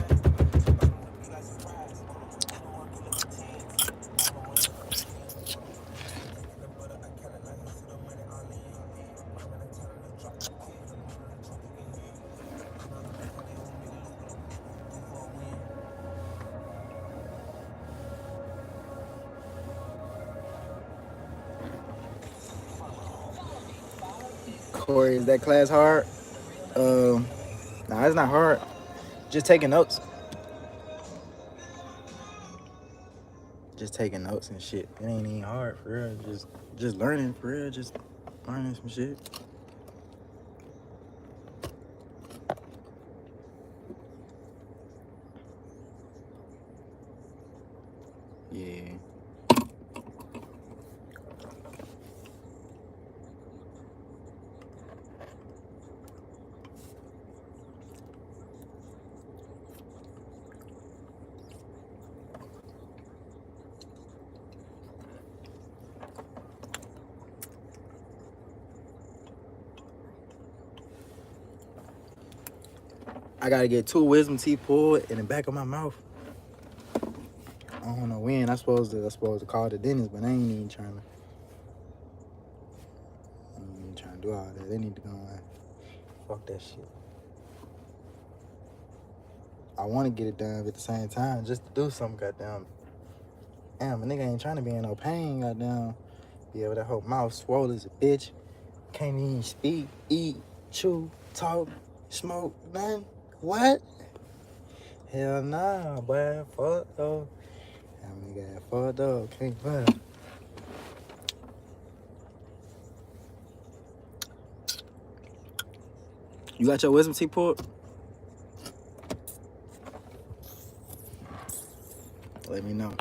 Corey, is that class hard? Nah, it's not hard. Just taking notes. Just taking notes and shit. It ain't even hard for real. Just learning for real. Just learning some shit. Yeah. I gotta get 2 wisdom teeth pulled in the back of my mouth. I don't know when. I'm supposed to call the dentist, but I ain't even trying to do all that. They need to go and fuck that shit. I want to get it done, but at the same time, just to do something, goddamn. Damn, a nigga ain't trying to be in no pain, goddamn. Yeah, but that whole mouth swollen as a bitch. Can't even speak, eat, chew, talk, smoke, nothing. What? Hell nah, boy. Fuck though. That nigga fucked up. Can't find. You got your wisdom teeth pulled? Let me know.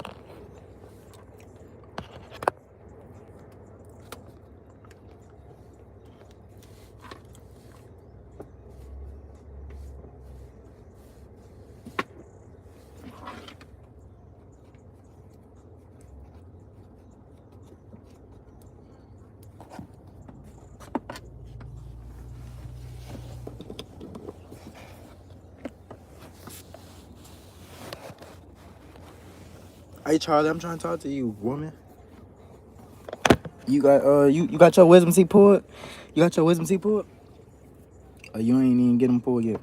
Hey Charlie, I'm trying to talk to you, woman. You got you got your wisdom teeth pulled? You got your wisdom teeth pulled? Or you ain't even get them pulled yet?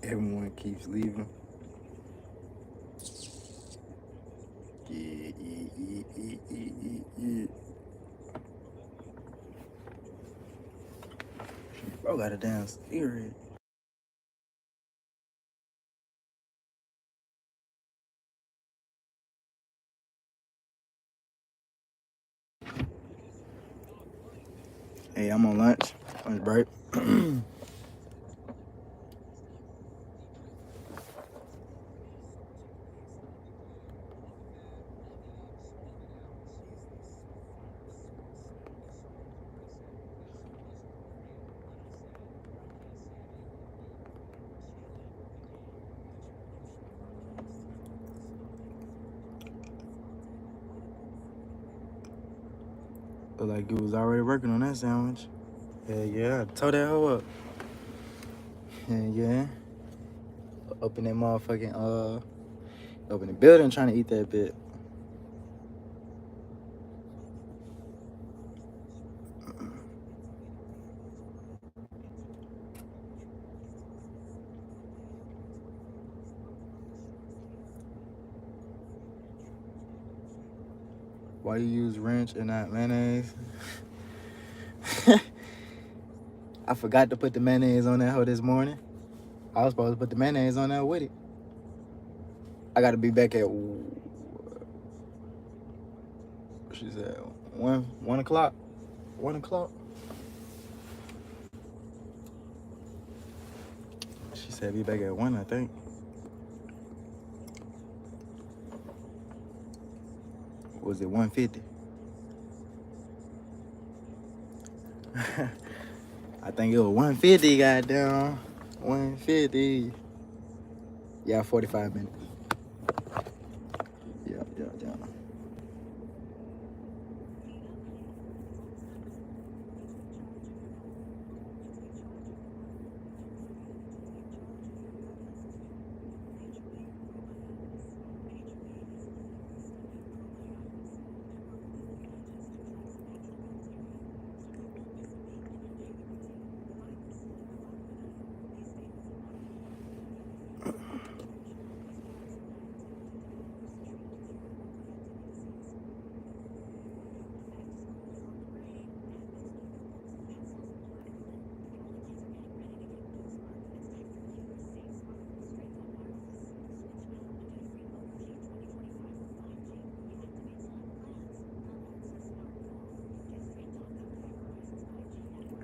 Everyone keeps leaving. Yeah. Bro got a damn spirit. Hey, I'm on lunch break. Look like you was already working on that sandwich. Yeah. Tow that hoe up. Yeah. Open that motherfucking open the building trying to eat that bit. Why you use ranch and not mayonnaise? I forgot to put the mayonnaise on that hoe this morning. I was supposed to put the mayonnaise on there with it. I gotta be back at, she said, 1 o'clock. 1 o'clock. She said be back at 1, I think. Was it 1:50? I think it was 1:50, goddamn. 1:50. Yeah, 45 minutes. Yeah.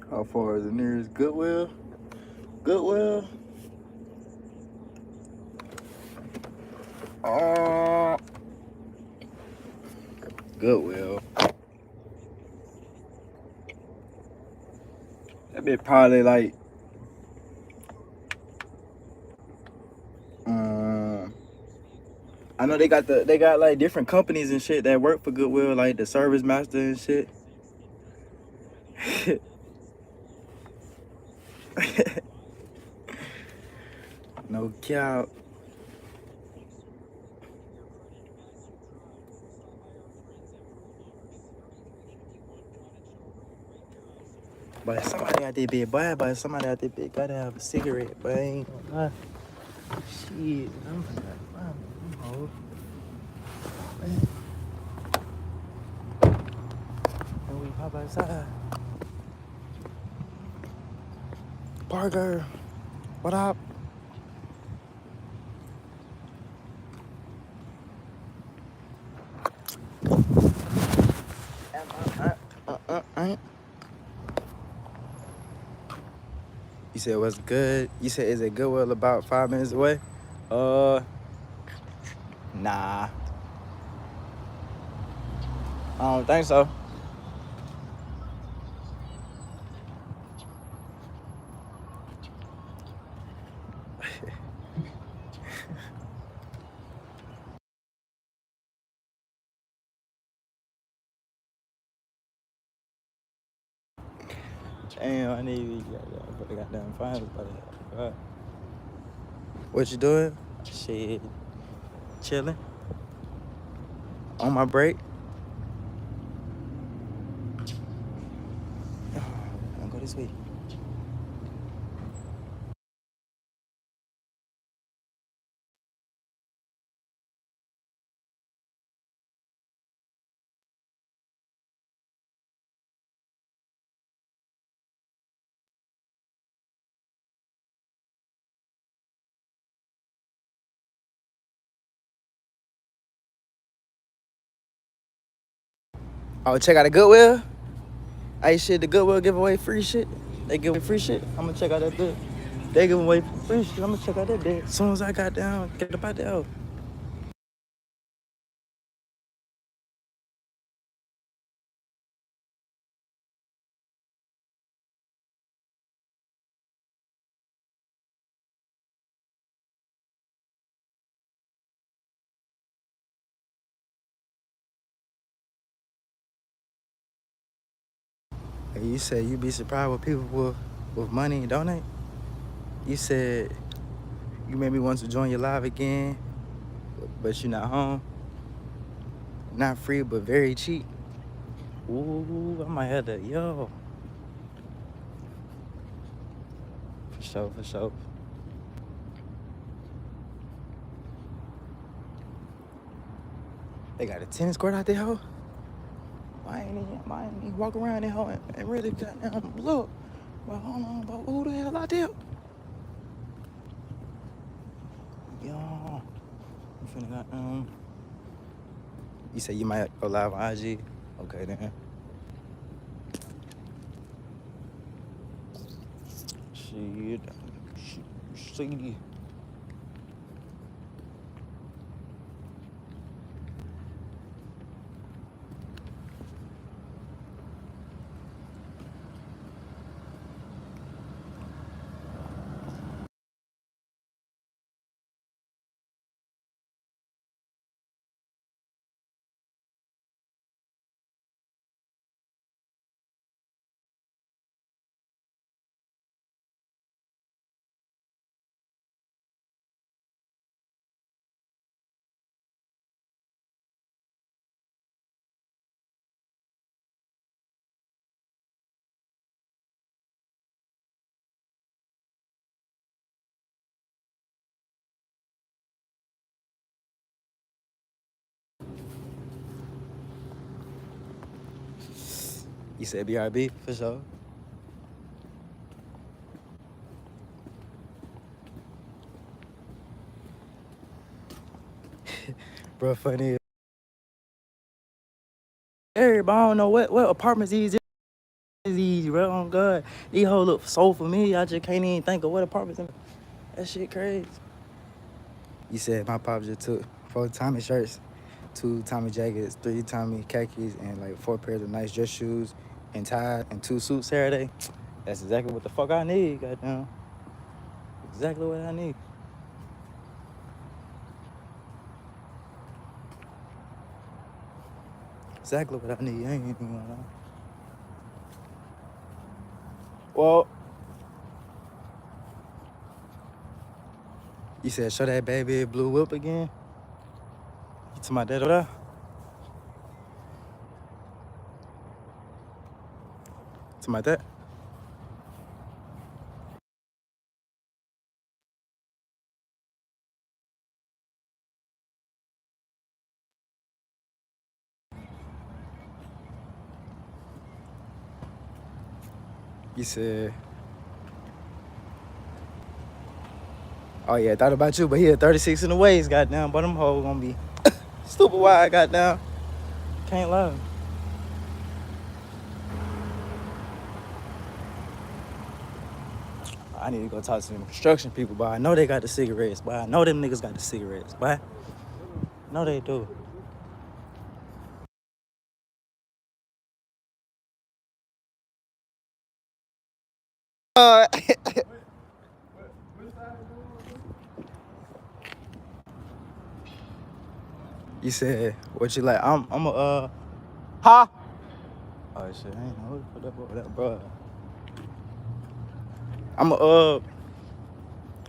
How far is the nearest Goodwill? Goodwill? Goodwill. That bit probably like, I know they got like different companies and shit that work for Goodwill, like the Service Master and shit. No cap. But somebody out there big boy, but somebody out there big gotta have a cigarette, but I ain't gonna lie. Shit, I'm old. Man. And we pop outside. Parker, what up? You said what's good? You said is it Goodwill about 5 minutes away? Nah. I don't think so. Damn, I need to put the goddamn fines about it. What you doing? Shit. Chilling. On my break. I'm gonna go this way. Oh, check out the Goodwill. Hey, shit, the Goodwill give away free shit. They give away free shit. I'm gonna check out that bit. They give away free shit. I'm gonna check out that bit. As soon as I got down, get up out there. Hey, you said you be surprised what people with money donate. You said you made me want to join your live again, but you're not home. Not free, but very cheap. Ooh, I might have to, yo. For sure. They got a tennis court out there, ho? I ain't even walk around that hoe and really goddamn look. Well, hold on, but who the hell out there? Yo, I'm finna got You say you might go live on IG? Okay then. Shit. See. You said BRB for sure. Bro, funny. Everybody, I don't know what apartments these is, bro. Oh God, these hoes look so familiar. I just can't even think of what apartments. That shit crazy. You said my pop just took 4 Tommy shirts, 2 Tommy jackets, 3 Tommy khakis, and like 4 pairs of nice dress shoes, and tie and 2 suits Saturday. That's exactly what the fuck I need, goddamn. Exactly what I need. Exactly what I need. I ain't even gonna lie. Well, you said show that baby blue whip again? You talking about that over there? Talking about that? You said, oh yeah, thought about you, but he had 36 in the waist, goddamn. But them hoes gonna be stupid wide, goddamn. Can't lie. I need to go talk to them construction people, but I know they got the cigarettes, but I know them niggas got the cigarettes, but no they do. You said what you like? I'm a huh? Oh shit, I ain't know who to put up over that, bro. I'm a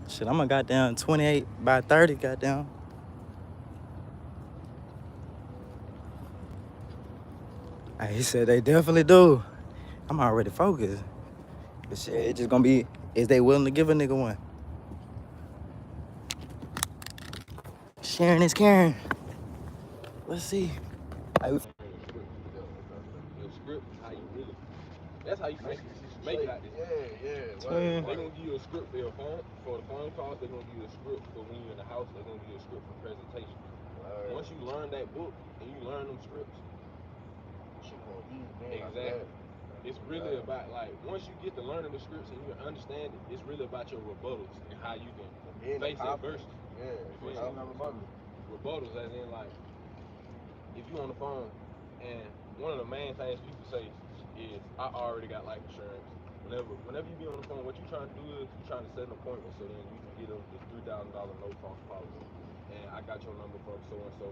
shit. I'm a goddamn 28 by 30, goddamn. He said they definitely do. I'm already focused. But shit, it just gonna be, is they willing to give a nigga one? Sharing is caring. Let's see. Your script, how you really. That's how you make it out this. Twin. They're gonna give you a script for your phone, for the phone calls. They're gonna give you a script for when you're in the house. They're gonna give you a script for presentation. Once you learn that book and you learn them scripts, exactly. It's really about, like, once you get to learning the scripts and you understand it, it's really about your rebuttals and how you can face adversity. Rebuttals as in, like, if you on the phone and one of the main things people say is, I already got life insurance. Whenever you be on the phone, what you trying to do is you trying to set an appointment so then you can get them this $3,000 no cost policy. And I got your number from so and so.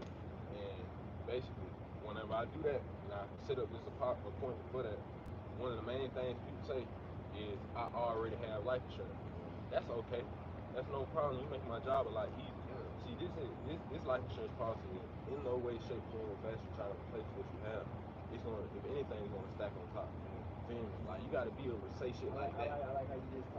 And basically, whenever I do that and I set up this appointment for that, one of the main things people say is, I already have life insurance. That's okay. That's no problem. You make my job a lot easier. See, this life insurance policy is in no way, shape, form, or fashion trying to replace what you have. It's gonna, if anything, it's gonna stack on top. Feel me? Like, you gotta be able to say shit like that. I like how you just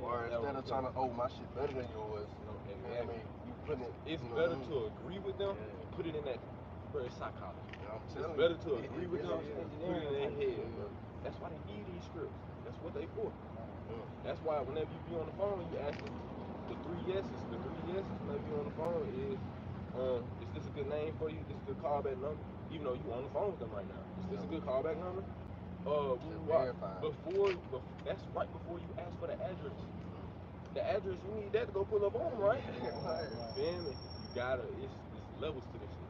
or instead of trying to, oh, my shit better than yours. Exactly. I mean, you putting it. It's better to agree with them and put it in that, bro, it's psychology. It's better to agree with them and put it in their head, bro. That's why they need these scripts. That's what they for. That's why whenever you be on the phone, you ask them the three yeses. The three yeses whenever you on the phone is this a good name for you? This is a good callback number? Even though you on the phone with them right now. Is this a good callback number? Before that's right before you ask for the address. The address, you need that to go pull up on them, right? Feel me? You gotta, it's levels to this shit.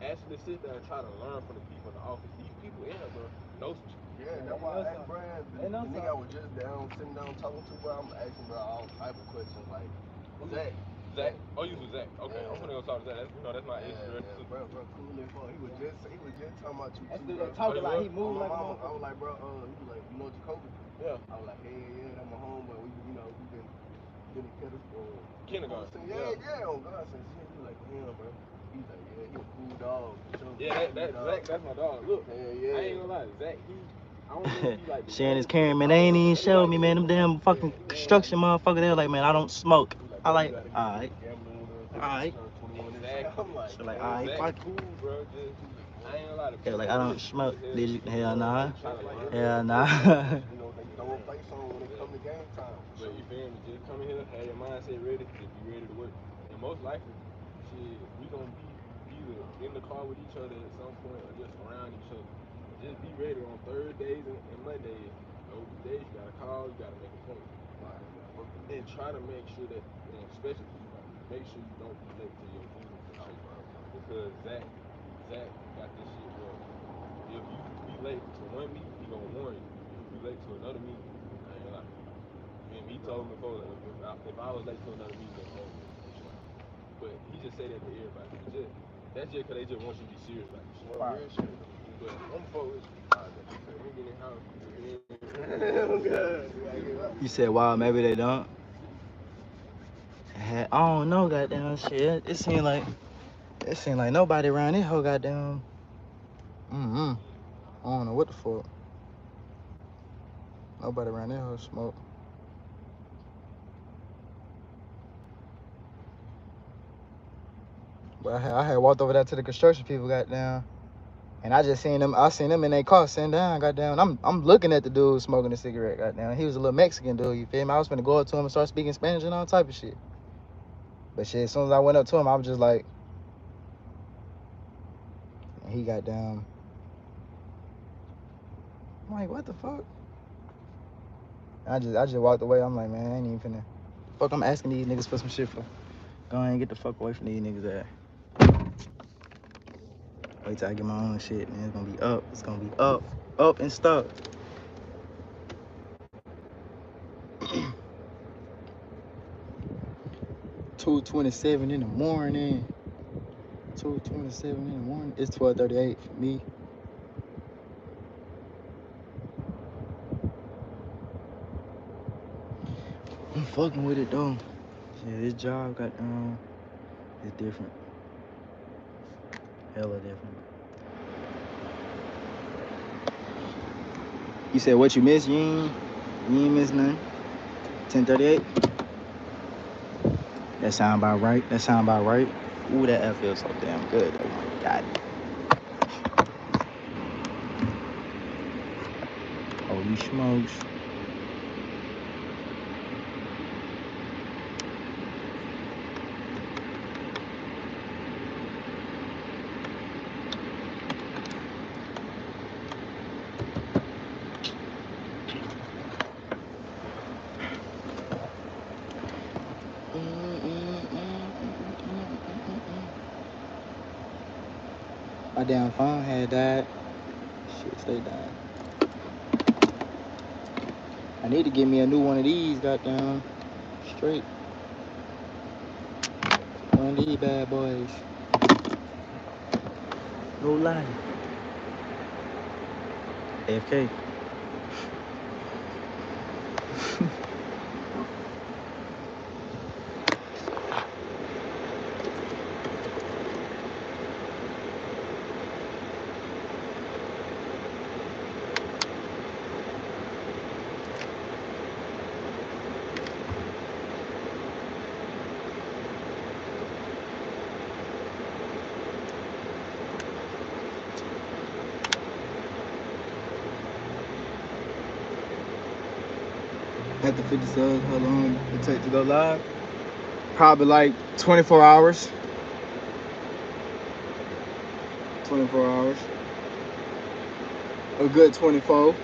Actually sit there and try to learn from the people in the office. These people in here, bro, know some shit. Yeah, that's why I asked Brad, the nigga I was just sitting down talking to, bro, I'm asking bro all type of questions, like, Zach. Oh, you was Zach. Okay, I'm gonna go talk to Zach. That's my ex director too. Bro, cool as fuck. He was just talking about you too, They bro. talking like he moving like a mama. motherfucker. I was like, bro, he was like, you know Jacoby? Yeah. I was like, yeah, that's my homeboy. We been in kindergarten. Yeah, on God since shit. He was like, damn, bro. He's like, yeah, he a cool dog. Zach, that's my dog. Look, I ain't gonna lie, Zach, I don't know if he like Shannon's carrying, man. They ain't even showed me, man. Them damn fucking construction motherfucker. They were like, man, I don't smoke. I like, alright. Alright. So like, alright, fuck. Cool, bro. I ain't gonna lie. Yeah, like, I don't smoke. Did you? Hell nah. Hell nah. They throw a face on when it come to game time. But you feel me? Just come in here, have your mindset ready, just be ready to work. And most likely, shit, we gonna be either in the car with each other at some point or just around each other. Just be ready on Thursdays and Mondays. Those days you gotta call, you gotta make a point. And try to make sure that, especially make sure you don't be late to your meetings and shit, bro. Because Zach got this shit, bro. If you be late to one meeting, he gonna warn you. If you be late to another meeting, I ain't gonna lie. And he told me before, like, if I was late to another meeting, then phone me. But he just say that to everybody. That's just because they just want you to be serious about this shit. But I'm focused. We get in the house. You said, wow, maybe they don't. I don't know, goddamn shit. It seemed like nobody around this whole goddamn. I don't know what the fuck. Nobody around this whole smoke. But I had walked over there to the construction people, goddamn. And I seen them in their car sitting down, goddamn. I'm looking at the dude smoking a cigarette, goddamn. He was a little Mexican dude, you feel me? I was finna go up to him and start speaking Spanish and all type of shit. But shit, as soon as I went up to him, I was just like, and he got down. I'm like, what the fuck? I just walked away. I'm like, man, I ain't even finna. Fuck, I'm asking these niggas for some shit for. Go ahead and get the fuck away from these niggas. Wait till I get my own shit, man. It's gonna be up. It's gonna be up and stuck. $2:27 in the morning. 2:27 in the morning. It's 12:38 for me. I'm fucking with it though. Yeah, this job got it's different. Hella different. You said what you miss? You ain't miss nothing. 10:38. That sound about right. Ooh, that F feels so damn good. Oh my God. Holy smokes. My damn phone had died. Shit, stay died. I need to get me a new one of these, goddamn. Straight. One of these bad boys. No lie. AFK. After 50 subs, how long it take to go live? Probably like 24 hours. 24 hours. A good 24.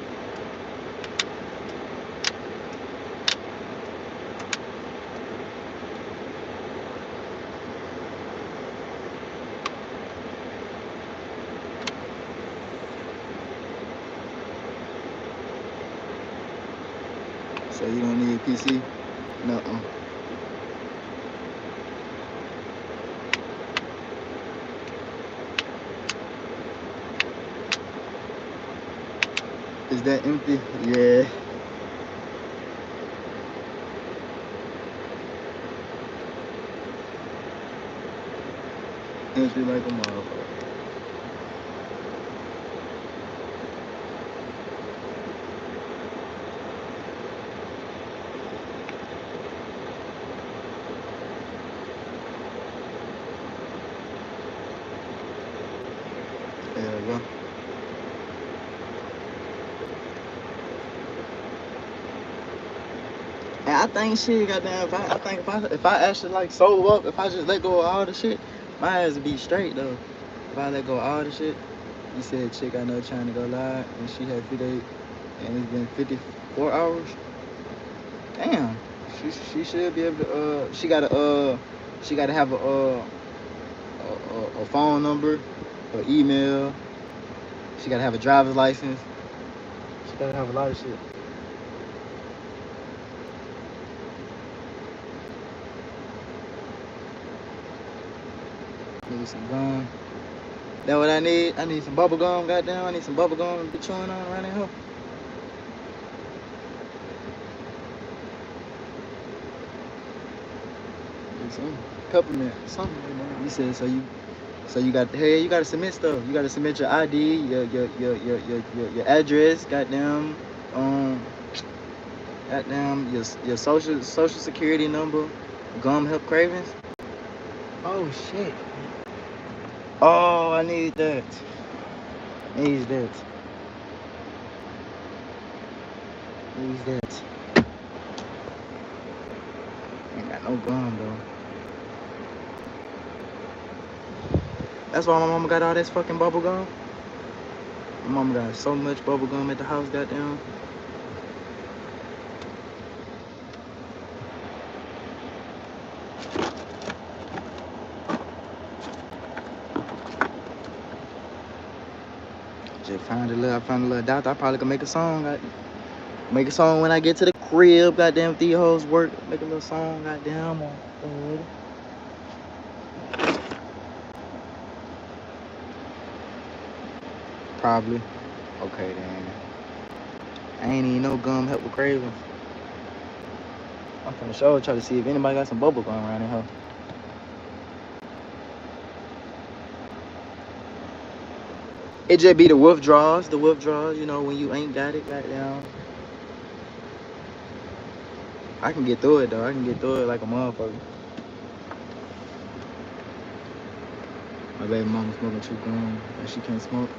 So you don't need a PC? No. Is that empty? Yeah. Empty like a motherfucker. There we go. And I think shit, goddamn, if I actually like sold up, if I just let go of all the shit, my ass would be straight though. If I let go of all the shit, you said chick I know trying to go live and she had 58 and it's been 54 hours. Damn, she should be able to. She gotta have a phone number, an email. She gotta have a driver's license. She gotta have a lot of shit. Need some gum. That what I need? I need some bubble gum, goddamn. I need some bubble gum to be chewing on right in here. Some peppermint, something. You said so you got you gotta submit stuff. You gotta submit your ID, your address, goddamn, goddamn your social security number, gum help cravings. Oh shit. Oh, I need that. Needs that. Needs that. Ain't got no gum though. That's why my mama got all this fucking bubble gum. My mama got so much bubble gum at the house, goddamn. Just I found a little doubt. I probably could make a song. Make a song when I get to the crib, goddamn, if these hoes work. Make a little song, goddamn. Probably. Okay, then. I ain't even no gum help with cravings. I'm finna show try to see if anybody got some bubble gum around in here. It just be the withdrawals, you know, when you ain't got it, goddamn. I can get through it, though. I can get through it like a motherfucker. My baby mama smoking chew gum and she can't smoke.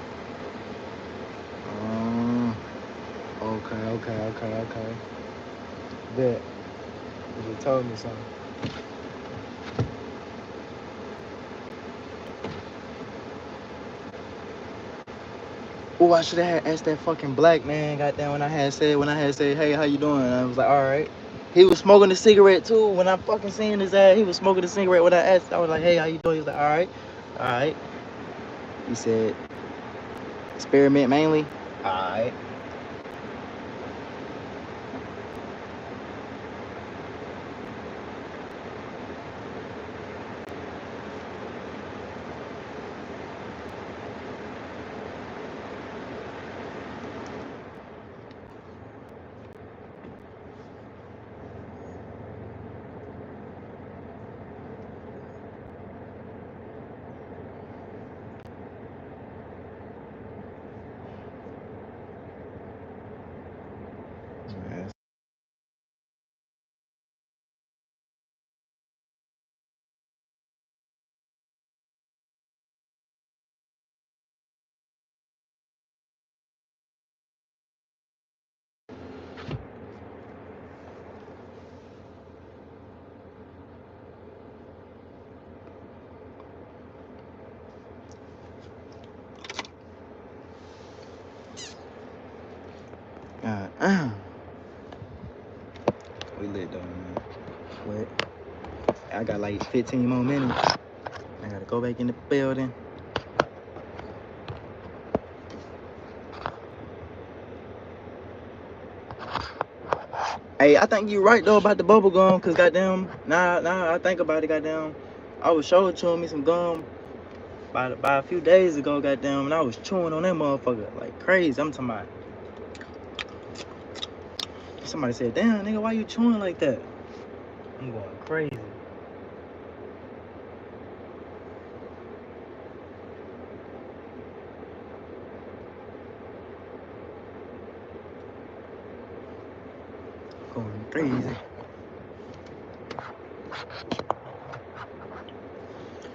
Okay. Bet. You just told me something. Oh, I should have asked that fucking black man, goddamn, when I had said, hey, how you doing? And I was like, all right. He was smoking a cigarette too. When I fucking seen his ass, he was smoking a cigarette. When I asked, I was like, hey, how you doing? He was like, all right. He said, experiment mainly. All right. We lit though, man. What? I got like 15 more minutes. I gotta go back in the building. Hey, I think you right though about the bubble gum, cause goddamn, nah, I think about it, goddamn. I was chewing me some gum by a few days ago, goddamn, and I was chewing on that motherfucker like crazy. I'm talking about. Somebody said, "Damn, nigga, why you chewing like that?" I'm going crazy. Going crazy.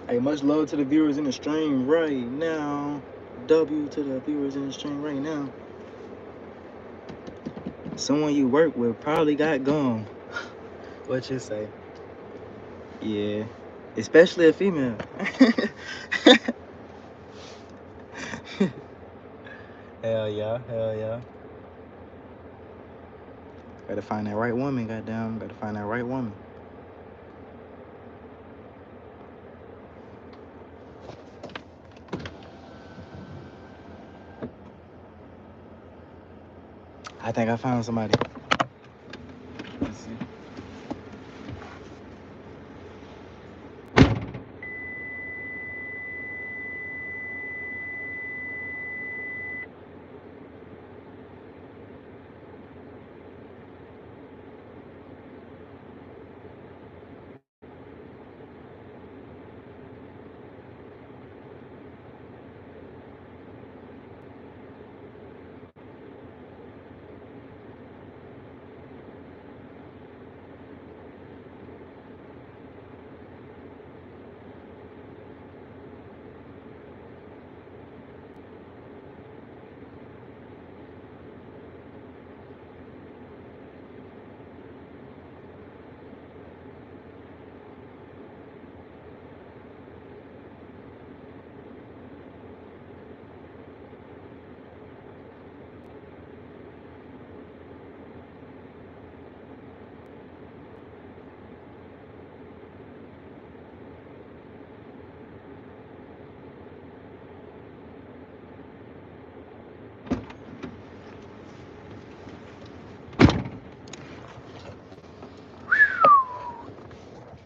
Hey, much love to the viewers in the stream right now. W to the viewers in the stream right now. Someone you work with probably got gum. What you say? Yeah, especially a female. Hell yeah, hell yeah. Gotta find that right woman, goddamn. Gotta find that right woman. I think I found somebody. Let's see.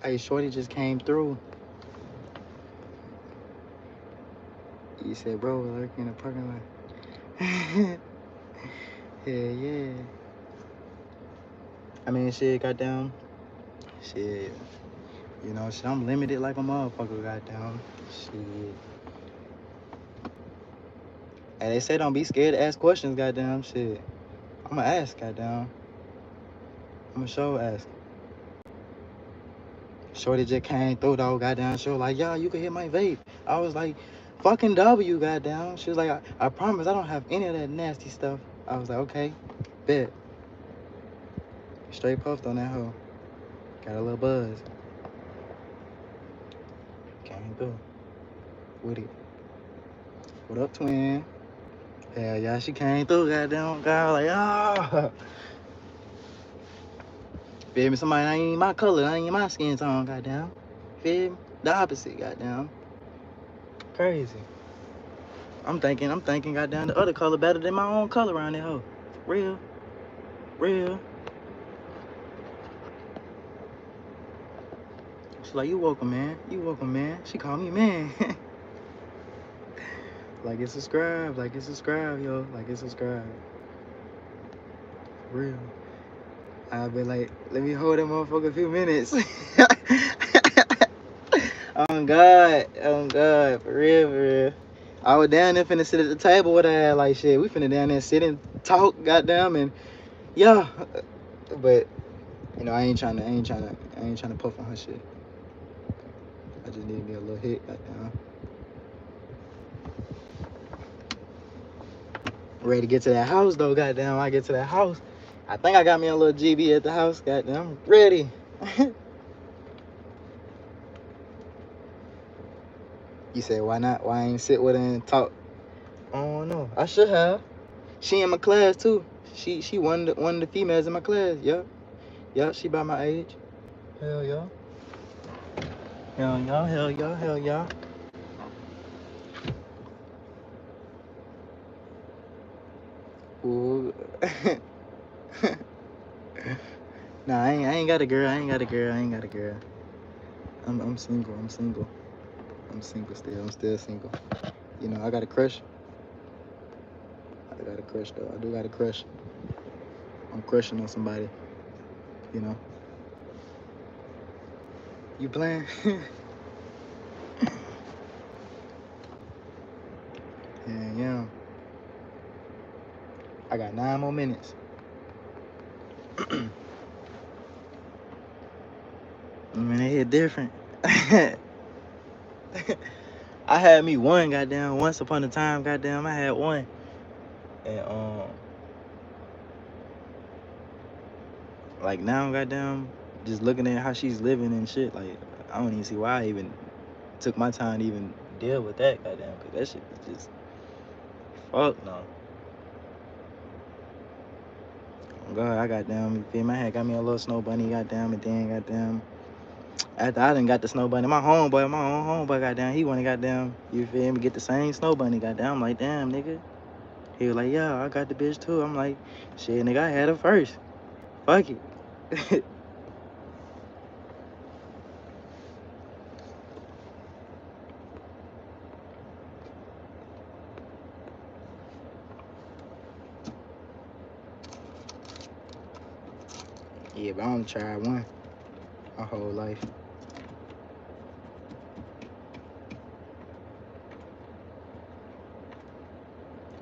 Hey, Shorty just came through. You said, bro, we're lurking in the parking lot. Yeah. I mean, shit, goddamn. Shit. You know, shit, I'm limited like a motherfucker, goddamn. Shit. And they say don't be scared to ask questions, goddamn. Shit. I'ma ask, goddamn. I'ma sure ask. Shorty just came through, though, goddamn. She was like, yeah, you can hit my vape. I was like, fucking W, goddamn. She was like, I promise I don't have any of that nasty stuff. I was like, okay, bet. Straight puffed on that hoe. Got a little buzz. Came through with it. What up, twin? Hell yeah, she came through, goddamn. God, like, ah. Feel me? Somebody ain't even my color, ain't even my skin tone, goddamn. Feel me? The opposite, goddamn. Crazy. I'm thinking, goddamn, the other color better than my own color around that hoe. Real. She's like, you welcome, man. She called me man. Like and subscribe, yo. Like and subscribe. Real. I'll be like, let me hold that motherfucker a few minutes. Oh God, for real. I was down there finna sit at the table with her, like shit. We finna down there sit and talk, goddamn, and yeah. But you know, I ain't trying to puff on her shit. I just need me a little hit, goddamn. Ready to get to that house though, goddamn. I get to that house. I think I got me a little GB at the house, goddamn. I'm ready. You said why not? Why I ain't sit with her and talk? Oh no, I should have. She in my class too. She one of the females in my class. Yup. Yup, she about my age. Hell yeah. Hell yeah, hell yeah, hell yeah. Ooh. Nah, I ain't got a girl. I ain't got a girl. I ain't got a girl. I'm single. I'm single. I'm single still. I'm still single. You know, I got a crush. I got a crush though. I do got a crush. I'm crushing on somebody. You know. You playing? Yeah. I got 9 more minutes. Man, it hit different. I had me one, goddamn. Once upon a time, goddamn, I had one. And like now, goddamn, just looking at how she's living and shit, like I don't even see why I even took my time to even deal with that, goddamn. Cause that shit is just fuck no. Oh God, I goddamn, you feel me? I had got me a little snow bunny, goddamn, and then goddamn. After I done got the snow bunny, my own homeboy, goddamn, he wanna goddamn, you feel me, get the same snow bunny, goddamn. I'm like, damn, nigga. He was like, yeah, I got the bitch too. I'm like, shit, nigga, I had her first. Fuck it. Yeah, but I only tried one my whole life.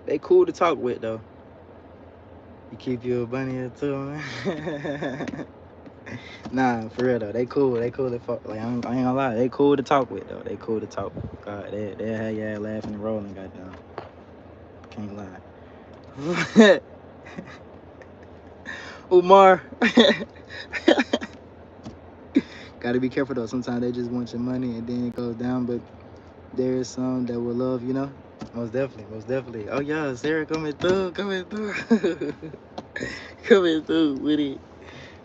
They cool to talk with though. You keep you a bunny or two, man. Nah, for real though. They cool. They cool to fuck. Like I ain't gonna lie. They cool to talk with though. They cool to talk with. God, they have your ass laughing and rolling. Goddamn. Can't lie. Umar. Gotta be careful though. Sometimes they just want your money and then it goes down. But there is some that will love, you know. Most definitely, most definitely. Oh yeah, Sarah coming through. Coming through with it.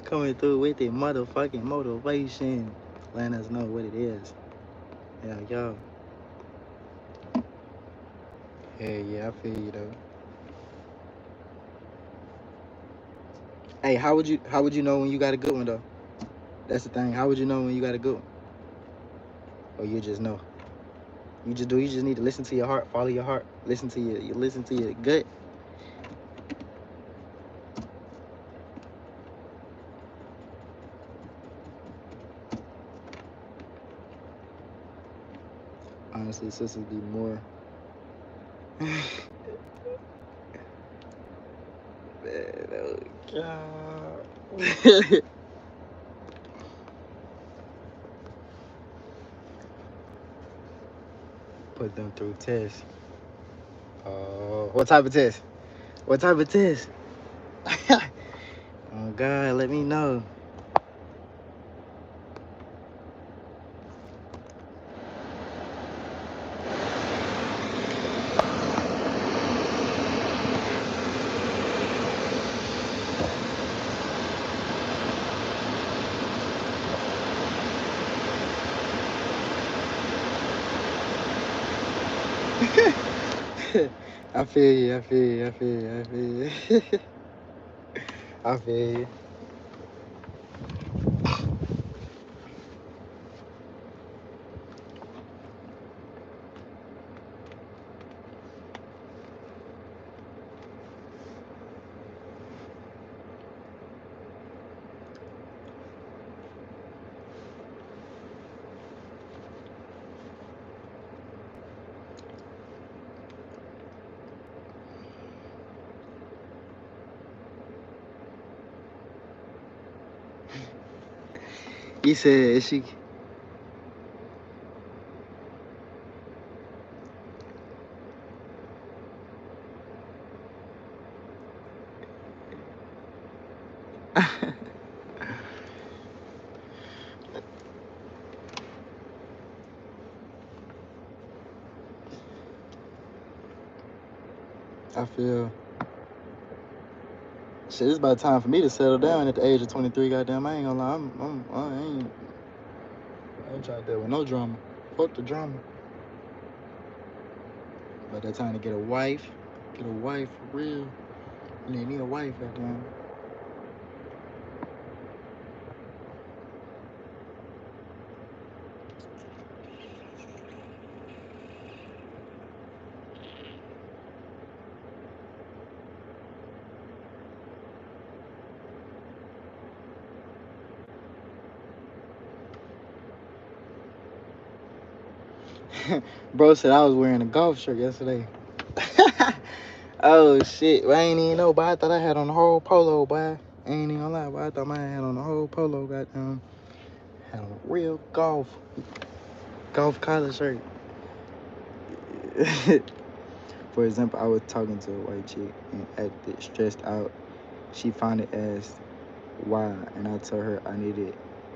Coming through with it, motherfucking motivation. Letting us know what it is. Yeah, yo. Yeah, I feel you though. Hey, how would you know when you got a good one though? That's the thing. How would you know when you got a good one? Or you just know? You just need to listen to your heart, follow your heart, listen to your gut. Honestly, sisters be more man, oh God. Put them through tests. Oh, what type of test? What type of test? Oh God, let me know. I feel you. I feel you. He said she. I feel. Shit, it's about time for me to settle down at the age of 23. Goddamn, I ain't gonna lie. I ain't trying to deal with no drama. Fuck the drama. But that time to get a wife for real. You need a wife, goddamn. Bro said I was wearing a golf shirt yesterday. Oh shit, I ain't even know, but I thought I had on the whole polo, boy. I ain't even gonna lie, but I thought I had on the whole polo, goddamn. Had on a real golf collar shirt. For example, I was talking to a white chick and acted stressed out. She finally asked why, and I told her I needed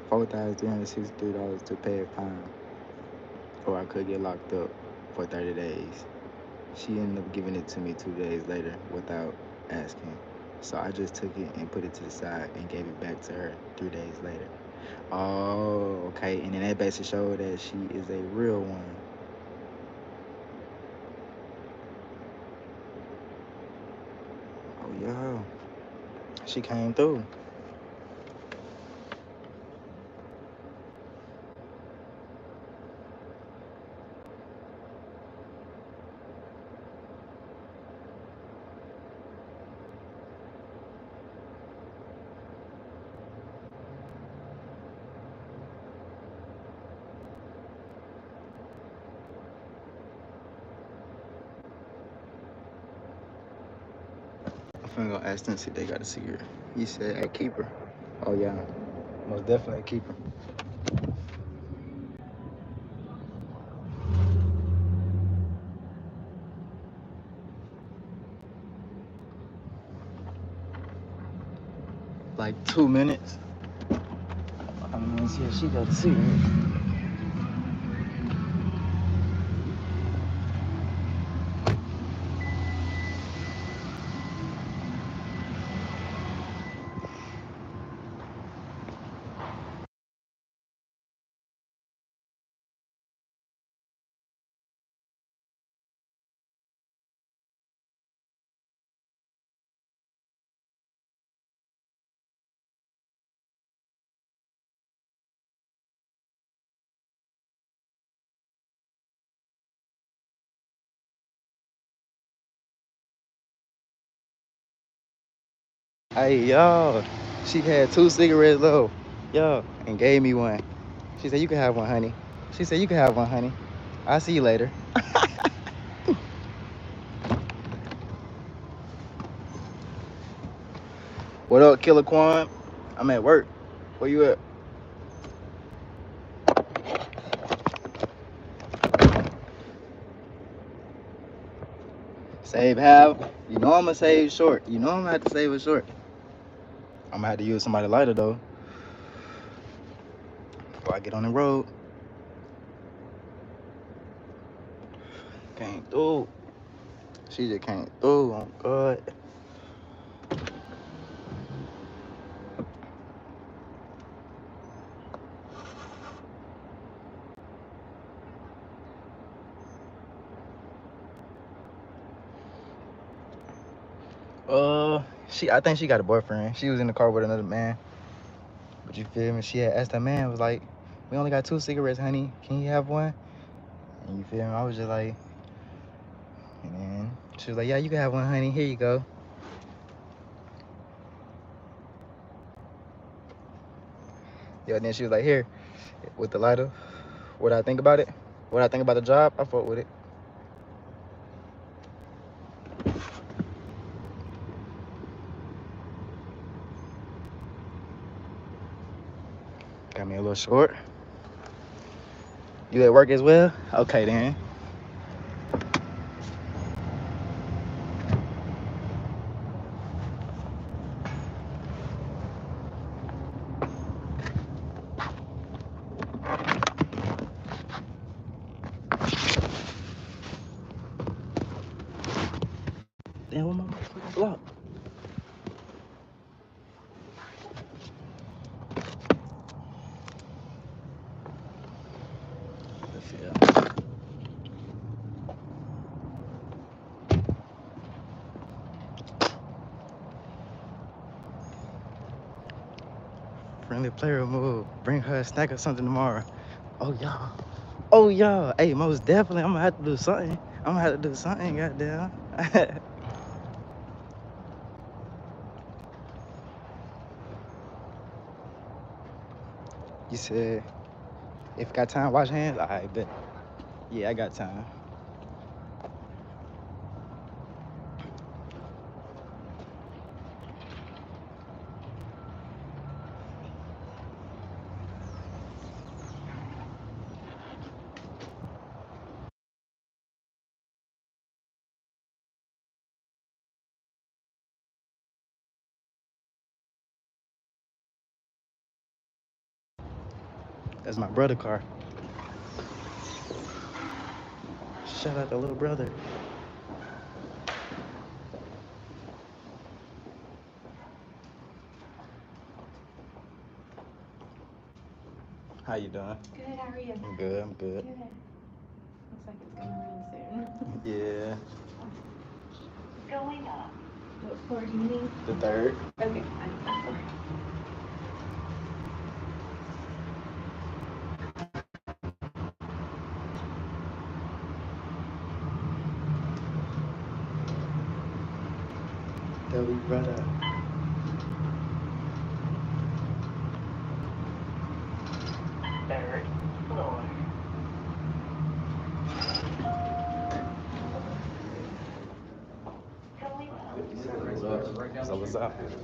$4,363 to pay a fine, or I could get locked up for 30 days. She ended up giving it to me 2 days later without asking. So I just took it and put it to the side and gave it back to her 3 days later. Oh, okay. And then that basically showed that she is a real one. Oh, yeah. She came through. I'm finna go ask them, see if they got a cigarette. He said, hey, keep her. Oh, yeah. Most definitely keep her. Like 2 minutes. I'm gonna see if she got a cigarette. Hey, yo. She had 2 cigarettes, though. Yo. And gave me one. She said, you can have one, honey. She said, you can have one, honey. I'll see you later. What up, Killer Quan? I'm at work. Where you at? Save half. You know I'm gonna save short. You know I'm gonna have to save it short. I'm gonna have to use somebody lighter, though. Before I get on the road. Came through. She just came through. Oh, God. I think she got a boyfriend. She was in the car with another man. But you feel me? She had asked that man, was like, we only got 2 cigarettes, honey. Can you have one? And you feel me? I was just like, and then she was like, yeah, you can have one, honey. Here you go. Yeah, then she was like, here, with the lighter. What I think about it? What I think about the job? I fuck with it. Got me a little short. You at work as well? Okay, then. Damn, what my motherfucking block? friendly player move. Bring her a snack or something tomorrow. Oh, yeah. Oh, yeah. Hey, most definitely, I'm gonna have to do something. I'm gonna have to do something, goddamn. You said, if got time, wash hands? All right, bet. Yeah, I got time. That's my brother car. Shout out to little brother. How you doing? Good, how are you? I'm good, I'm good. Good. Looks like it's coming around soon. Yeah, Going up. What floor do you need? the third. Okay, I'm up for it. Deli brother. Third floor. So what's up? They're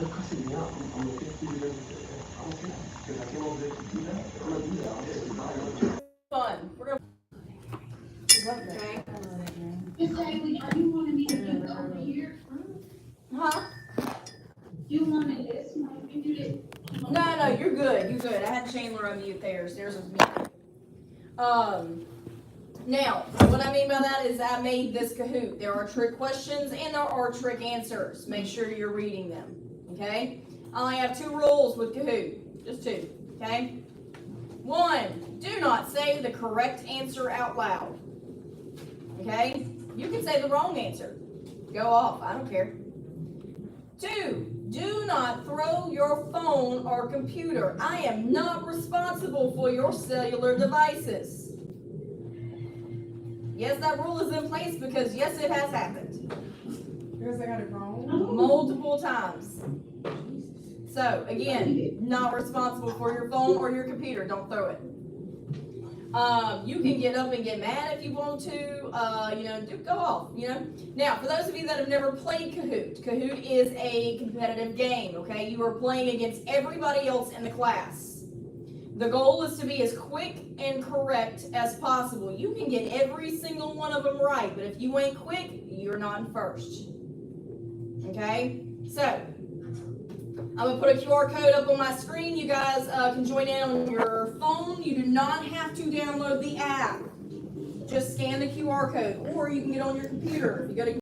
cussing me out. I'm looking for you guys. I don't care because I came over there to do that. I'm gonna do that. I'm gonna survive. Fun. We're gonna. Okay. Miss Haley, are you wanting me to do over here? Huh? You wanted this, want me to do this? No, you're good. You're good. I had Chandler unmute theirs. Theirs was me. Now, what I mean by that is I made this Kahoot. There are trick questions and there are trick answers. Make sure you're reading them. Okay? I only have 2 rules with Kahoot. Just 2. Okay? 1, do not say the correct answer out loud. Okay? You can say the wrong answer. Go off. I don't care. 2, do not throw your phone or computer. I am not responsible for your cellular devices. Yes, that rule is in place because yes, it has happened. Because I got it wrong. Multiple times. So again, not responsible for your phone or your computer. Don't throw it. You can get up and get mad if you want to. Go off. Now, for those of you that have never played Kahoot, Kahoot is a competitive game. Okay, you are playing against everybody else in the class. The goal is to be as quick and correct as possible. You can get every single one of them right, but if you ain't quick, you're not in first. Okay? So, I'm going to put a QR code up on my screen. You guys can join in on your phone. You do not have to download the app. Just scan the QR code, or you can get on your computer. If you go to